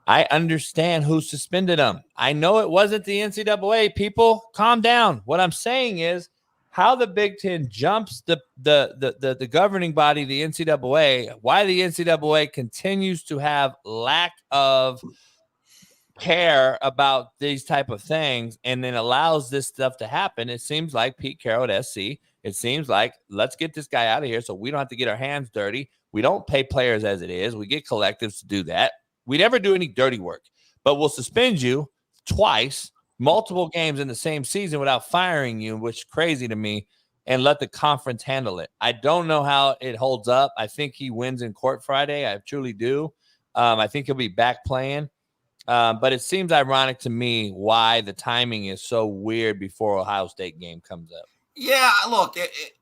I understand who suspended them. I know it wasn't the NCAA. People, calm down. What I'm saying is how the Big Ten jumps the governing body, the NCAA, why the NCAA continues to have lack of care about these type of things and then allows this stuff to happen. It seems like Pete Carroll at SC, it seems like let's get this guy out of here so we don't have to get our hands dirty. We don't pay players as it is. We get collectives to do that. We never do any dirty work, but we'll suspend you twice, multiple games in the same season without firing you, which is crazy to me, and let the conference handle it. I don't know how it holds up. I think he wins in court Friday. I truly do. I think he'll be back playing. But it seems ironic to me why the timing is so weird before Ohio State game comes up. Yeah, look,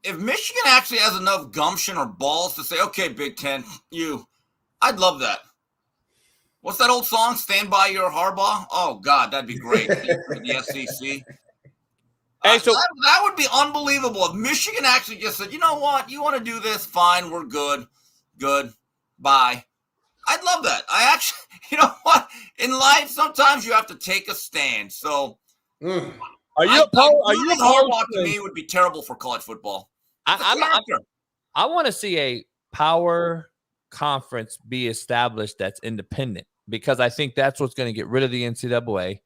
if Michigan actually has enough gumption or balls to say, okay, Big Ten, I'd love that. What's that old song, Stand By Your Harbaugh? Oh, God, that'd be great for the SEC. Hey, so that would be unbelievable if Michigan actually just said, you know what, you want to do this? Fine, we're good, bye. I'd love that. I actually, you know what? In life, sometimes you have to take a stand. So, are you Harbaugh to me would be terrible for college football. I want to see a power conference be established that's independent because I think that's what's going to get rid of the NCAA,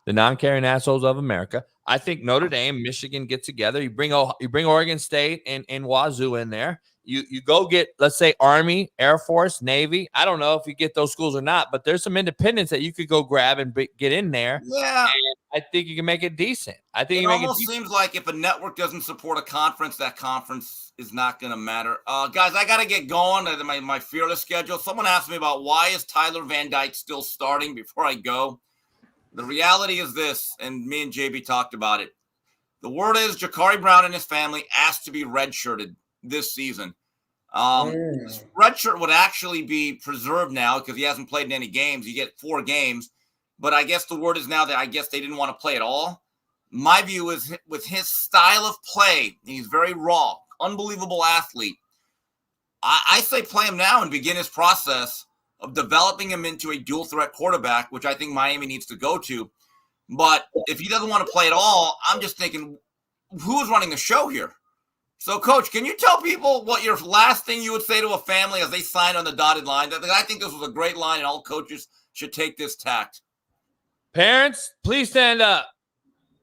the non-caring assholes of America. I think Notre Dame, Michigan get together. You bring Oregon State and Wazoo in there. You go get, let's say, Army, Air Force, Navy. I don't know if you get those schools or not, but there's some independents that you could go grab and get in there. Yeah. And I think you can make it decent. I think it almost seems like if a network doesn't support a conference, that conference is not going to matter. Guys, I got to get going. My fearless schedule. Someone asked me about why is Tyler Van Dyke still starting before I go. The reality is this, and me and JB talked about it. The word is Ja'Cory Brown and his family asked to be redshirted this season. Redshirt would actually be preserved now because he hasn't played in any games. You get 4 games. But I guess the word is now that I guess they didn't want to play at all. My view is with his style of play, he's very raw, unbelievable athlete. I say play him now and begin his process of developing him into a dual threat quarterback, which I think Miami needs to go to. But if he doesn't want to play at all, I'm just thinking, who's running the show here? So, Coach, can you tell people what your last thing you would say to a family as they sign on the dotted line? I think this was a great line, and all coaches should take this tact. Parents, please stand up.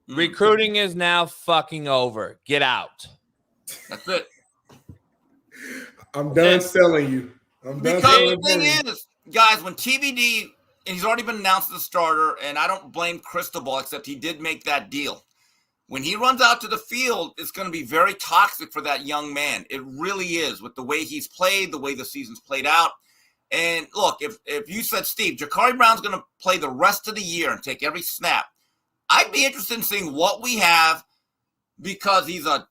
Recruiting is now fucking over. Get out. That's it. I'm done selling you. Because the thing is, guys, when TBD, and he's already been announced as a starter, and I don't blame Cristobal, except he did make that deal. When he runs out to the field, it's going to be very toxic for that young man. It really is, with the way he's played, the way the season's played out. And look, if you said, Steve, Ja'Cory Brown's going to play the rest of the year and take every snap, I'd be interested in seeing what we have, because he's an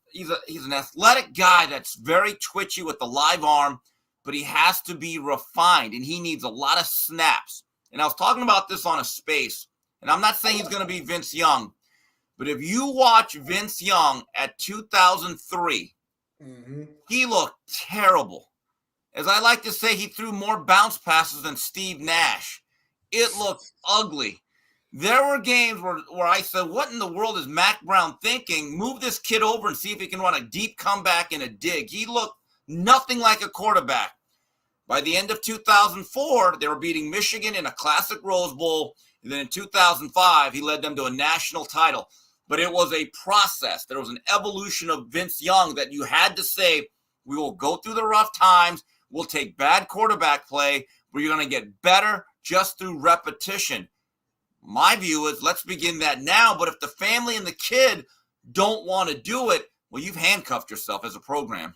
athletic guy that's very twitchy with the live arm, but he has to be refined, and he needs a lot of snaps. And I was talking about this on a space, and I'm not saying he's going to be Vince Young, but if you watch Vince Young at 2003, he looked terrible. As I like to say, he threw more bounce passes than Steve Nash. It looked ugly. There were games where I said, what in the world is Mac Brown thinking? Move this kid over and see if he can run a deep comeback and a dig. He looked nothing like a quarterback. By the end of 2004, they were beating Michigan in a classic Rose Bowl. And then in 2005, he led them to a national title. But it was a process. There was an evolution of Vince Young that you had to say, we will go through the rough times. We'll take bad quarterback play, but you're going to get better just through repetition. My view is let's begin that now. But if the family and the kid don't want to do it, well, you've handcuffed yourself as a program.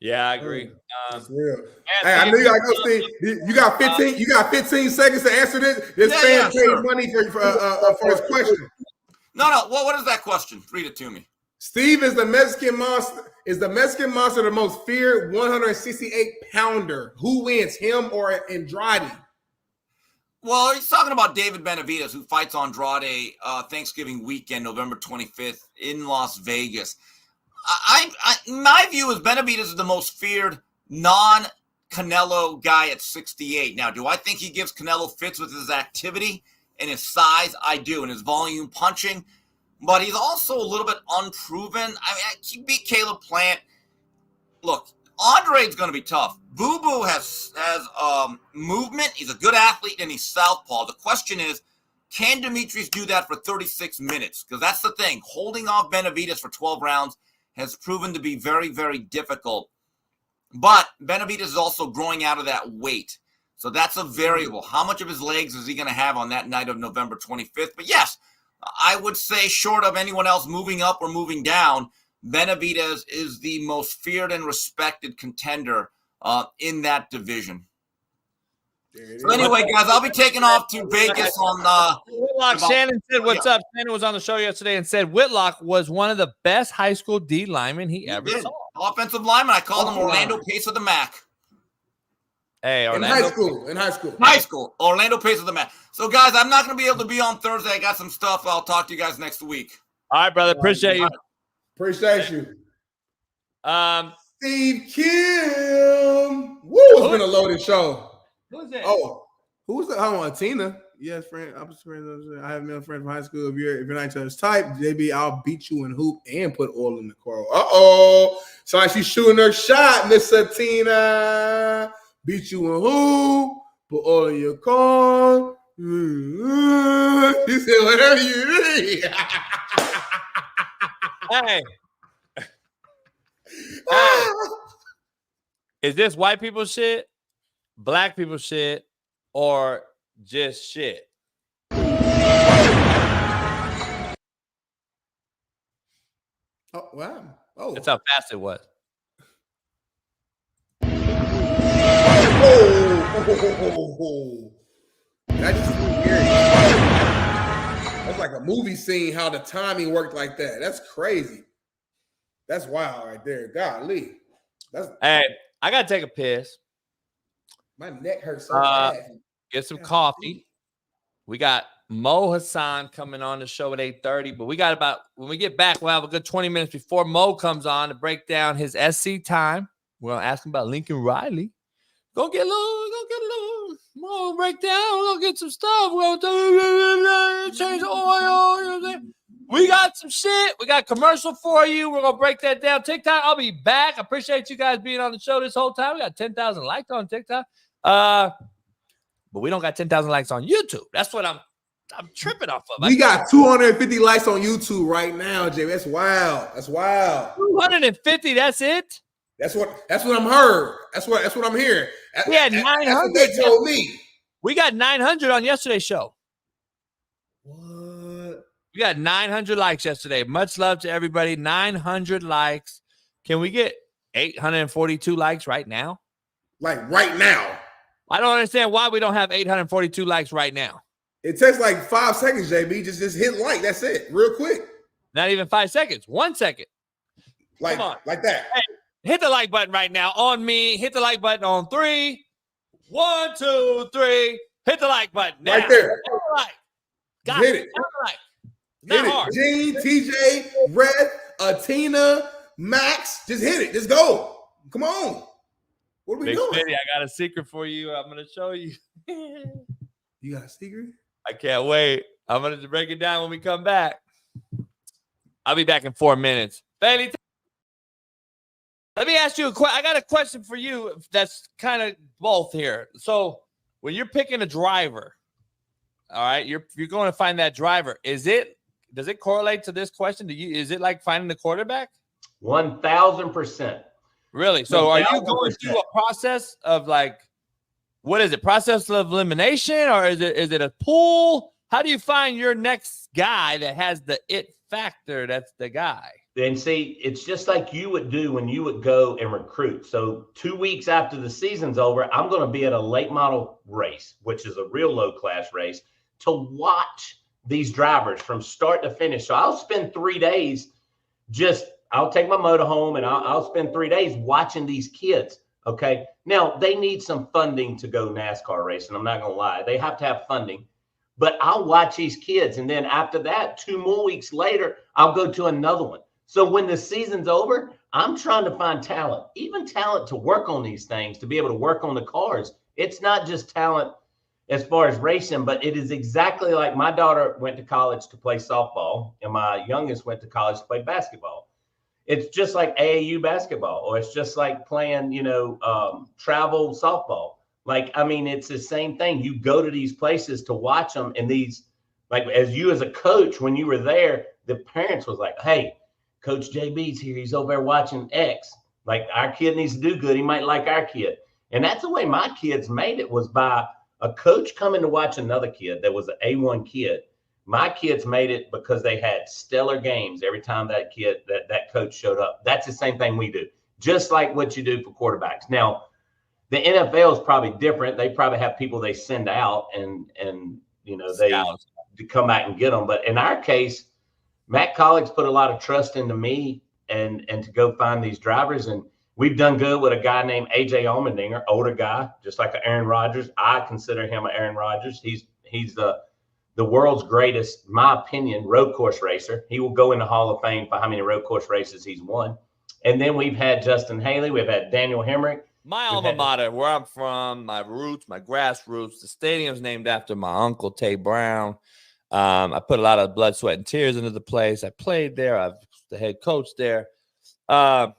Yeah, I agree. That's real. Hey, I knew you gotta go, Steve. You got 15. You got 15 seconds to answer this. This fan paid money for his question. No. What is that question? Read it to me. Steve, is the Mexican monster the most feared 168-pounder? Who wins, him or Andrade? Well, he's talking about David Benavidez, who fights Andrade Thanksgiving weekend, November 25th in Las Vegas. My view is Benavidez is the most feared non-Canelo guy at 68. Now, do I think he gives Canelo fits with his activity and his size? I do, and his volume punching. But he's also a little bit unproven. I mean, he beat Caleb Plant. Look, Andre's going to be tough. Boo Boo has movement. He's a good athlete, and he's southpaw. The question is, can Demetrius do that for 36 minutes? Because that's the thing. Holding off Benavidez for 12 rounds has proven to be very, very difficult. But Benavidez is also growing out of that weight. So that's a variable. How much of his legs is he going to have on that night of November 25th? But yes, I would say short of anyone else moving up or moving down, Benavidez is the most feared and respected contender in that division. So anyway, guys, I'll be taking off to Vegas on Whitlock. Shannon said, what's up? Shannon was on the show yesterday and said Whitlock was one of the best high school D linemen he ever saw. Offensive lineman. I called him Orlando Pace of the MAC. Hey, Orlando. In high school. High school. Orlando Pace of the MAC. So, guys, I'm not going to be able to be on Thursday. I got some stuff. I'll talk to you guys next week. All right, brother. Appreciate you. Appreciate you. Steve Kim. Woo, it's been a loaded show. Who's that? Oh, who's that? Hold on, Tina. Yes, friend. I have male friend from high school. If you're not each other's type, JB, I'll beat you in hoop and put oil in the car. Sounds like she's shooting her shot, Miss Tina. Beat you in hoop, put oil in your car. She said, whatever you need. Hey. Is this white people shit, black people shit, or just shit? Oh, wow. Oh. That's how fast it was. Oh. That just flew weird. That's like a movie scene, how the timing worked like that. That's crazy. That's wild right there. Golly. Hey, I got to take a piss. My neck hurts so bad. Get some coffee. We got Mo Hassan coming on the show at 8:30, but we got when we get back, we'll have a good 20 minutes before Mo comes on to break down his SC time. We're going to ask him about Lincoln Riley. Go get a little Mo breakdown. We're going to get some stuff. We're going to change the oil. You know what I'm saying? We got some shit. We got a commercial for you. We're going to break that down. TikTok, I'll be back. I appreciate you guys being on the show this whole time. We got 10,000 likes on TikTok. But we don't got 10,000 likes on YouTube. That's what I'm tripping off of. We got 250 likes on YouTube right now, Jay. That's wild. 250, that's it? That's what I'm heard. That's what I'm hearing. We had 900. That's what they told me. We got 900 on yesterday's show. What? We got 900 likes yesterday. Much love to everybody. 900 likes. Can we get 842 likes right now? Like right now? I don't understand why we don't have 842 likes right now. It takes like 5 seconds, JB. Just hit like. That's it. Real quick. Not even 5 seconds. 1 second. Like that. Hey, hit the like button right now on me. Hit the like button on 3. 1, 2, 3. Hit the like button. Now. Right there. Got hit it. Like. Not hit hard. It. Gene, TJ, Red, Atina, Max. Just hit it. Just go. Come on. What are we Big doing? Smitty, I got a secret for you. I'm going to show you. You got a secret? I can't wait. I'm going to break it down when we come back. I'll be back in 4 minutes. Bailey, let me ask you a question. I got a question for you that's kind of both here. So when you're picking a driver, all right, you're going to find that driver. Does it correlate to this question? Is it like finding the quarterback? 1,000%. Really? So are you going through a process of like, what is it? Process of elimination, or is it a pool? How do you find your next guy that has the it factor? That's the guy. And see, it's just like you would do when you would go and recruit. So 2 weeks after the season's over, I'm going to be at a late model race, which is a real low class race, to watch these drivers from start to finish. So I'll spend 3 days I'll take my motor home and I'll spend 3 days watching these kids. Okay. Now they need some funding to go NASCAR racing. I'm not going to lie. They have to have funding, but I'll watch these kids. And then after that, 2 more weeks later, I'll go to another one. So when the season's over, I'm trying to find talent, even talent to work on these things, to be able to work on the cars. It's not just talent as far as racing, but it is exactly like my daughter went to college to play softball and my youngest went to college to play basketball. It's just like AAU basketball, or it's just like playing, travel softball. Like, I mean, it's the same thing. You go to these places to watch them, and these, like, as you as a coach, when you were there, the parents was like, hey, Coach JB's here. He's over there watching X. Like, our kid needs to do good. He might like our kid. And that's the way my kids made it, was by a coach coming to watch another kid that was an A1 kid. My kids made it because they had stellar games every time that coach showed up. That's the same thing we do, just like what you do for quarterbacks. Now, the NFL is probably different. They probably have people they send out and they to come back and get them. But in our case, Matt Colleague's put a lot of trust into me and to go find these drivers. And we've done good with a guy named AJ Allmendinger, older guy, just like an Aaron Rodgers. I consider him an Aaron Rodgers. He's the world's greatest, in my opinion, road course racer. He will go in the Hall of Fame for how many road course races he's won. And then we've had Justin Haley. We've had Daniel Hemrick. My alma mater, where I'm from, my roots, my grassroots. The stadium's named after my uncle, Tay Brown. I put a lot of blood, sweat, and tears into the place. I played there. I was the head coach there. Compton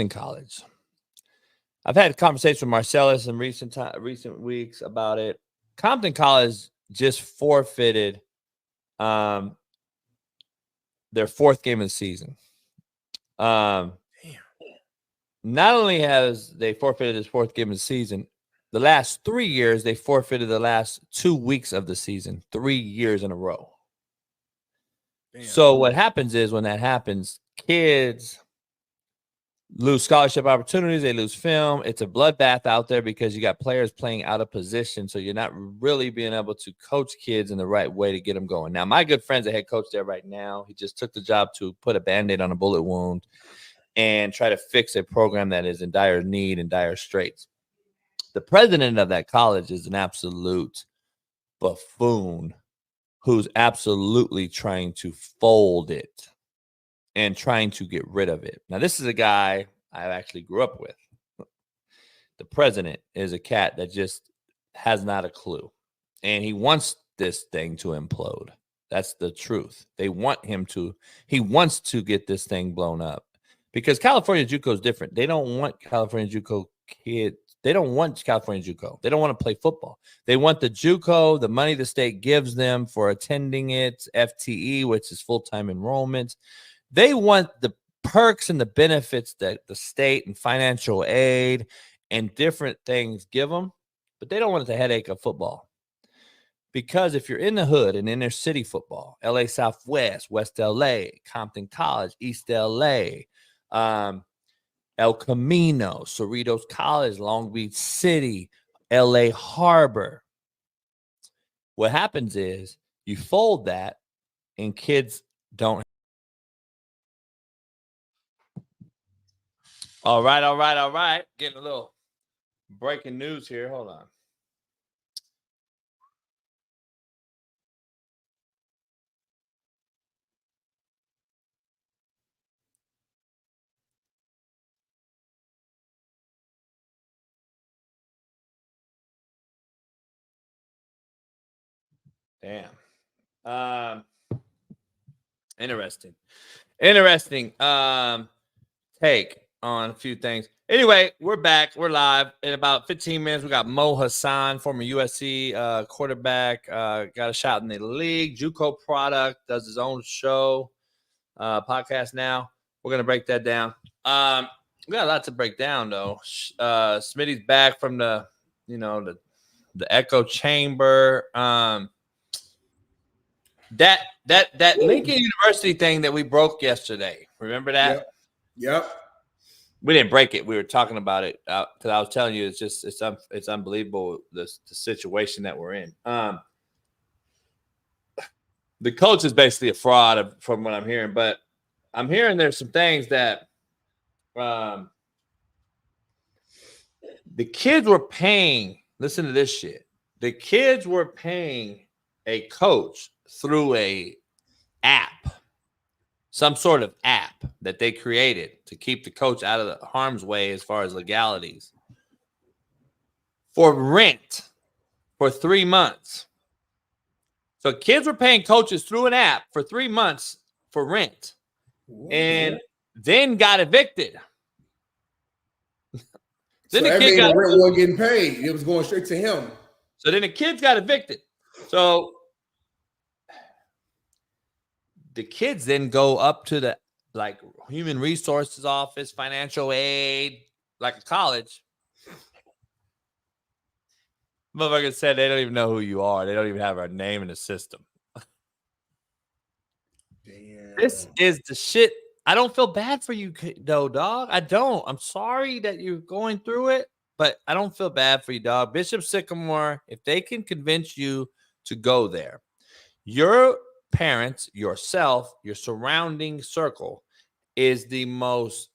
College. I've had a conversation with Marcellus in recent weeks about it. Compton College just forfeited their 4th game of the season. Not only has they forfeited this 4th game of the season, the last 3 years, they forfeited the last 2 weeks of the season, 3 years in a row. So what happens is when that happens, kids lose scholarship opportunities. They lose film. It's a bloodbath out there because you got players playing out of position. So you're not really being able to coach kids in the right way to get them going. Now, my good friend's a head coach there right now. He just took the job to put a Band-Aid on a bullet wound and try to fix a program that is in dire need and dire straits. The president of that college is an absolute buffoon who's absolutely trying to fold it and trying to get rid of it. Now, this is a guy I actually grew up with. The president is a cat that just has not a clue. And he wants this thing to implode. That's the truth. He wants to get this thing blown up. Because California JUCO is different. They don't want California JUCO kids. They don't want California JUCO. They don't want to play football. They want the JUCO, the money the state gives them for attending it, FTE, which is full-time enrollment. They want the perks and the benefits that the state and financial aid and different things give them, but they don't want the headache of football. Because if you're in the hood and inner city football, LA Southwest, West LA, Compton College, East LA, El Camino, Cerritos College, Long Beach City, LA Harbor. What happens is you fold that and kids don't. All right. Getting a little breaking news here. Hold on. Damn. Interesting take on a few things. Anyway, we're back. We're live. In about 15 minutes, we got Mo Hassan, former USC quarterback, got a shot in the league, JUCO product, does his own show, podcast now. We're going to break that down. We got a lot to break down, though. Smitty's back from the echo chamber. That Lincoln University thing that we broke yesterday. Remember that? Yep. We didn't break it. We were talking about it because I was telling you it's unbelievable the situation that we're in. The coach is basically a fraud from what I'm hearing, but I'm hearing there's some things that the kids were paying. Listen to this shit. The kids were paying a coach through a app, some sort of app that they created to keep the coach out of the harm's way as far as legalities, for rent for 3 months. So kids were paying coaches through an app for 3 months for rent and then got evicted. Then the kid got rent wasn't getting paid. It was going straight to him. So then the kids got evicted. So the kids then go up to the human resources office, financial aid, like a college. Motherfucker said they don't even know who you are. They don't even have our name in the system. Damn. This is the shit. I don't feel bad for you, though, dog. I don't. I'm sorry that you're going through it, but I don't feel bad for you, dog. Bishop Sycamore, if they can convince you to go there, your parents, yourself, your surrounding circle is the most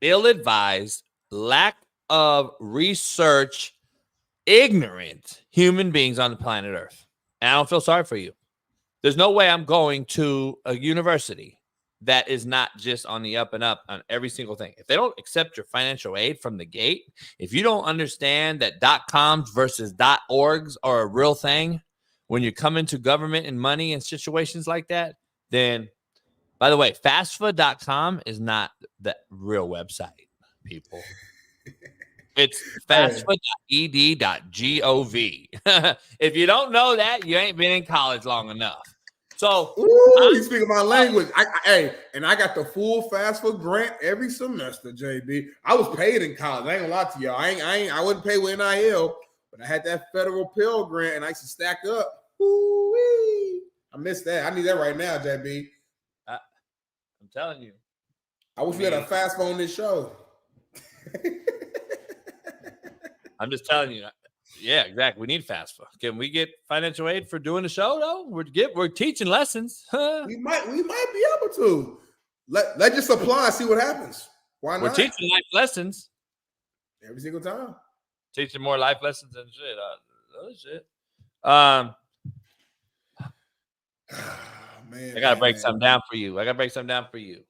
ill-advised, lack of research, ignorant human beings on the planet Earth. And I don't feel sorry for you. There's no way I'm going to a university that is not just on the up and up on every single thing. If they don't accept your financial aid from the gate, if you don't understand that .coms versus .orgs are a real thing when you come into government and money and situations like that, then, by the way, fastfood.com is not the real website, people. It's fastfood.ed.gov. If you don't know that, you ain't been in college long enough. So you speaking my language. I got the full fast food grant every semester, JB. I was paid in college. I ain't gonna lie to y'all. I wasn't paid with NIL, but I had that federal Pell Grant and I used to stack up. Ooh-wee. I missed that. I need that right now, JB. I'm telling you. I wish we had a fast phone this show. I'm just telling you. Yeah, exactly. We need fast phone. Can we get financial aid for doing the show though? We're teaching lessons. We might be able to. Let just apply and see what happens. Why not? We're teaching life lessons every single time. Teaching more life lessons than shit. Shit. Man, I gotta break something down for you.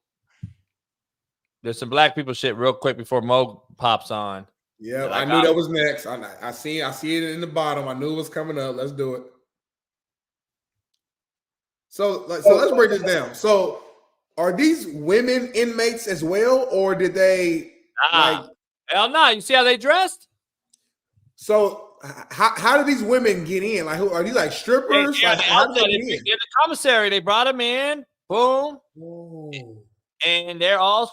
There's some black people shit real quick before Mo pops on. Yeah, I knew that was next. I see it in the bottom. I knew it was coming up. Let's do it. So let's break this down. So are these women inmates as well, or did they hell no? You see how they dressed? So how do these women get in? Like, who are these? Like strippers? How do they get in? In the commissary, they brought them in. Boom. Whoa. And they're all,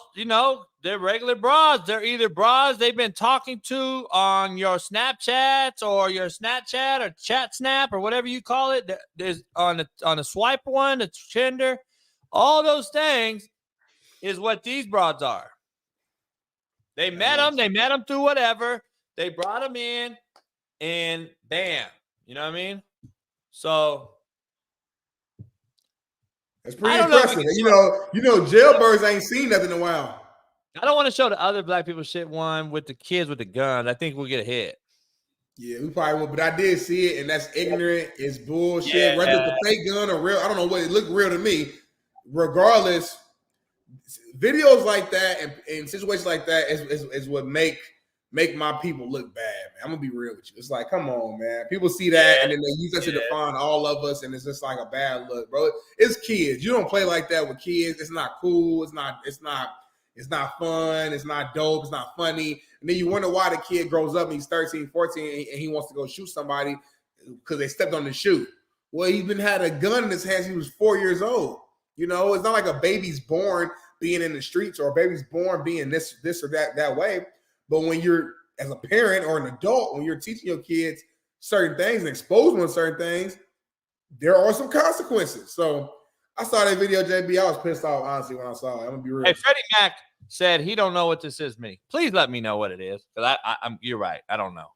they're regular bras. They're either bras they've been talking to on your Snapchats or your Snapchat or Chat Snap or whatever you call it. There's on the swipe one, the Tinder, all those things is what these broads are. They met them through whatever. They brought them in and bam. You know what I mean? So it's pretty impressive. Jailbirds ain't seen nothing in a while. I don't want to show the other black people shit one with the kids with the guns. I think we'll get a hit. Yeah, we probably will, but I did see it, and that's ignorant. It's bullshit. Whether it's a fake gun or real, I don't know what it looked real to me. Regardless, videos like that and situations like that is what make my people look bad, man. I'm gonna be real with you. It's like, come on, man. People see that and then they use that to define all of us, and it's just like a bad look, bro. It's kids. You don't play like that with kids. It's not cool. It's not fun. It's not dope. It's not funny. And then you wonder why the kid grows up and he's 13, 14, and he wants to go shoot somebody because they stepped on the shoe. Well, he's been had a gun in his hands since he was 4 years old. It's not like a baby's born being in the streets or a baby's born being this or that way. But when you're, as a parent or an adult, when you're teaching your kids certain things and exposing them to certain things, there are some consequences. So I saw that video, JB. I was pissed off, honestly, when I saw it. I'm going to be real. Hey, Freddie Mac said he don't know what this is, me. Please let me know what it is. Because you're right. I don't know.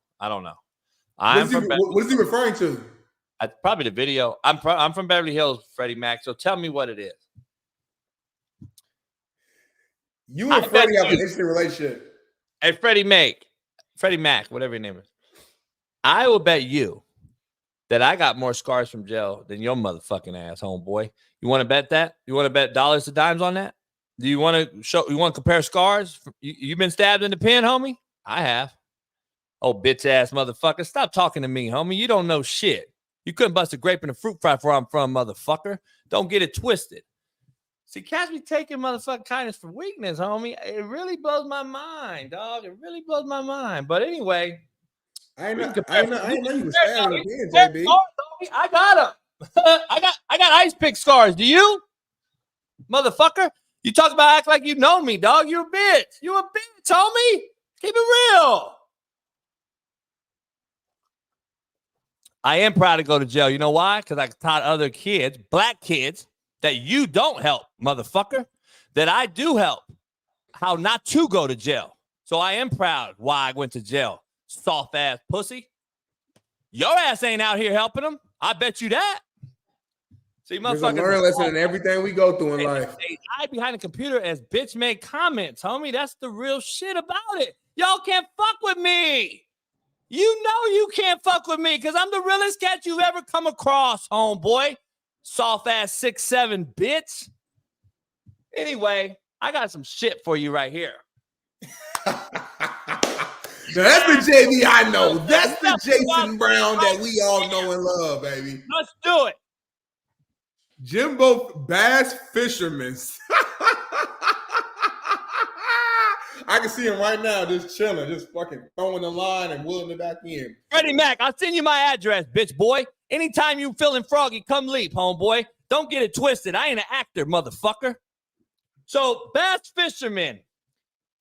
What is he referring to? Probably the video. I'm from Beverly Hills, Freddie Mac. So tell me what it is. You and Freddie have an instant relationship. Hey, Freddie Mac, whatever your name is. I will bet you that I got more scars from jail than your motherfucking ass, homeboy. You want to bet that? You want to bet dollars to dimes on that? Do you want to compare scars? You been stabbed in the pen, homie? I have. Oh, bitch ass motherfucker. Stop talking to me, homie. You don't know shit. You couldn't bust a grape in a fruit fry where I'm from, motherfucker. Don't get it twisted. See, cats be taking motherfucking kindness for weakness, homie. It really blows my mind, dog. It really blows my mind. But anyway, I know you was stabbing again, JB. I got them. I got ice pick scars. Do you, motherfucker? You talk about act like you know me, dog. You a bitch. You a bitch, homie. Keep it real. I am proud to go to jail. You know why? Because I taught other kids, black kids, that you don't help, motherfucker, that I do help, how not to go to jail. So I am proud why I went to jail, soft-ass pussy. Your ass ain't out here helping them. I bet you that. See, there's a learning lesson in everything we go through in life. They hide behind the computer as bitch make comments, homie. That's the real shit about it. Y'all can't fuck with me. You know you can't fuck with me because I'm the realest cat you've ever come across, homeboy. Soft ass 6'7" bitch. Anyway, I got some shit for you right here. Now that's the JB I know. That's the Jason Brown that we all know and love, baby. Let's do it. Jimbo Bass Fisherman. I can see him right now just chilling, just fucking throwing the line and wheeling it back in. Freddie Mac, I'll send you my address, bitch boy. Anytime you feeling froggy, come leap, homeboy. Don't get it twisted. I ain't an actor, motherfucker. So, Bass Fisherman.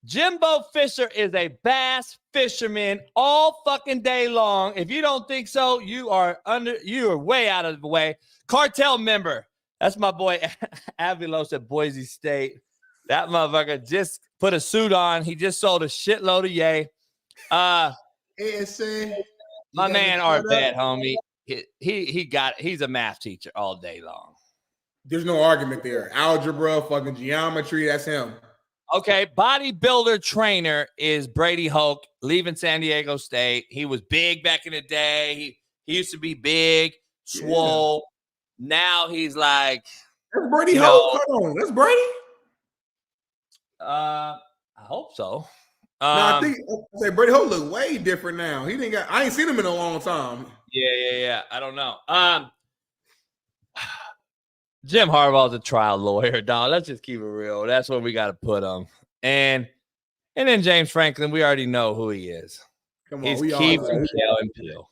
Jimbo Fisher is a bass fisherman all fucking day long. If you don't think so, you are way out of the way. Cartel member. That's my boy Avilos at Boise State. That motherfucker just put a suit on. He just sold a shitload of yay. My man Arvette, homie. He's a math teacher all day long. There's no argument there. Algebra, fucking geometry, that's him. Okay, bodybuilder trainer is Brady Hoke, leaving San Diego State. He was big back in the day. He used to be big, swole. Yeah. Now he's like, that's Brady Hoke. Hold on, that's Brady. I hope so. No, I think Brady Hoke look way different now. I ain't seen him in a long time. Yeah. I don't know. Jim Harbaugh's a trial lawyer, dog. Let's just keep it real. That's what we got to put him. And then James Franklin, we already know who he is. Come on, he's Keith from Kel and Peel.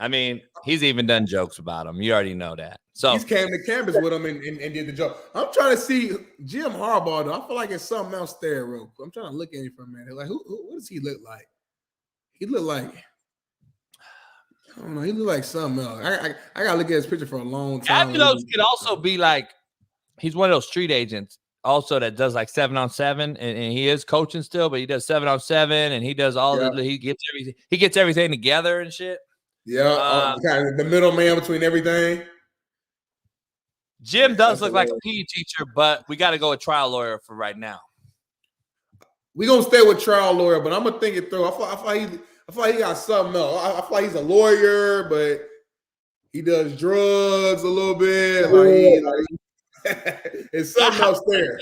I mean, he's even done jokes about him. You already know that. So he's came to campus with him and did the joke. I'm trying to see Jim Harbaugh, though. I feel like it's something else there, real quick. I'm trying to look at him for a minute. Like, what does he look like? He look like, I don't know. He look like something else. I gotta look at his picture for a long time. Avilos could also be like, he's one of those street agents also that does like 7-on-7, and he is coaching still, but he does 7-on-7, and he does all he gets everything together and shit. Yeah, kind of the middleman between everything. Jim does look like a PE teacher, but we got to go with trial lawyer for right now. We're gonna stay with trial lawyer, but I'm gonna think it through. I feel like he got something else. I feel like he's a lawyer, but he does drugs a little bit. It's something else there.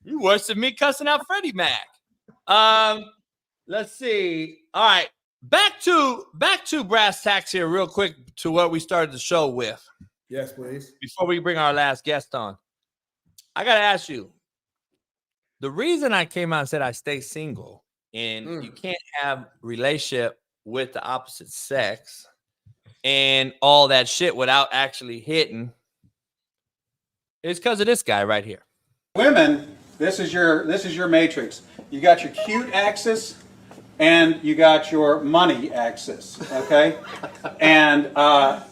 You worse than me cussing out Freddie Mac. Let's see. All right, back to brass tacks here, real quick, to what we started the show with. Yes, please. Before we bring our last guest on, I gotta ask you. The reason I came out and said I stay single. And you can't have relationship with the opposite sex and all that shit without actually hitting. It's because of this guy right here. Women, this is your matrix. You got your cute axis and you got your money axis, okay? And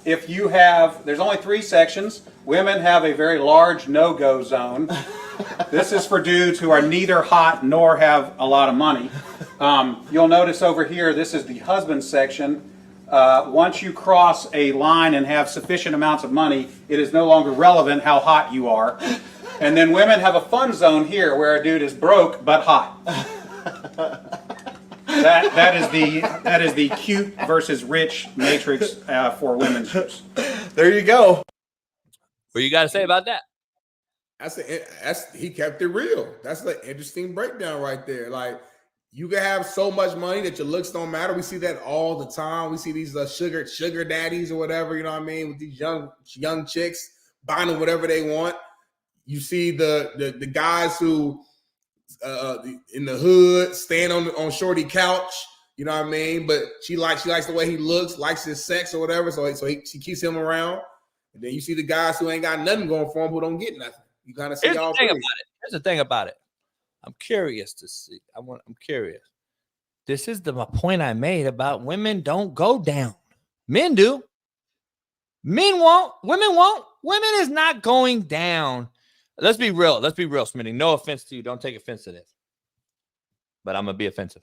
if you have, there's only 3 sections. Women have a very large no-go zone. This is for dudes who are neither hot nor have a lot of money. You'll notice over here, this is the husband section. Once you cross a line and have sufficient amounts of money, it is no longer relevant how hot you are. And then women have a fun zone here where a dude is broke but hot. That is the cute versus rich matrix for women's use. There you go. What you got to say about that? He kept it real. That's an interesting breakdown right there. Like, you can have so much money that your looks don't matter. We see that all the time. We see these sugar daddies or whatever, you know what I mean, with these young chicks buying them whatever they want. You see the guys who in the hood stand on shorty couch, you know what I mean, but she likes the way he looks, likes his sex or whatever, so she keeps him around. And then you see the guys who ain't got nothing going for them, who don't get nothing. You kind of see all three. Here's the thing about it. I'm curious to see. I'm curious. This is my point I made about women don't go down. Men do. Men won't. Women won't. Women is not going down. Let's be real. Smitty. No offense to you. Don't take offense to this. But I'm gonna be offensive.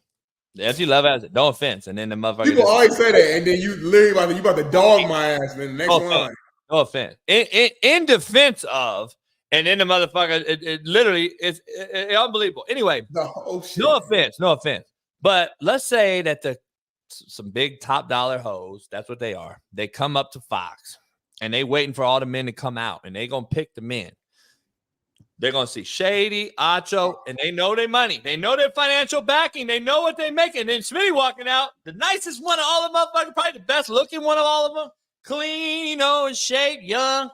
If you love it, no offense. And then the motherfucker. People always say that, and then you literally about to dog my ass in the next line. No offense. In defense of. And then the motherfucker, it literally is unbelievable. Anyway, no offense. But let's say that some big top dollar hoes, that's what they are. They come up to Fox and they waiting for all the men to come out and they going to pick the men. They're going to see Shady, Acho, and they know their money. They know their financial backing. They know what they make. And then Smitty walking out, the nicest one of all the motherfuckers, probably the best looking one of all of them. Clean, you know, in shape, young.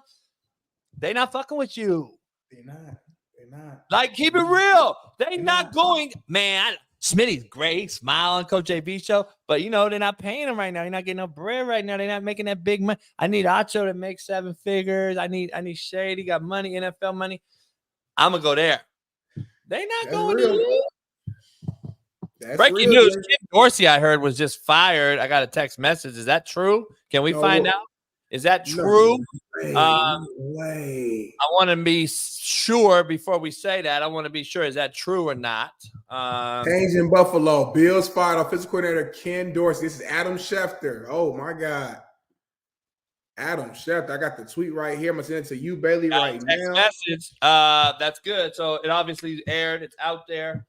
They not fucking with you. They're not. Like, keep it real. They not going, man. Smitty's great, smile on Coach JB show, but you know they're not paying him right now. You're not getting no bread right now. They're not making that big money. I need Acho to make 7 figures. I need Shady, got money, NFL money. I'm gonna go there. They not going to you. Breaking news: Kim Dorsey, I heard, was just fired. I got a text message. Is that true? Can we find out? Is that true? No way. I want to be sure before we say that. I want to be sure. Is that true or not? Change in Buffalo. Bills fired offensive coordinator Ken Dorsey. This is Adam Schefter. Oh my God. Adam Schefter. I got the tweet right here. I'm gonna send it to you, Bailey, right now. Message. That's good. So it obviously aired. It's out there.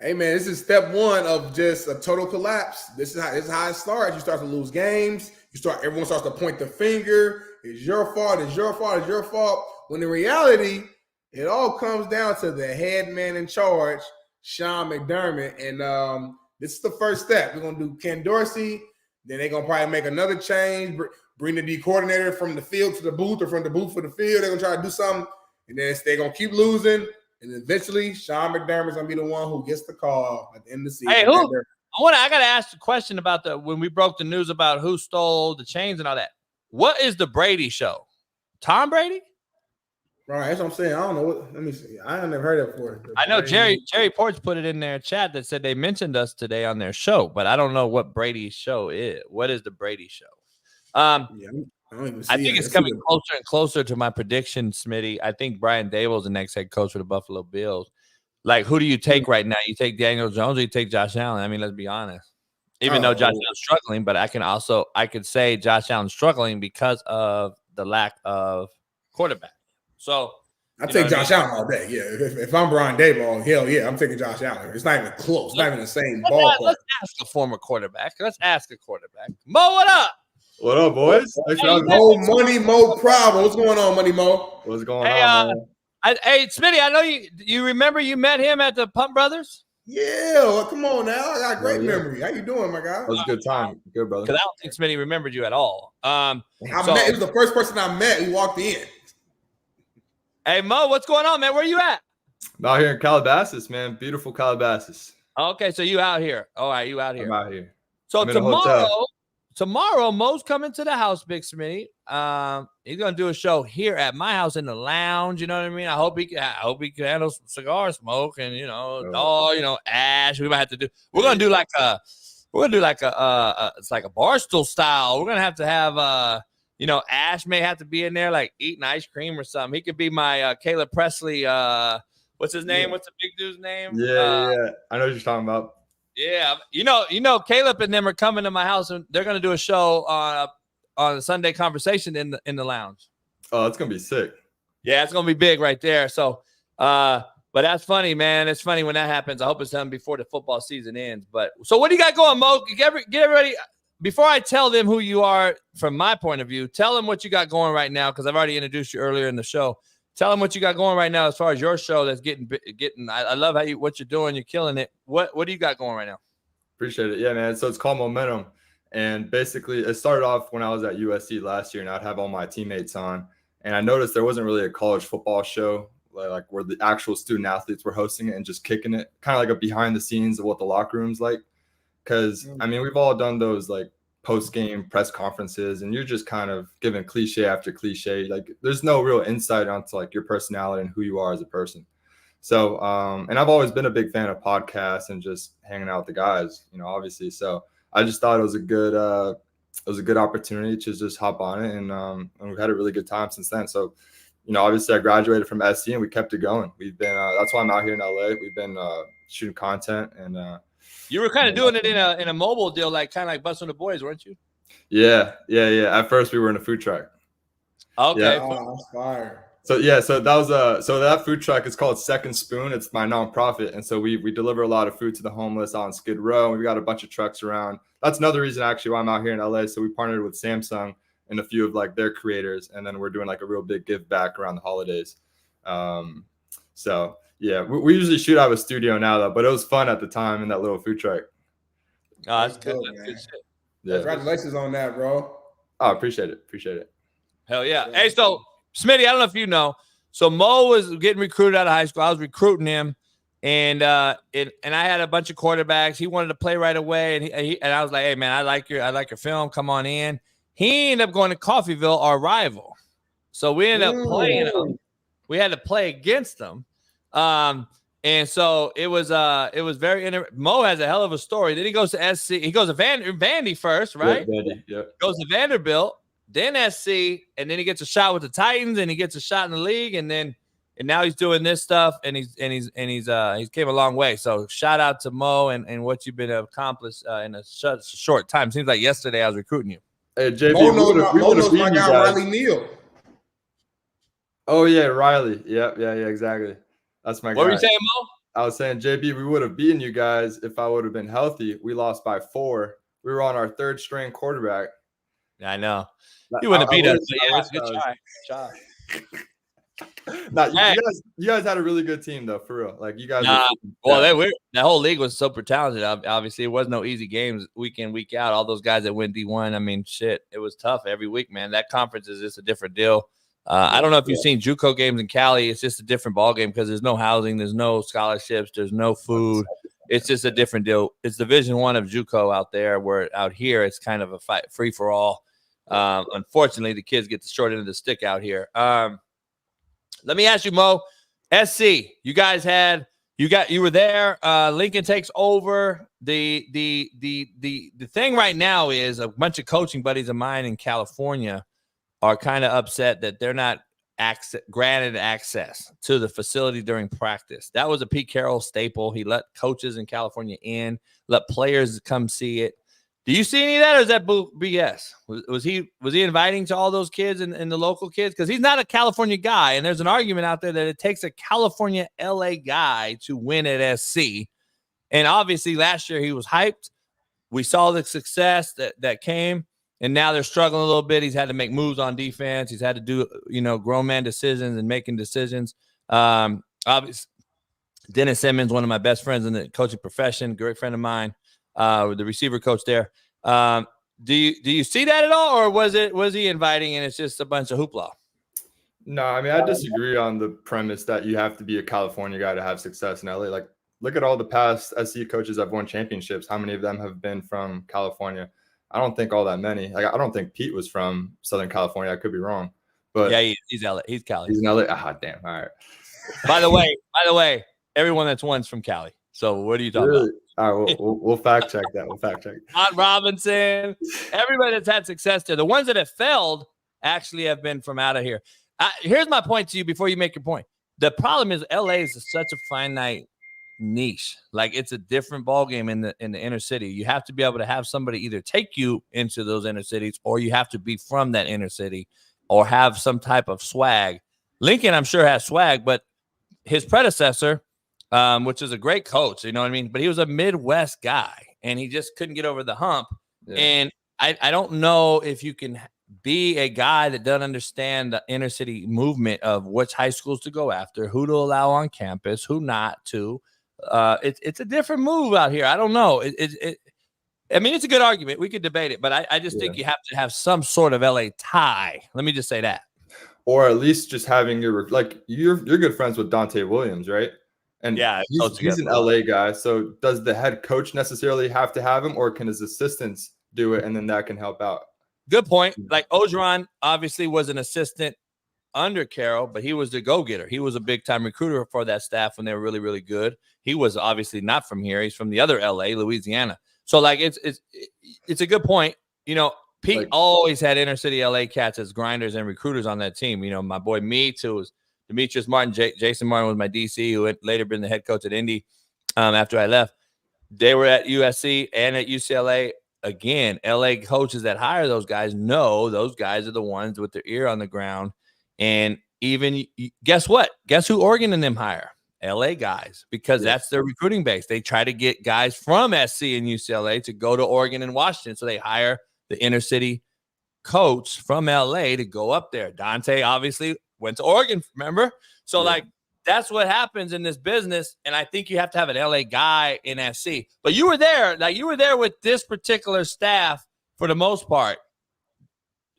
Hey man, this is step one of just a total collapse. This is how it starts. You start to lose games. Everyone starts to point the finger. It's your fault. It's your fault. It's your fault. When in reality, it all comes down to the head man in charge, Sean McDermott. And this is the first step. We're gonna do Ken Dorsey. Then they're gonna probably make another change. Bring the D coordinator from the field to the booth, or from the booth to the field. They're gonna try to do something, and then they're gonna keep losing. And eventually, Sean McDermott's gonna be the one who gets the call at the end of the season. Hey, I gotta ask a question about when we broke the news about who stole the chains and all that. What is the Brady show? Tom Brady? Right, that's what I'm saying. I don't know what. Let me see. I have never heard of it before. I know Jerry Porch put it in their chat that said they mentioned us today on their show, but I don't know what Brady's show is. What is the Brady show? I think it's coming closer and closer to my prediction, Smitty. I think Brian Daboll's the next head coach for the Buffalo Bills. Like, who do you take right now? You take Daniel Jones or you take Josh Allen? I mean, let's be honest. Even though Josh Allen's struggling, but I could say Josh Allen's struggling because of the lack of quarterback. So I take Josh Allen all day. Yeah, if I'm Brian Daboll, hell yeah, I'm taking Josh Allen. It's not even close. It's not even the same ballpark. Let's ask a former quarterback. Let's ask a quarterback. Mo, what up? What up, boys? Mo Money Mo Problem. What's going on, Money Mo? What's going on, man? Hey, Smitty, I know you remember you met him at the Pump Brothers? Yeah, well, come on now. I got a great memory. How you doing, my guy? It was a good time. Good, brother. Because I don't think Smitty remembered you at all. It was the first person I met who walked in. Hey, Mo, what's going on, man? Where you at? I'm out here in Calabasas, man. Beautiful Calabasas. Okay, so you out here. All right, you out here. I'm out here. So tomorrow, Mo's coming to the house, Big Smitty. He's gonna do a show here at my house in the lounge. You know what I mean? I hope he can handle some cigar smoke and ash. We might have to do. We're gonna do like a it's like a Barstool style. We're gonna have to have Ash may have to be in there like eating ice cream or something. He could be my Caleb Presley. What's his name? Yeah. What's the big dude's name? Yeah. I know what you're talking about. Yeah, Caleb and them are coming to my house, and they're going to do a show on a Sunday Conversation in the lounge. Oh, that's going to be sick. Yeah, it's going to be big right there. So, but that's funny, man. It's funny when that happens. I hope it's done before the football season ends. But so, what do you got going, Mo? Get everybody. Before I tell them who you are from my point of view, tell them what you got going right now, because I've already introduced you earlier in the show. Tell them what you got going right now as far as your show that's getting. I love what you're doing. You're killing it. What do you got going right now? Appreciate it. Yeah, man. So it's called Momentum. And basically it started off when I was at USC last year, and I'd have all my teammates on. And I noticed there wasn't really a college football show like where the actual student athletes were hosting it and just kicking it, kind of like a behind the scenes of what the locker room's like. Because, I mean, we've all done those like post-game press conferences, and you're just kind of giving cliche after cliche. Like there's no real insight onto like your personality and who you are as a person. So, and I've always been a big fan of podcasts and just hanging out with the guys, obviously. So I just thought it was a good opportunity to just hop on it. And we've had a really good time since then. So, obviously I graduated from SC and we kept it going. We've been, that's why I'm out here in LA. We've been shooting content and, you were kind of doing it in a mobile deal, like kind of like Busting the Boys, weren't you? Yeah. At first we were in a food truck. Okay. Yeah. Oh, that's fire. So that was so that food truck is called Second Spoon. It's my nonprofit, and so we deliver a lot of food to the homeless on Skid Row. We've got a bunch of trucks around. That's another reason actually why I'm out here in LA. So we partnered with Samsung and a few of like their creators, and then we're doing like a real big give back around the holidays. So yeah, we usually shoot out of a studio now though, but it was fun at the time in that little food truck. Oh, that's good. That's good shit. Yeah. Congratulations on that, bro. Oh, appreciate it. Hell yeah. Hey, so Smitty, I don't know if you know. So Mo was getting recruited out of high school. I was recruiting him, and I had a bunch of quarterbacks. He wanted to play right away, and I was like, "Hey man, I like your film. Come on in." He ended up going to Coffeyville, our rival. So we ended up playing him. We had to play against them. And And so it was very Mo has a hell of a story. Then he goes to SC. He goes to Vandy first, right? Yeah. Goes to Vanderbilt, then SC, and then he gets a shot with the Titans, and he gets a shot in the league, and now he's doing this stuff, and he's came a long way. So shout out to Mo and what you've been accomplished in a short time. Seems like yesterday I was recruiting you. Hey, JB, Mo knows my guy Riley Neal. Oh yeah, Riley. Yeah, exactly. That's my guy. What were you saying, Mo? I was saying, JB, we would have beaten you guys if I would have been healthy. We lost by 4. We were on our 3rd string quarterback. Yeah, I know. You wouldn't have beat us. But yeah, good try. Nah, you guys had a really good team though, for real. Like you guys. The whole league was super talented. Obviously, it was no easy games week in, week out. All those guys that win D1. I mean, shit, it was tough every week, man. That conference is just a different deal. I don't know if you've seen JUCO games in Cali. It's just a different ball game because there's no housing, there's no scholarships, there's no food. It's just a different deal. It's Division I of JUCO out there, where out here it's kind of a fight, free for all. Unfortunately, the kids get the short end of the stick out here. Let me ask you, Mo. SC, you guys you were there. Lincoln takes over. The thing right now is a bunch of coaching buddies of mine in California are kind of upset that they're not granted access to the facility during practice. That was a Pete Carroll staple. He let coaches in California in, let players come see it. Do you see any of that, or is that BS? Was he inviting to all those kids and the local kids? Because he's not a California guy, and there's an argument out there that it takes a California LA guy to win at SC. And obviously last year he was hyped. We saw the success that came. And now they're struggling a little bit. He's had to make moves on defense. He's had to do, grown man decisions and making decisions. Obviously, Dennis Simmons, one of my best friends in the coaching profession, great friend of mine, the receiver coach there. Do you see that at all, or was he inviting and it's just a bunch of hoopla? No, I mean, I disagree on the premise that you have to be a California guy to have success in LA. Like, look at all the past SC coaches that have won championships. How many of them have been from California? I don't think all that many. Like, I don't think Pete was from Southern California. I could be wrong, but yeah, he's LA. He's Cali. He's in LA. Ah, damn. All right. By the way, everyone that's won's from Cali. So what are you talking about? All right, we'll fact check that. We'll fact check. Todd Robinson, everybody that's had success there. The ones that have failed actually have been from out of here. Here's my point to you before you make your point. The problem is LA is such a finite niche. Like, it's a different ball game in the inner city. You have to be able to have somebody either take you into those inner cities, or you have to be from that inner city or have some type of swag. Lincoln, I'm sure, has swag, but his predecessor, which is a great coach, you know what I mean? But he was a Midwest guy and he just couldn't get over the hump. Yeah. And I don't know if you can be a guy that doesn't understand the inner city movement of which high schools to go after, who to allow on campus, who not to. It's a different move out here. I don't know. I mean, it's a good argument. We could debate it, but I just think you have to have some sort of LA tie. Let me just say that. Or at least just having you're good friends with Dante Williams, right? And yeah, he's an LA guy. So does the head coach necessarily have to have him, or can his assistants do it, and then that can help out? Good point. Like, Ogeron obviously was an assistant under Carroll, but he was the go-getter. He was a big-time recruiter for that staff when they were really, really good. He was obviously not from here. He's from the other LA, Louisiana. So, like, it's a good point. Pete always had inner city LA cats as grinders and recruiters on that team. My boy Meats, who was Demetrius Martin, Jason Martin was my DC, who had later been the head coach at Indy after I left. They were at USC and at UCLA. Again, LA coaches that hire those guys know those guys are the ones with their ear on the ground. And even, guess what? Guess who Oregon and them hire? LA guys, because that's their recruiting base. They try to get guys from SC and UCLA to go to Oregon and Washington. So they hire the inner city coach from LA to go up there. Dante obviously went to Oregon, remember? So that's what happens in this business. And I think you have to have an LA guy in SC. But you were there, with this particular staff for the most part.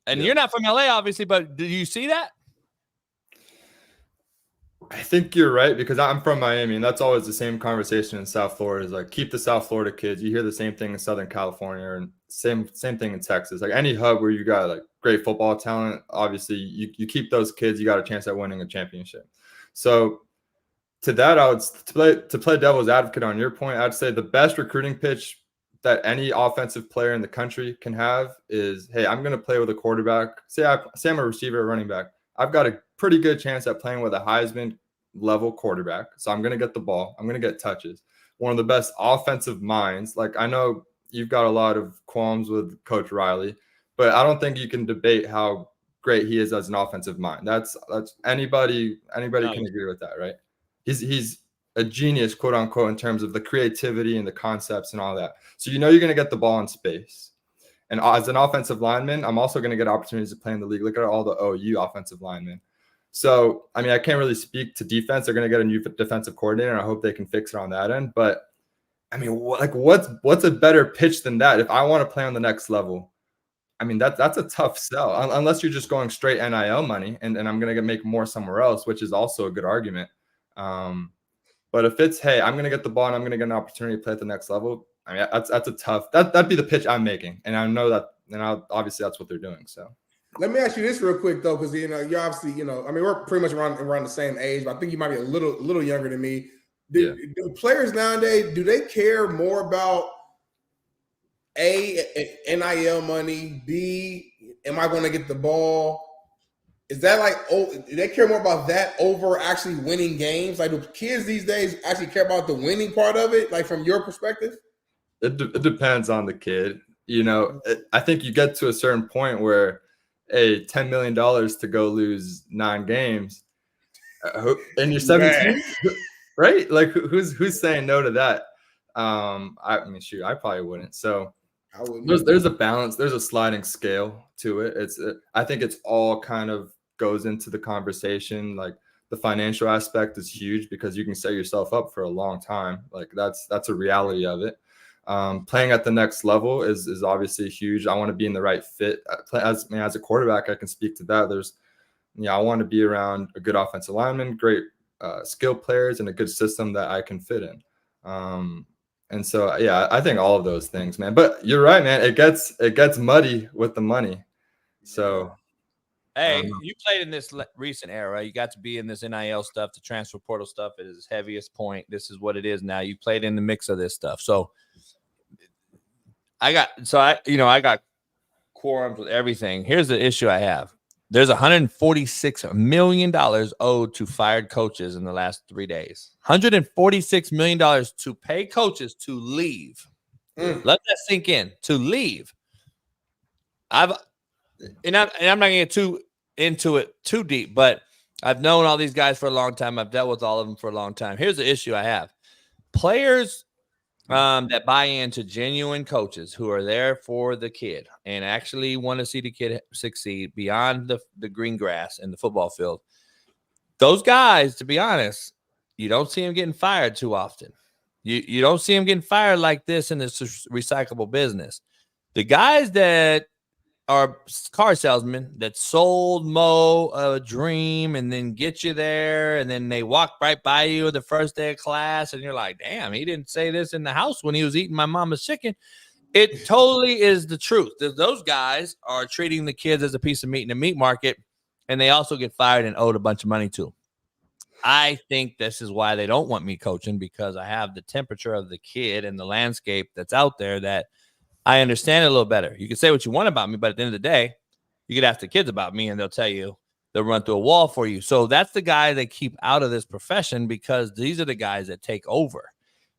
And you're not from LA, obviously, but do you see that? I think you're right, because I'm from Miami, and that's always the same conversation in South Florida. Is like, keep the South Florida kids. You hear the same thing in Southern California, and same thing in Texas. Like, any hub where you got like great football talent, obviously you keep those kids. You got a chance at winning a championship. So to that, I would to play devil's advocate on your point. I'd say the best recruiting pitch that any offensive player in the country can have is, hey, I'm going to play with a quarterback. Say I'm a receiver or running back. I've got a pretty good chance at playing with a Heisman level quarterback. So I'm going to get the ball. I'm going to get touches. One of the best offensive minds. Like, I know you've got a lot of qualms with Coach Riley, but I don't think you can debate how great he is as an offensive mind. That's anybody can agree with that, right? He's a genius, quote unquote, in terms of the creativity and the concepts and all that. So you're going to get the ball in space. And as an offensive lineman, I'm also going to get opportunities to play in the league. Look at all the OU offensive linemen. So, I mean, I can't really speak to defense. They're going to get a new defensive coordinator, and I hope they can fix it on that end. But, I mean, what's a better pitch than that? If I want to play on the next level, I mean, that's a tough sell, unless you're just going straight NIL money, and I'm going to make more somewhere else, which is also a good argument. But if it's, hey, I'm going to get the ball and I'm going to get an opportunity to play at the next level, I mean, that's a tough, that'd be the pitch I'm making. And I know that, and obviously that's what they're doing. So let me ask you this real quick though, because you're obviously, I mean, we're pretty much around the same age, but I think you might be a little younger than me. Do players nowadays, do they care more about A, NIL money, B, am I going to get the ball? Is that like, do they care more about that over actually winning games? Like, do kids these days actually care about the winning part of it? Like, from your perspective? It depends on the kid. I think you get to a certain point where, $10 million to go lose 9 games, and you're 17, right? Like, who's saying no to that? I mean, shoot, I probably wouldn't. So there's a balance. There's a sliding scale to it. I think it's all kind of goes into the conversation. Like, the financial aspect is huge because you can set yourself up for a long time. Like, that's a reality of it. Playing at the next level is obviously huge. I want to be in the right fit. As a quarterback, I can speak to that. I want to be around a good offensive lineman, great skill players, and a good system that I can fit in. And so, yeah, I think all of those things, man. But you're right, man. It gets muddy with the money. So, hey, you played in this recent era. You got to be in this NIL stuff, the transfer portal stuff. It is its heaviest point. This is what it is now. You played in the mix of this stuff. So I got quorums with everything. Here's the issue I have. There's $146 million owed to fired coaches in the last 3 days. $146 million to pay coaches to leave. Let that sink in. To leave. I'm not going to get too into it too deep, but I've known all these guys for a long time. I've dealt with all of them for a long time. Here's the issue I have. Players that buy into genuine coaches who are there for the kid and actually want to see the kid succeed beyond the green grass and the football field. Those guys, to be honest, you don't see them getting fired too often. You don't see them getting fired like this in this recyclable business. The guys that are car salesmen that sold Mo a dream and then get you there, and then they walk right by you the first day of class, and you're like, damn, he didn't say this in the house when he was eating my mama's chicken. It totally is the truth. Those guys are treating the kids as a piece of meat in the meat market, and they also get fired and owed a bunch of money too. I think this is why they don't want me coaching, because I have the temperature of the kid and the landscape that's out there that I understand it a little better. You can say what you want about me, but at the end of the day, you could ask the kids about me and they'll tell you, they'll run through a wall for you. So that's the guy they keep out of this profession, because these are the guys that take over.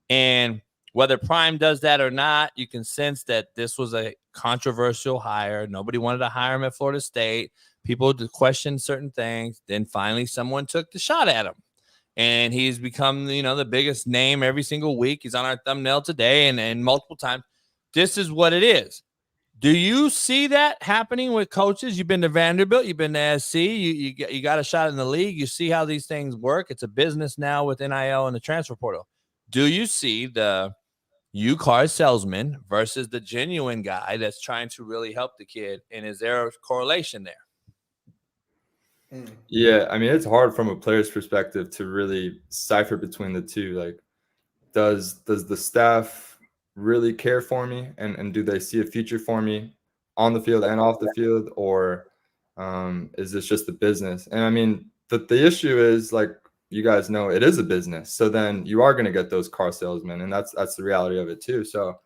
And whether Prime does that or not, you can sense that this was a controversial hire. Nobody wanted to hire him at Florida State. People questioned certain things. Then finally someone took the shot at him. And he's become, the biggest name every single week. He's on our thumbnail today and multiple times. This is what it is. Do you see that happening with coaches? You've been to Vanderbilt, you've been to SC, you got a shot in the league. You see how these things work. It's a business now with NIL and the transfer portal. Do you see the car salesman versus the genuine guy that's trying to really help the kid? And is there a correlation there? Yeah, I mean, it's hard from a player's perspective to really cipher between the two. Like, does the staff really care for me, and do they see a future for me on the field and off the field, or is this just the business? And I mean, the issue is, like, you guys know it is a business. So then you are going to get those car salesmen, and that's the reality of it too. So,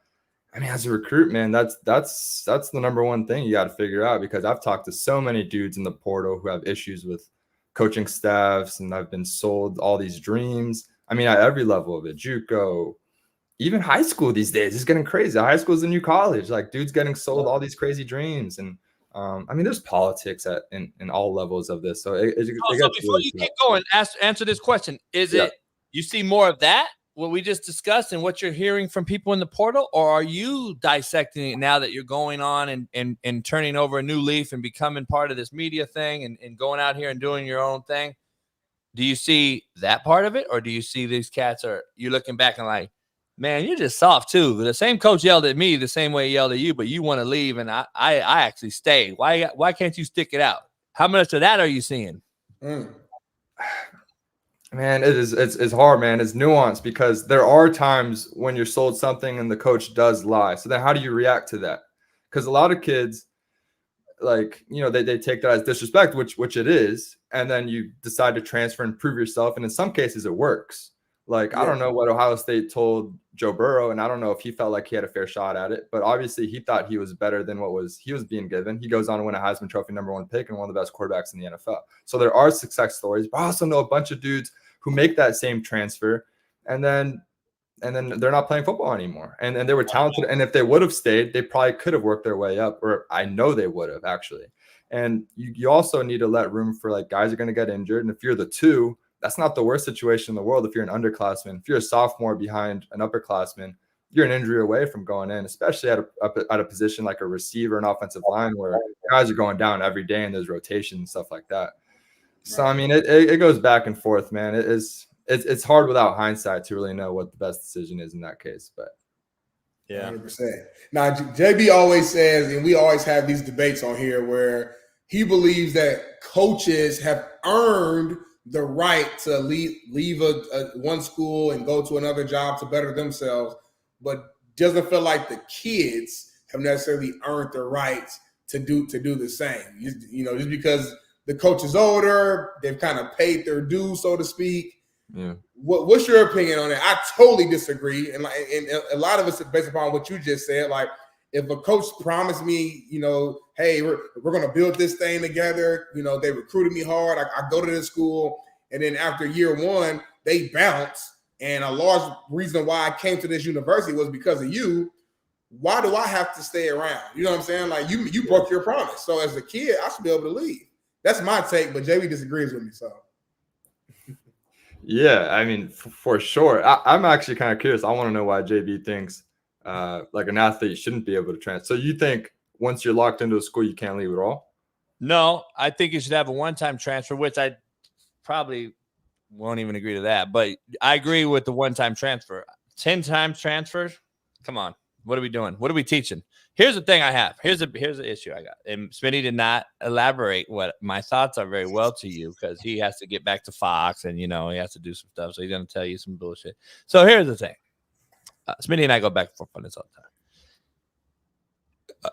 I mean, as a recruit, man, that's the number one thing you got to figure out, because I've talked to so many dudes in the portal who have issues with coaching staffs, and I've been sold all these dreams. I mean, at every level of it, JUCO, even high school these days is getting crazy. High school is the new college. Like, dudes getting sold all these crazy dreams. And I mean, there's politics in all levels of this. So, so before really you keep going, answer this question. Is it you see more of that, what we just discussed, and what you're hearing from people in the portal, or are you dissecting it now that you're going on and turning over a new leaf and becoming part of this media thing and going out here and doing your own thing? Do you see that part of it, or do you see these cats you looking back and like, man, you're just soft too? The same coach yelled at me the same way he yelled at you, but you want to leave, and I actually stay. Why can't you stick it out? How much of that are you seeing? Man, it's hard, man. It's nuanced, because there are times when you're sold something and the coach does lie. So then how do you react to that? Because a lot of kids, like, you know, they take that as disrespect, which it is, and then you decide to transfer and prove yourself, and in some cases it works. Like, I don't know what Ohio State told Joe Burrow, and I don't know if he felt like he had a fair shot at it, but obviously he thought he was better than he was being given. He goes on to win a Heisman Trophy #1 pick and one of the best quarterbacks in the NFL. So there are success stories, but I also know a bunch of dudes who make that same transfer, and then they're not playing football anymore. And they were talented, and if they would have stayed, they probably could have worked their way up, or I know they would have, actually. And you also need to let room for, like, guys are going to get injured, and if you're the two, that's not the worst situation in the world. If you're an underclassman, if you're a sophomore behind an upperclassman, you're an injury away from going in, especially at a position like a receiver and offensive line, where guys are going down every day and there's rotation and stuff like that. So, I mean, it goes back and forth, man. It's hard without hindsight to really know what the best decision is in that case. But yeah, 100%. Now, JB always says, and we always have these debates on here, where he believes that coaches have earned the right to leave one school and go to another job to better themselves, but doesn't feel like the kids have necessarily earned the right to do the same. You know, just because the coach is older, they've kind of paid their dues, so to speak. Yeah. What's your opinion on that? I totally disagree, and a lot of it's based upon what you just said. Like, if a coach promised me, you know, hey, we're going to build this thing together, you know, they recruited me hard, I go to this school, and then after year one, they bounce, and a large reason why I came to this university was because of you. Why do I have to stay around? You know what I'm saying? Like, you broke your promise. So as a kid, I should be able to leave. That's my take, but JB disagrees with me, so. Yeah, I mean, for sure. I'm actually kind of curious. I want to know why JB thinks like an athlete shouldn't be able to transfer. So you think once you're locked into a school, you can't leave at all? No, I think you should have a one-time transfer, which I probably won't even agree to that. But I agree with the one-time transfer. 10 times transfers? Come on. What are we doing? What are we teaching? Here's the thing I have. Here's the issue I got. And Smitty did not elaborate what my thoughts are very well to you, because he has to get back to Fox and, you know, he has to do some stuff. So he's going to tell you some bullshit. So here's the thing. Smitty and I go back and forth on this all the time.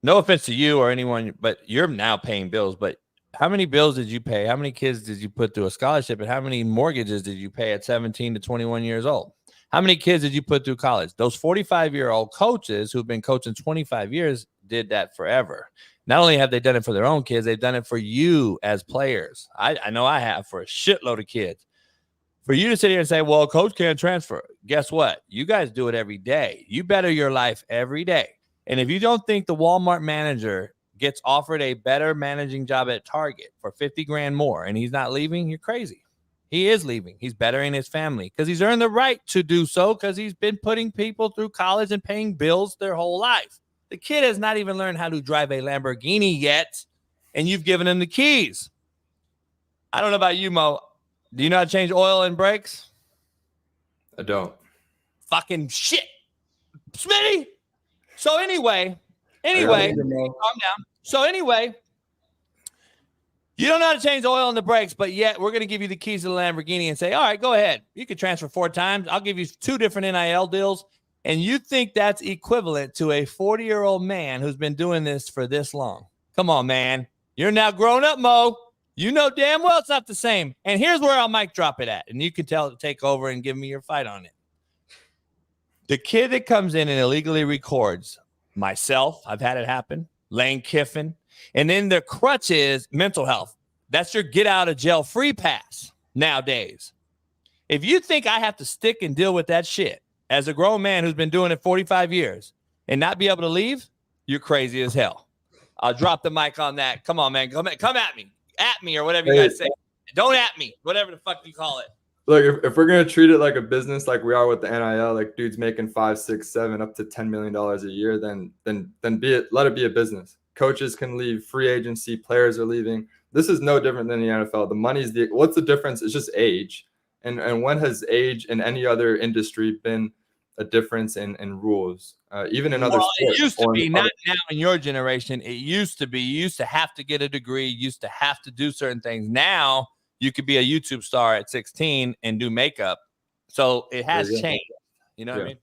No offense to you or anyone, but you're now paying bills. But how many bills did you pay? How many kids did you put through a scholarship? And how many mortgages did you pay at 17 to 21 years old? How many kids did you put through college? Those 45-year-old coaches who've been coaching 25 years did that forever. Not only have they done it for their own kids, they've done it for you as players. I know I have for a shitload of kids. For you to sit here and say, well, coach can't transfer. Guess what? You guys do it every day. You better your life every day. And if you don't think the Walmart manager gets offered a better managing job at Target for $50,000 more and he's not leaving, you're crazy. He is leaving. He's bettering his family because he's earned the right to do so, because he's been putting people through college and paying bills their whole life. The kid has not even learned how to drive a Lamborghini yet, and you've given him the keys. I don't know about you, Mo. Do you know how to change oil and brakes? I don't. Fucking shit. Smitty. So anyway, calm down. So anyway, you don't know how to change the oil and the brakes, but yet we're going to give you the keys to the Lamborghini and say, all right, go ahead. You can transfer 4 times. I'll give you 2 different NIL deals. And you think that's equivalent to a 40-year-old man who's been doing this for this long? Come on, man. You're now grown up, Mo. You know damn well it's not the same. And here's where I'll mic drop it at. And you can tell it to take over and give me your fight on it. The kid that comes in and illegally records, myself, I've had it happen, Lane Kiffin, and then their crutch is mental health. That's your get out of jail free pass nowadays. If you think I have to stick and deal with that shit as a grown man who's been doing it 45 years and not be able to leave, you're crazy as hell. I'll drop the mic on that. Come on, man. Come at me or whatever you guys say. Don't at me, whatever the fuck you call it. Look, if we're gonna treat it like a business, like we are with the NIL, like dudes making 5, 6, 7, up to $10 million a year, then let it be a business. Coaches can leave, free agency, players are leaving. This is no different than the NFL. The money's what's the difference? It's just age. And when has age in any other industry been a difference in rules? Even in other sports. It used to be, not now in your generation. It used to be. You used to have to get a degree. You used to have to do certain things. Now you could be a YouTube star at 16 and do makeup. So it has changed. You know what I mean?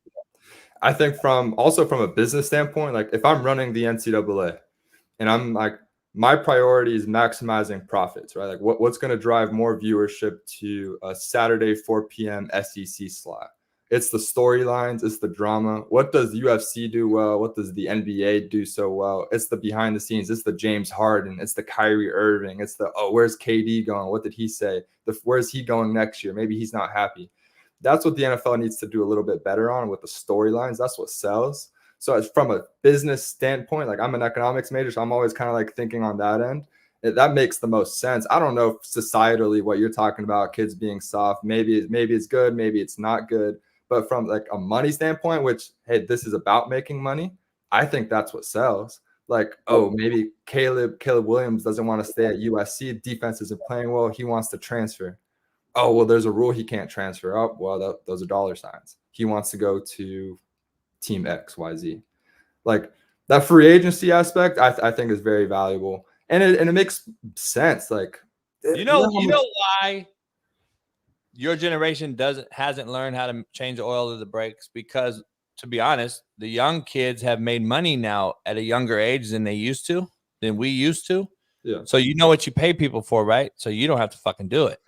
I think from a business standpoint, like if I'm running the NCAA and I'm like, my priority is maximizing profits, right? Like what's going to drive more viewership to a Saturday 4 p.m. SEC slot? It's the storylines. It's the drama. What does UFC do well? What does the NBA do so well? It's the behind the scenes. It's the James Harden. It's the Kyrie Irving. It's the, where's KD going? What did he say? Where's he going next year? Maybe he's not happy. That's what the NFL needs to do a little bit better on with the storylines. That's what sells. So as from a business standpoint, like I'm an economics major, so I'm always kind of like thinking on that end. That makes the most sense. I don't know if societally what you're talking about, kids being soft, maybe it's good, maybe it's not good. But from like a money standpoint, which, hey, this is about making money, I think that's what sells. Like, maybe Caleb Williams doesn't want to stay at USC. Defense isn't playing well. He wants to transfer. Oh, well, there's a rule he can't transfer. Oh, well, those are dollar signs. He wants to go to team XYZ. Like that free agency aspect, I think is very valuable. And it makes sense. Like, you know why your generation hasn't learned how to change the oil of the brakes? Because, to be honest, the young kids have made money now at a younger age than we used to. Yeah. So you know what you pay people for, right? So you don't have to fucking do it.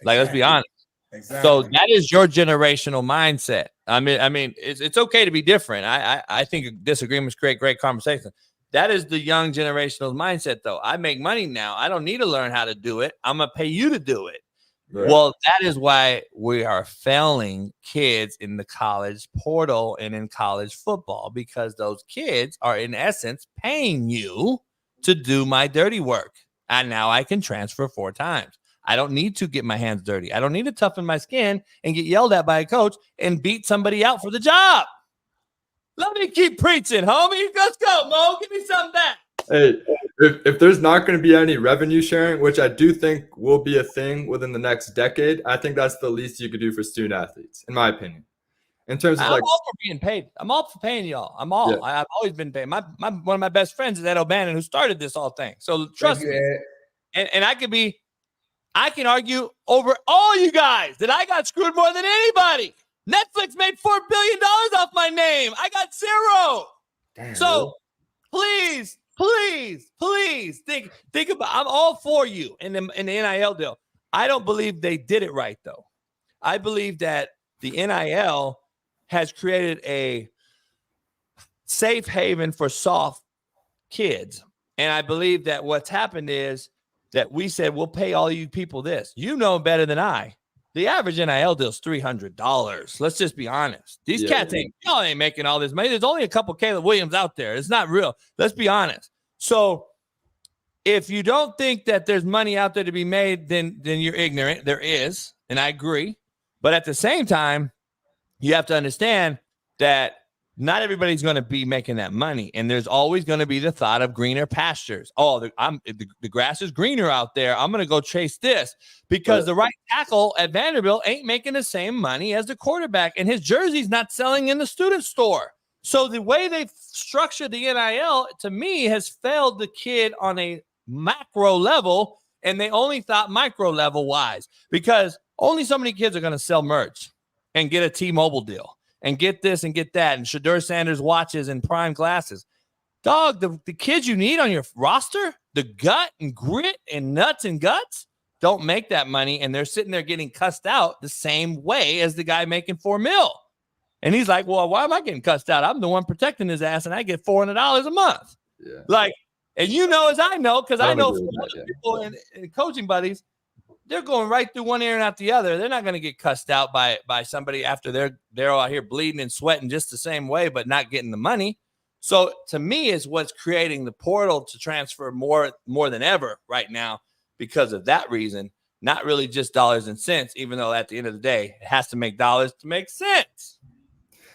Like, let's be honest. Exactly. So that is your generational mindset. I mean, it's okay to be different. I think disagreements create great conversation. That is the young generational mindset, though. I make money now. I don't need to learn how to do it. I'm gonna pay you to do it. Right. Well, that is why we are failing kids in the college portal and in college football, because those kids are in essence paying you to do my dirty work. And now I can transfer 4 times. I don't need to get my hands dirty. I don't need to toughen my skin and get yelled at by a coach and beat somebody out for the job. Let me keep preaching, homie. Let's go, Mo. Give me something back. Hey, if there's not going to be any revenue sharing, which I do think will be a thing within the next decade, I think that's the least you could do for student athletes, in my opinion. In terms of I'm all for being paid. I'm all for paying y'all. I'm all. Yeah. I've always been paid. One of my best friends is Ed O'Bannon, who started this whole thing. So trust me. And I can argue over all you guys that I got screwed more than anybody. Netflix made $4 billion off my name. I got 0. Damn. So please think about. I'm all for you in the NIL deal. I don't believe they did it right, though. I believe that the NIL has created a safe haven for soft kids, and I believe that what's happened is that we said we'll pay all you people this. You know better than I. The average NIL deal is $300. Let's just be honest. These cats y'all ain't making all this money. There's only a couple Caleb Williams out there. It's not real. Let's be honest. So if you don't think that there's money out there to be made, then you're ignorant. There is, and I agree. But at the same time, you have to understand that not everybody's going to be making that money. And there's always going to be the thought of greener pastures. Oh, the grass is greener out there. I'm going to go chase this because the right tackle at Vanderbilt ain't making the same money as the quarterback, and his jersey's not selling in the student store. So the way they've structured the NIL, to me, has failed the kid on a macro level, and they only thought micro level wise, because only so many kids are going to sell merch and get a T-Mobile deal and get this and get that, and Shedeur Sanders watches and prime glasses. Dog, the kids you need on your roster, the gut and grit and nuts and guts, don't make that money, and they're sitting there getting cussed out the same way as the guy making $4 million. And he's like, well, why am I getting cussed out? I'm the one protecting his ass, and I get $400 a month. Yeah. Like, and you know as I know, because I know agree from with other that, people and coaching buddies, they're going right through one ear and out the other. They're not going to get cussed out by somebody after they're out here bleeding and sweating just the same way, but not getting the money. So to me, is what's creating the portal to transfer more than ever right now because of that reason, not really just dollars and cents, even though at the end of the day, it has to make dollars to make sense.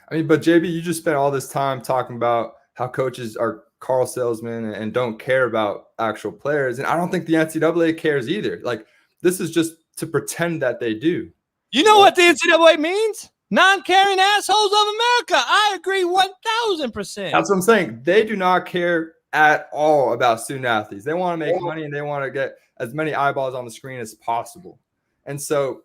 I mean, but JB, you just spent all this time talking about how coaches are car salesmen and don't care about actual players. And I don't think the NCAA cares either. Like, this is just to pretend that they do. You know what the NCAA means? Non-caring assholes of America. I agree 1,000%. That's what I'm saying. They do not care at all about student athletes. They want to make money and they want to get as many eyeballs on the screen as possible. And so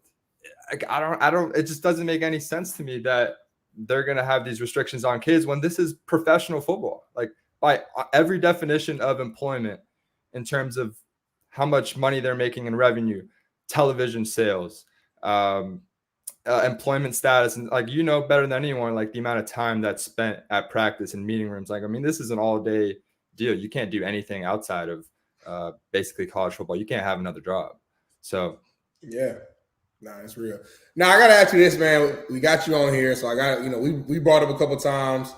it just doesn't make any sense to me that they're going to have these restrictions on kids when this is professional football. Like, by every definition of employment in terms of how much money they're making in revenue, television sales, employment status, and like, you know better than anyone, like the amount of time that's spent at practice and meeting rooms. Like, I mean, this is an all-day deal. You can't do anything outside of basically college football. You can't have another job. So yeah, nah, it's real. Now I gotta ask you this, man. We got you on here, so I got, we brought up a couple times.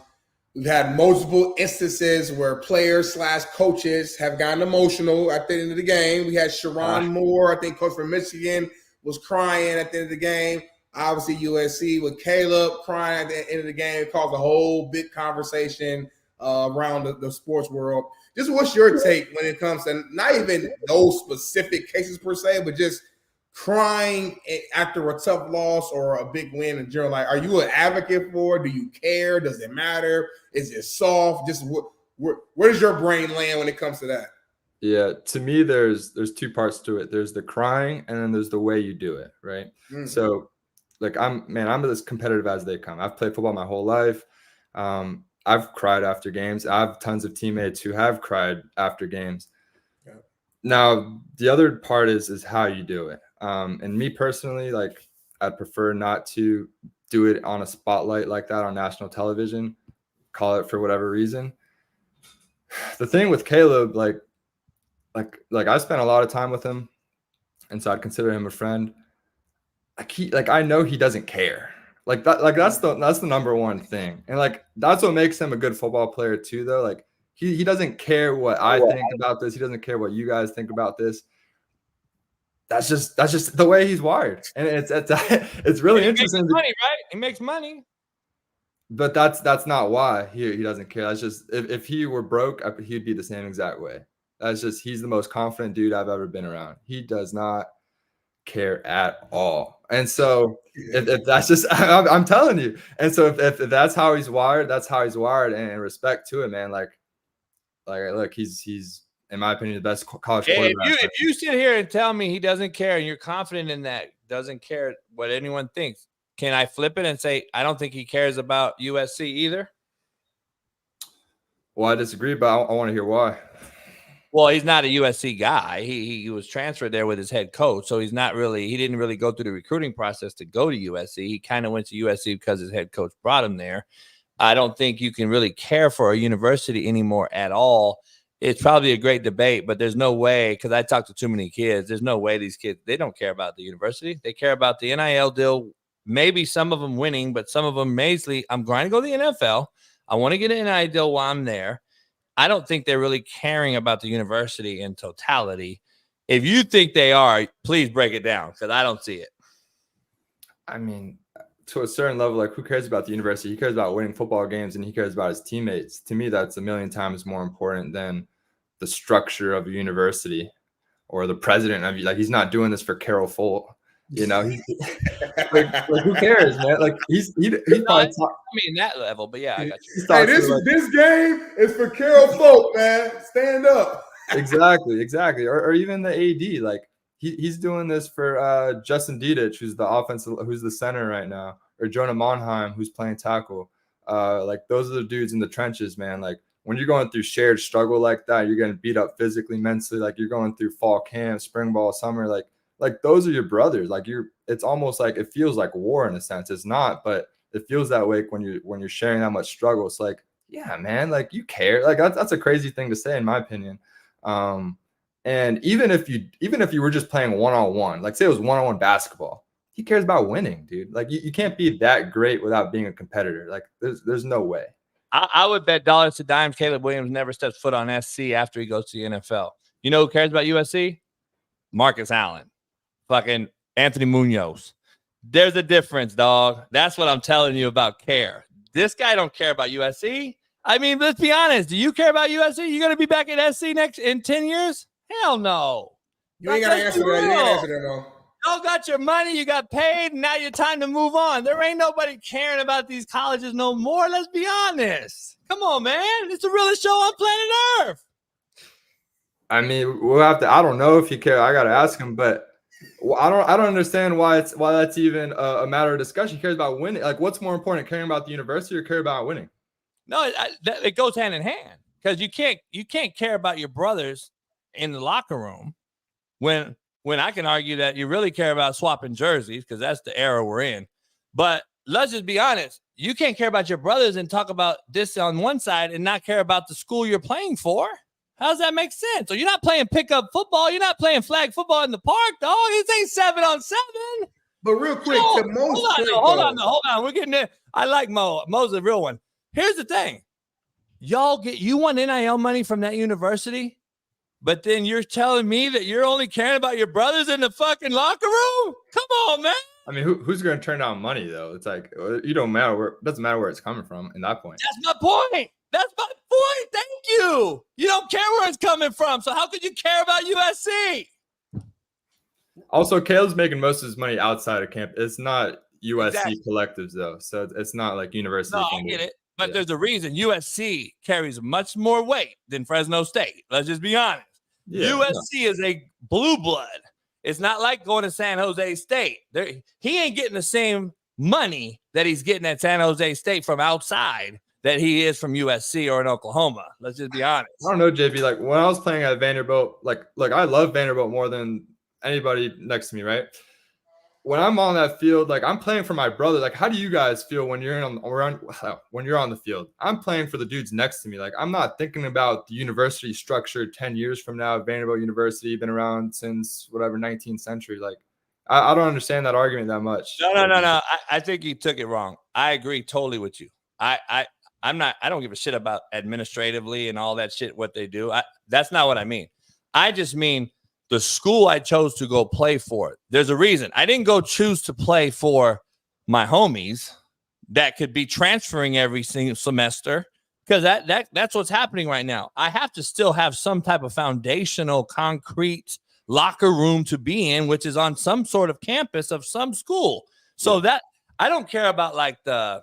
We've had multiple instances where players/coaches have gotten emotional at the end of the game. We had Sharon Moore, I think, coach from Michigan, was crying at the end of the game. Obviously, USC with Caleb crying at the end of the game. It caused a whole big conversation around the sports world. Just what's your take when it comes to not even those specific cases per se, but just crying after a tough loss or a big win in general? Like, are you an advocate for it? Do you care? Does it matter? Is it soft? Just where does your brain land when it comes to that? Yeah, to me, there's two parts to it. There's the crying, and then there's the way you do it, right? So, like, I'm as competitive as they come. I've played football my whole life. I've cried after games. I have tons of teammates who have cried after games. Yeah. Now, the other part is how you do it. And me personally, like, I'd prefer not to do it on a spotlight like that on national television, call it for whatever reason. The thing with Caleb, like I spent a lot of time with him, and so I'd consider him a friend. I know he doesn't care. That's the number one thing. And like, that's what makes him a good football player too, though. Like, he doesn't care what I think about this. He doesn't care what you guys think about this. That's just the way he's wired. And it's really interesting. He makes money, right? He makes money. But that's not why he doesn't care. That's just, if he were broke, he'd be the same exact way. That's just, he's the most confident dude I've ever been around. He does not care at all. And so if that's just, I'm telling you. And so if that's how he's wired, that's how he's wired. And respect to it, man. Like look, he's in my opinion the best college quarterback. If you sit here and tell me he doesn't care, and you're confident in that, doesn't care what anyone thinks, can I flip it and say I don't think he cares about USC either? Well, I disagree, but I want to hear why. Well, he's not a USC guy. He was transferred there with his head coach, so he didn't really go through the recruiting process to go to USC. He kind of went to USC because his head coach brought him there. I don't think you can really care for a university anymore at all. It's probably a great debate, but there's no way, because I talked to too many kids, there's no way these kids, they don't care about the university. They care about the NIL deal, maybe some of them winning, but some of them mainly, I'm going to go to the NFL. I want to get an NIL deal while I'm there. I don't think they're really caring about the university in totality. If you think they are, please break it down, because I don't see it. I mean, to a certain level, like, who cares about the university? He cares about winning football games, and he cares about his teammates. To me, that's a million times more important than the structure of a university or the president of you. Like, he's not doing this for Carol Folt. You know, like who cares, man? Like, he's probably that level, but yeah, I got you. Hey, this game is for Carol Folt, man. Stand up. Exactly. Or even the AD, like, he's doing this for Justin Dedich, who's the center right now, or Jonah Monheim, who's playing tackle. Like, those are the dudes in the trenches, man. Like, when you're going through shared struggle like that, you're getting beat up physically, mentally, like you're going through fall camp, spring ball, summer, like those are your brothers. Like it's almost like it feels like war in a sense. It's not, but it feels that way when you're sharing that much struggle. It's like, yeah, man, like you care. Like that's a crazy thing to say in my opinion. And even if you were just playing one-on-one, like say it was one-on-one basketball, he cares about winning, dude. Like you can't be that great without being a competitor. Like there's no way. I would bet dollars to dimes Caleb Williams never steps foot on SC after he goes to the NFL. You know who cares about USC? Marcus Allen. Fucking Anthony Munoz. There's a difference, dog. That's what I'm telling you about care. This guy don't care about USC. I mean, let's be honest. Do you care about USC? You going to be back at SC in 10 years? Hell no. You ain't got to answer that. You ain't got to answer that, no. Y'all got your money, you got paid, and now your time to move on. There ain't nobody caring about these colleges no more. Let's be honest. Come on, man. It's the realest show on planet Earth. I mean, we'll have to. I don't know if you care. I got to ask him, but I don't understand why that's even a matter of discussion. He cares about winning. Like, what's more important, caring about the university or care about winning? No, it goes hand in hand because you can't care about your brothers in the locker room when I can argue that you really care about swapping jerseys because that's the era we're in. But let's just be honest. You can't care about your brothers and talk about this on one side and not care about the school you're playing for. How does that make sense? So you're not playing pickup football. You're not playing flag football in the park, dog. This ain't 7-on-7. But real quick, hold on. We're getting there. I like Mo. Mo's a real one. Here's the thing. You want NIL money from that university? But then you're telling me that you're only caring about your brothers in the fucking locker room? Come on, man. I mean, who's going to turn down money though? It's like it doesn't matter where it's coming from. In that point, that's my point. Thank you. You don't care where it's coming from. So how could you care about USC? Also, Caleb's making most of his money outside of camp. It's not USC collectives though, so it's not like university. No, I get it. But there's a reason USC carries much more weight than Fresno State. Let's just be honest. Yeah, USC is a blue blood. It's not like going to San Jose State. He ain't getting the same money that he's getting at San Jose State from outside that he is from USC or in Oklahoma. Let's just be honest. I don't know, JB. Like when I was playing at Vanderbilt, like I love Vanderbilt more than anybody next to me, right? When I'm on that field, like I'm playing for my brother. Like, how do you guys feel when you're on the field? I'm playing for the dudes next to me. Like, I'm not thinking about the university structure 10 years from now. Vanderbilt University been around since whatever 19th century. Like, I don't understand that argument that much. No. I think you took it wrong. I agree totally with you. I don't give a shit about administratively and all that shit what they do. That's not what I mean. I just mean the school I chose to go play for. There's a reason. I didn't go choose to play for my homies that could be transferring every single semester because that's what's happening right now. I have to still have some type of foundational, concrete locker room to be in, which is on some sort of campus of some school. So that I don't care about like and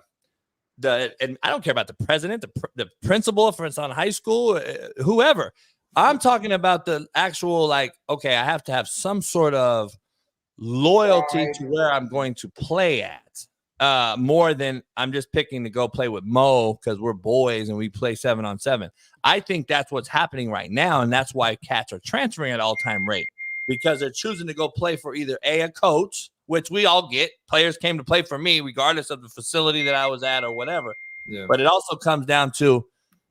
I don't care about the president, the principal, for instance, on high school, whoever. I'm talking about the actual, like, okay, I have to have some sort of loyalty to where I'm going to play at, more than I'm just picking to go play with Mo because we're boys and we play 7-on-7. I think that's what's happening right now, and that's why cats are transferring at all-time rate because they're choosing to go play for either a coach, which we all get. Players came to play for me regardless of the facility that I was at or whatever. Yeah. But it also comes down to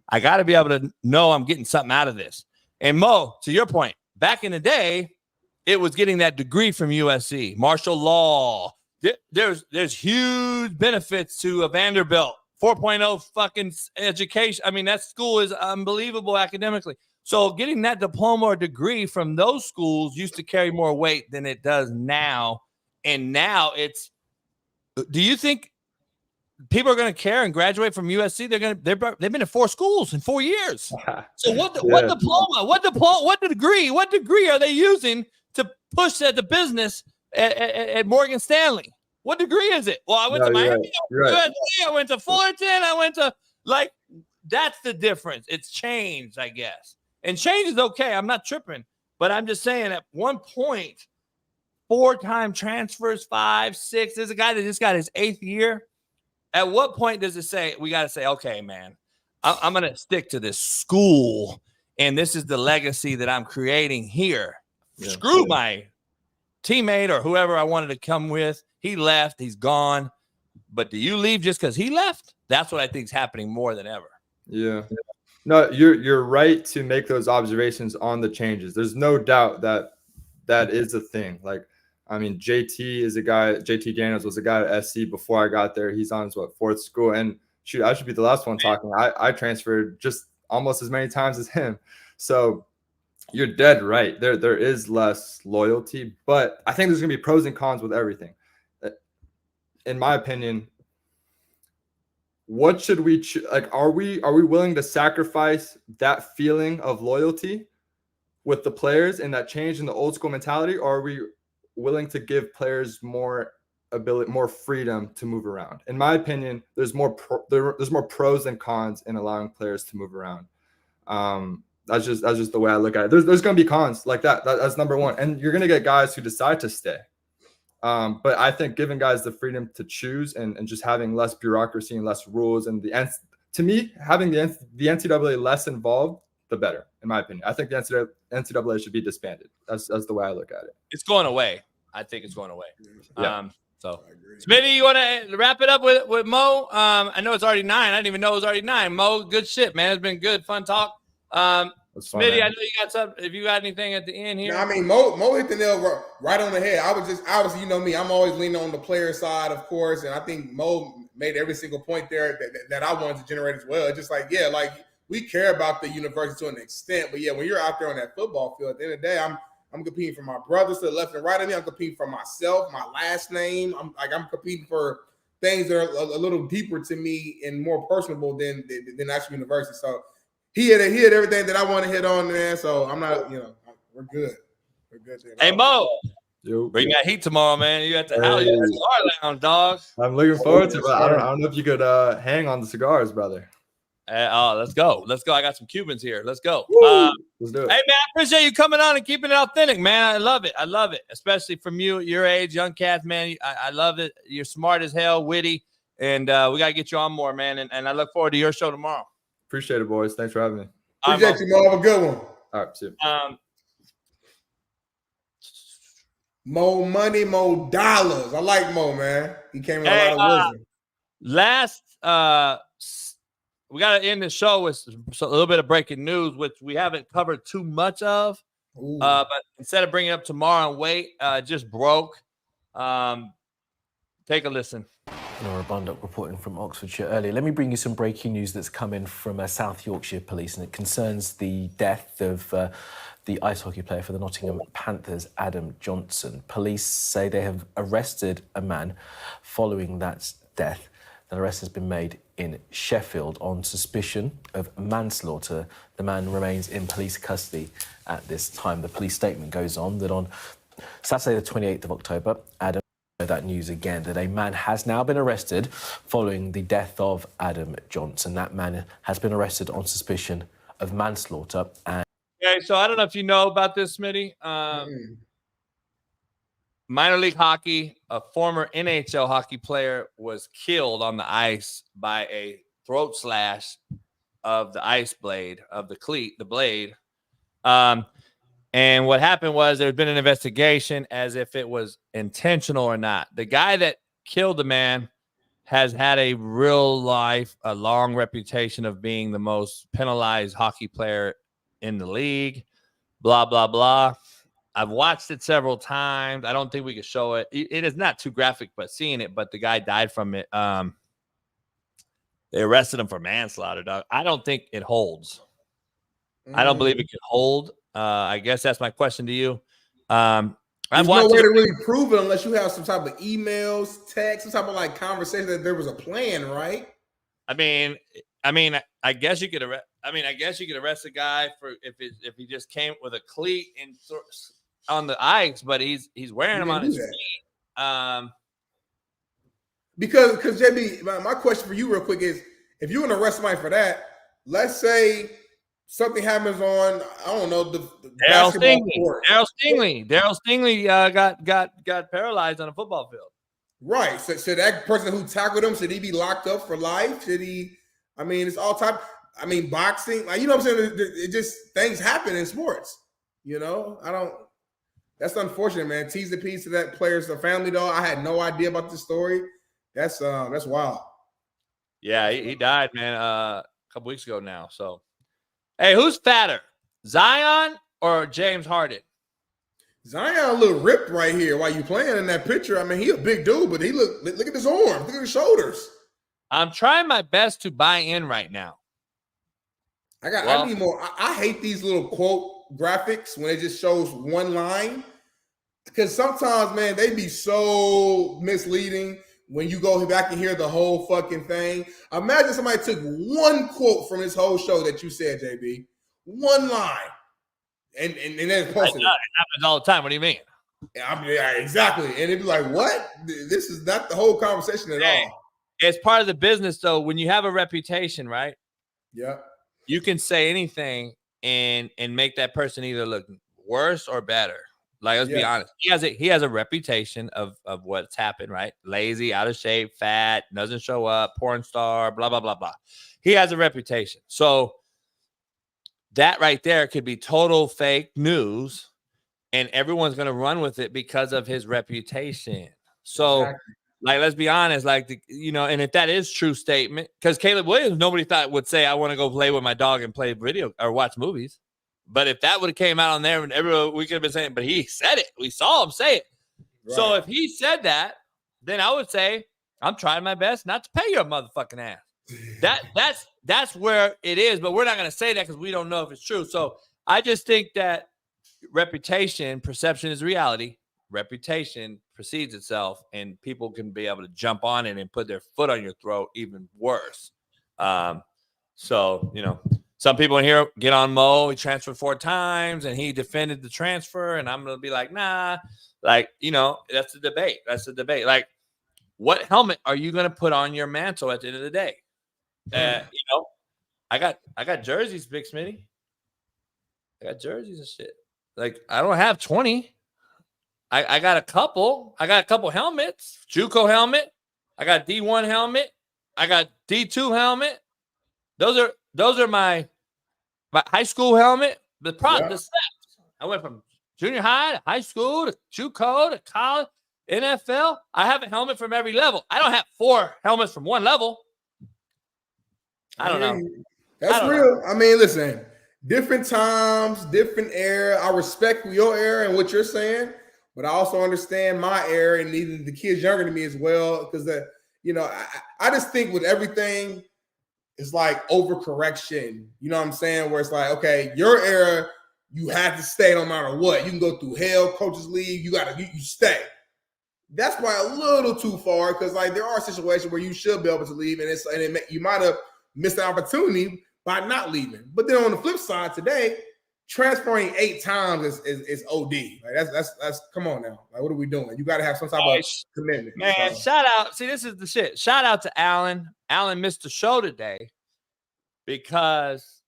I got to be able to know I'm getting something out of this. And Mo, to your point, back in the day, it was getting that degree from USC, martial law. There's huge benefits to a Vanderbilt 4.0 fucking education. I mean, that school is unbelievable academically. So getting that diploma or degree from those schools used to carry more weight than it does now. And now do you think people are going to care and graduate from USC? They've been in 4 schools in 4 years. So what diploma? What degree are they using to push at the business at Morgan Stanley? What degree is it? Well, I went to Miami, USC, I went to Fullerton, I went to that's the difference. It's changed, I guess. And change is okay. I'm not tripping, but I'm just saying at one point, 4-time transfers, 5, 6. There's a guy that just got his 8th year. At what point does it say we got to say, okay, man, I'm going to stick to this school, and this is the legacy that I'm creating here. Yeah, screw my teammate or whoever I wanted to come with. He left. He's gone. But do you leave just because he left? That's what I think is happening more than ever. Yeah. No, you're right to make those observations on the changes. There's no doubt that is a thing. Like, I mean, JT Daniels was a guy at SC before I got there. He's on his, fourth school. And shoot, I should be the last one talking. I transferred just almost as many times as him. So you're dead right. There is less loyalty, but I think there's going to be pros and cons with everything. In my opinion, what should we like? Are we willing to sacrifice that feeling of loyalty with the players and that change in the old school mentality, or are we willing to give players more ability, more freedom to move around? In my opinion, there's more pros than cons in allowing players to move around. That's just the way I look at it. There's going to be cons like that. That's number one, and you're going to get guys who decide to stay. But I think giving guys the freedom to choose and just having less bureaucracy and less rules, and to me, having the NCAA less involved, the better, in my opinion. I think the NCAA should be disbanded. That's the way I look at it. It's going away. I think it's going away. Yeah. So, Smitty, you want to wrap it up with Mo? I know it's already 9. I didn't even know it was already 9. Mo, good shit, man. It's been good, fun talk. Smitty, I know you got something. If you got anything at the end here, no, I mean, Mo hit the nail right on the head. I was just obviously, you know me, I'm always leaning on the player side, of course, and I think Mo made every single point there that I wanted to generate as well. Just like, yeah, like we care about the university to an extent, but yeah, when you're out there on that football field, at the end of the day, I'm competing for my brothers to the left and right of me. I'm competing for myself, my last name. I'm competing for things that are a little deeper to me and more personable than actual university. So. He hit everything that I want to hit on there, so I'm not, we're good. We're good there. Hey, Mo, bring that heat tomorrow, man. You at the house, you at the cigar lounge, dog. I'm looking forward to it. I don't know if you could hang on the cigars, brother. Let's go. I got some Cubans here. Let's go. Let's do it. Hey, man, I appreciate you coming on and keeping it authentic, man. I love it, especially from you at your age, young cats, man. I love it. You're smart as hell, witty, and we got to get you on more, man, and I look forward to your show tomorrow. Appreciate it, boys. Thanks for having me. Appreciate you, Mo. Have a good one. All right, see you. Mo money, Mo dollars. I like Mo, man. He came with a lot of wisdom. We got to end the show with a little bit of breaking news, which we haven't covered too much of. But instead of bringing it up tomorrow and wait, just broke. Take a listen. Laura Bundock reporting from Oxfordshire earlier. Let me bring you some breaking news that's come in from South Yorkshire Police, and it concerns the death of the ice hockey player for the Nottingham Panthers, Adam Johnson. Police say they have arrested a man following that death. An arrest has been made in Sheffield on suspicion of manslaughter. The man remains in police custody at this time. The police statement goes on that on Saturday the 28th of October, Adam that news again, that a man has now been arrested following the death of Adam Johnson. That man has been arrested on suspicion of manslaughter. Okay, so I don't know if you know about this, Smitty. Minor league hockey, a former NHL hockey player was killed on the ice by a throat slash of the ice blade, of the cleat, the blade. And what happened was there's been an investigation as if it was intentional or not. The guy that killed the man has had a long reputation of being the most penalized hockey player in the league, blah, blah, blah. I've watched it several times. I don't think we could show it. It is not too graphic, but seeing it, but the guy died from it. They arrested him for manslaughter, dog. I don't think it holds. I don't believe it can hold. I guess that's my question to you. There's no way to really prove it unless you have some type of emails, text, some type of conversation that there was a plan, right? I mean, I guess you could arrest. I guess you could arrest a guy for if he just came with a cleat and on the ice, but he's wearing them on his feet. Because JB, my question for you real quick is, if you want to arrest somebody for that, let's say something happens on, I don't know, the basketball court. Daryl Stingley got paralyzed on a football field. Right. So that person who tackled him, should he be locked up for life? Should he? I mean, it's all type. I mean, boxing, like, you know what I'm saying? It just, things happen in sports. You know, that's unfortunate, man. Tease the piece to that player's family, though. I had no idea about this story. That's wild. Yeah, he died, man, a couple weeks ago now. So, hey, who's fatter, Zion or James Harden? Zion a little ripped right here while you playing in that picture. I mean, he a big dude, but look at his arms, look at his shoulders. I'm trying my best to buy in right now. I need more. I hate these little quote graphics when it just shows one line, because sometimes, man, they be so misleading when you go back and hear the whole fucking thing. Imagine somebody took one quote from this whole show that you said, JB, one line, and then posted it. It happens all the time. What do you mean? Yeah, exactly. And it'd be like, what? This is not the whole conversation at all. It's part of the business, though. When you have a reputation, right? Yeah. You can say anything and make that person either look worse or better. Like, let's be honest. He has a reputation of what's happened, right? Lazy, out of shape, fat, doesn't show up, porn star, blah, blah, blah, blah. He has a reputation. So that right there could be total fake news, and everyone's going to run with it because of his reputation. So, like, let's be honest, like, and if that is true statement, because Caleb Williams, nobody thought would say, I want to go play with my dog and play video or watch movies. But if that would have came out on there, and we could have been saying, but he said it. We saw him say it. Right. So if he said that, then I would say, I'm trying my best not to pay your motherfucking ass. That's where it is, but we're not going to say that because we don't know if it's true. So I just think that perception is reality. Reputation precedes itself, and people can be able to jump on it and put their foot on your throat even worse. So, some people in here get on Mo. He transferred 4 times, and he defended the transfer, and I'm going to be like, nah. Like, that's the debate. That's the debate. Like, what helmet are you going to put on your mantle at the end of the day? I got jerseys, Big Smitty. I got jerseys and shit. Like, I don't have 20. I got a couple. I got a couple helmets. JUCO helmet. I got D1 helmet. I got D2 helmet. Those are my high school helmet. The steps. I went from junior high to high school to JUCO to college, NFL. I have a helmet from every level. I don't have 4 helmets from one level. I don't know. That's real. I mean, listen, different times, different era. I respect your era and what you're saying, but I also understand my era and even the kids younger than me as well. Because I just think with everything, it's like overcorrection. You know what I'm saying? Where it's like, okay, your era, you had to stay no matter what. You can go through hell, coaches leave, you stay. That's probably a little too far, because like there are situations where you should be able to leave, and you might have missed the opportunity by not leaving. But then on the flip side, today, transferring 8 times is OD. Like that's come on now. Like, what are we doing? You got to have some type of commitment. Man, shout out. See, this is the shit. Shout out to Alan. Alan missed the show today because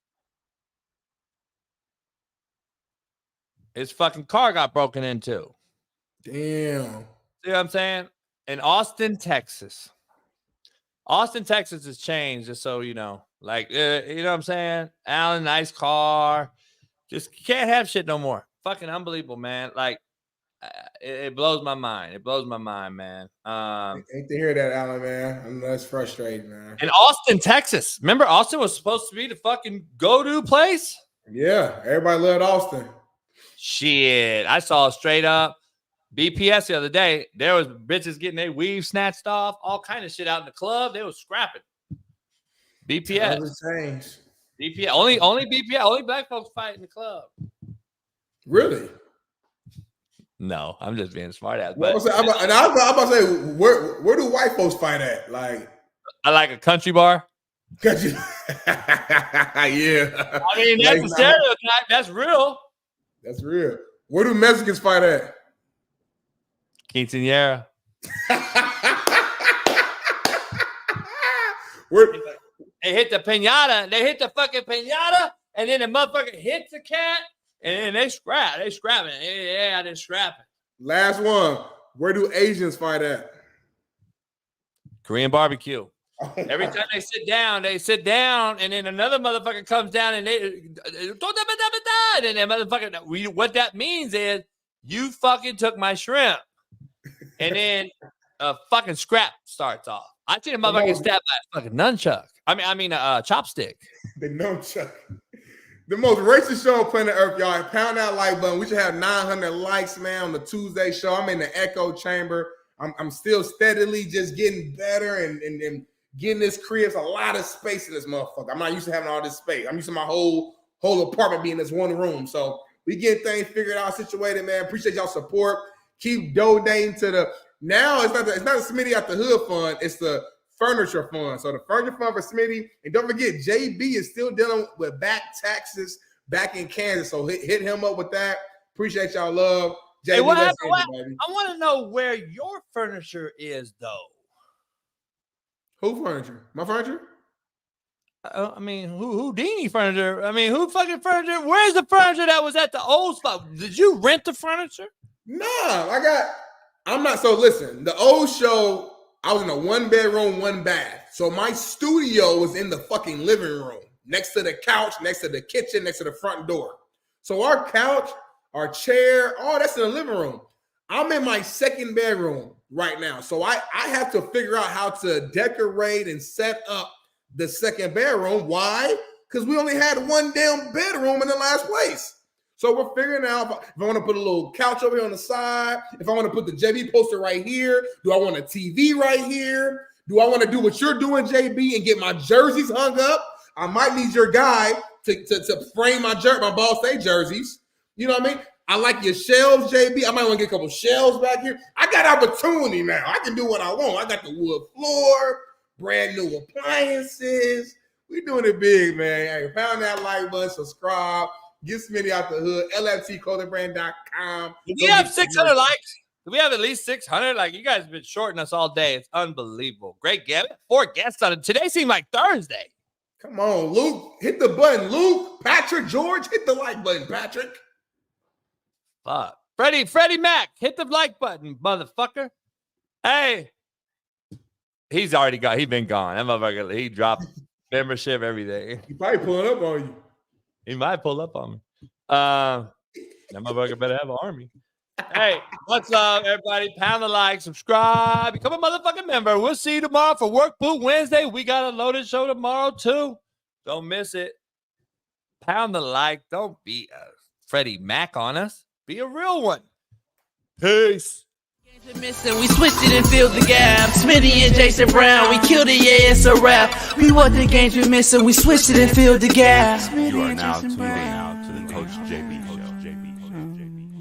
his fucking car got broken into. Damn. See what I'm saying? In Austin, Texas. Austin, Texas has changed, just so you know. Like, you know what I'm saying? Alan, nice car. Just can't have shit no more. Fucking unbelievable, man. Like, it blows my mind. It blows my mind, man. Hate to hear that, Alan, man. I know it's frustrating, man. In Austin, Texas. Remember, Austin was supposed to be the fucking go-to place? Yeah, everybody loved Austin. Shit. I saw straight up BPS the other day. There was bitches getting their weave snatched off, all kind of shit out in the club. They was scrapping. BPS. BPS. Only BPS. Only black folks fight in the club. Really? No, I'm just being smart ass. But I'm about to say, where do white folks fight at? Like, I like a country bar. Country. Yeah. I mean, that's a stereotype. That's real. That's real. Where do Mexicans fight at? Quinceañera. They hit the piñata. They hit the fucking piñata, and then the motherfucker hits the cat, and then they scrap. They scrapping. Yeah, they're scrapping. Last one. Where do Asians fight at? Korean barbecue. Every time they sit down, and then another motherfucker comes down and and then that motherfucker. What that means is you fucking took my shrimp, and then a fucking scrap starts off. I seen a motherfucker get stabbed by a fucking nunchuck. I mean a chopstick. The nunchuck. The most racist show on planet Earth, y'all. Pound that like button. We should have 900 likes, man, on the Tuesday show. I'm in the echo chamber. I'm still steadily just getting better and getting this crib. A lot of space in this motherfucker. I'm not used to having all this space. I'm used to my whole apartment being this one room. So we get things figured out, situated, man. Appreciate y'all support. Keep donating to the. Now it's not the Smitty Out the Hood fund. It's the furniture fund. So the furniture fund for Smitty, and don't forget, JB is still dealing with back taxes back in Kansas. So hit him up with that. Appreciate y'all love. JB, hey, what happened? I want to know where your furniture is, though. Who furniture? My furniture? I mean, Houdini furniture? I mean, who fucking furniture? Where's the furniture that was at the old spot? Did you rent the furniture? No, I'm not. So listen, the old show, I was in a 1-bedroom, 1-bath. So my studio was in the fucking living room, next to the couch, next to the kitchen, next to the front door. So our couch, our chair, all that's in the living room. I'm in my 2nd bedroom right now. So I have to figure out how to decorate and set up the 2nd bedroom. Why? Because we only had one damn bedroom in the last place. So we're figuring out if I want to put a little couch over here on the side, if I want to put the JB poster right here, do I want a TV right here? Do I want to do what you're doing, JB, and get my jerseys hung up? I might need your guy to frame my Ball State jerseys. You know what I mean? I like your shelves, JB. I might want to get a couple shelves back here. I got opportunity now. I can do what I want. I got the wood floor, brand new appliances. We doing it big, man. Hey, pound that like button, subscribe. Get Smitty Out the Hood, LFTclothingbrand.com. Do we have 600 likes? Do we have at least 600? Like, you guys have been shorting us all day. It's unbelievable. Great guest. 4 guests on it. Today seemed like Thursday. Come on, Luke. Hit the button. Luke, Patrick, George, hit the like button, Patrick. Fuck. Freddie Mac, hit the like button, motherfucker. Hey. He's been gone. That motherfucker, he dropped membership, everything. He probably pulling up on you. He might pull up on me. That motherfucker better have an army. Hey, what's up, everybody? Pound the like, subscribe, become a motherfucking member. We'll see you tomorrow for Work Boot Wednesday. We got a loaded show tomorrow, too. Don't miss it. Pound the like. Don't be a Freddie Mac on us. Be a real one. Peace. Missing, we switched it and filled the gap. Smitty and Jason Brown, we killed it, yeah, it's a wrap. We want the games we're missing, we switched it and filled the gap. You are now tuned in to the Coach JB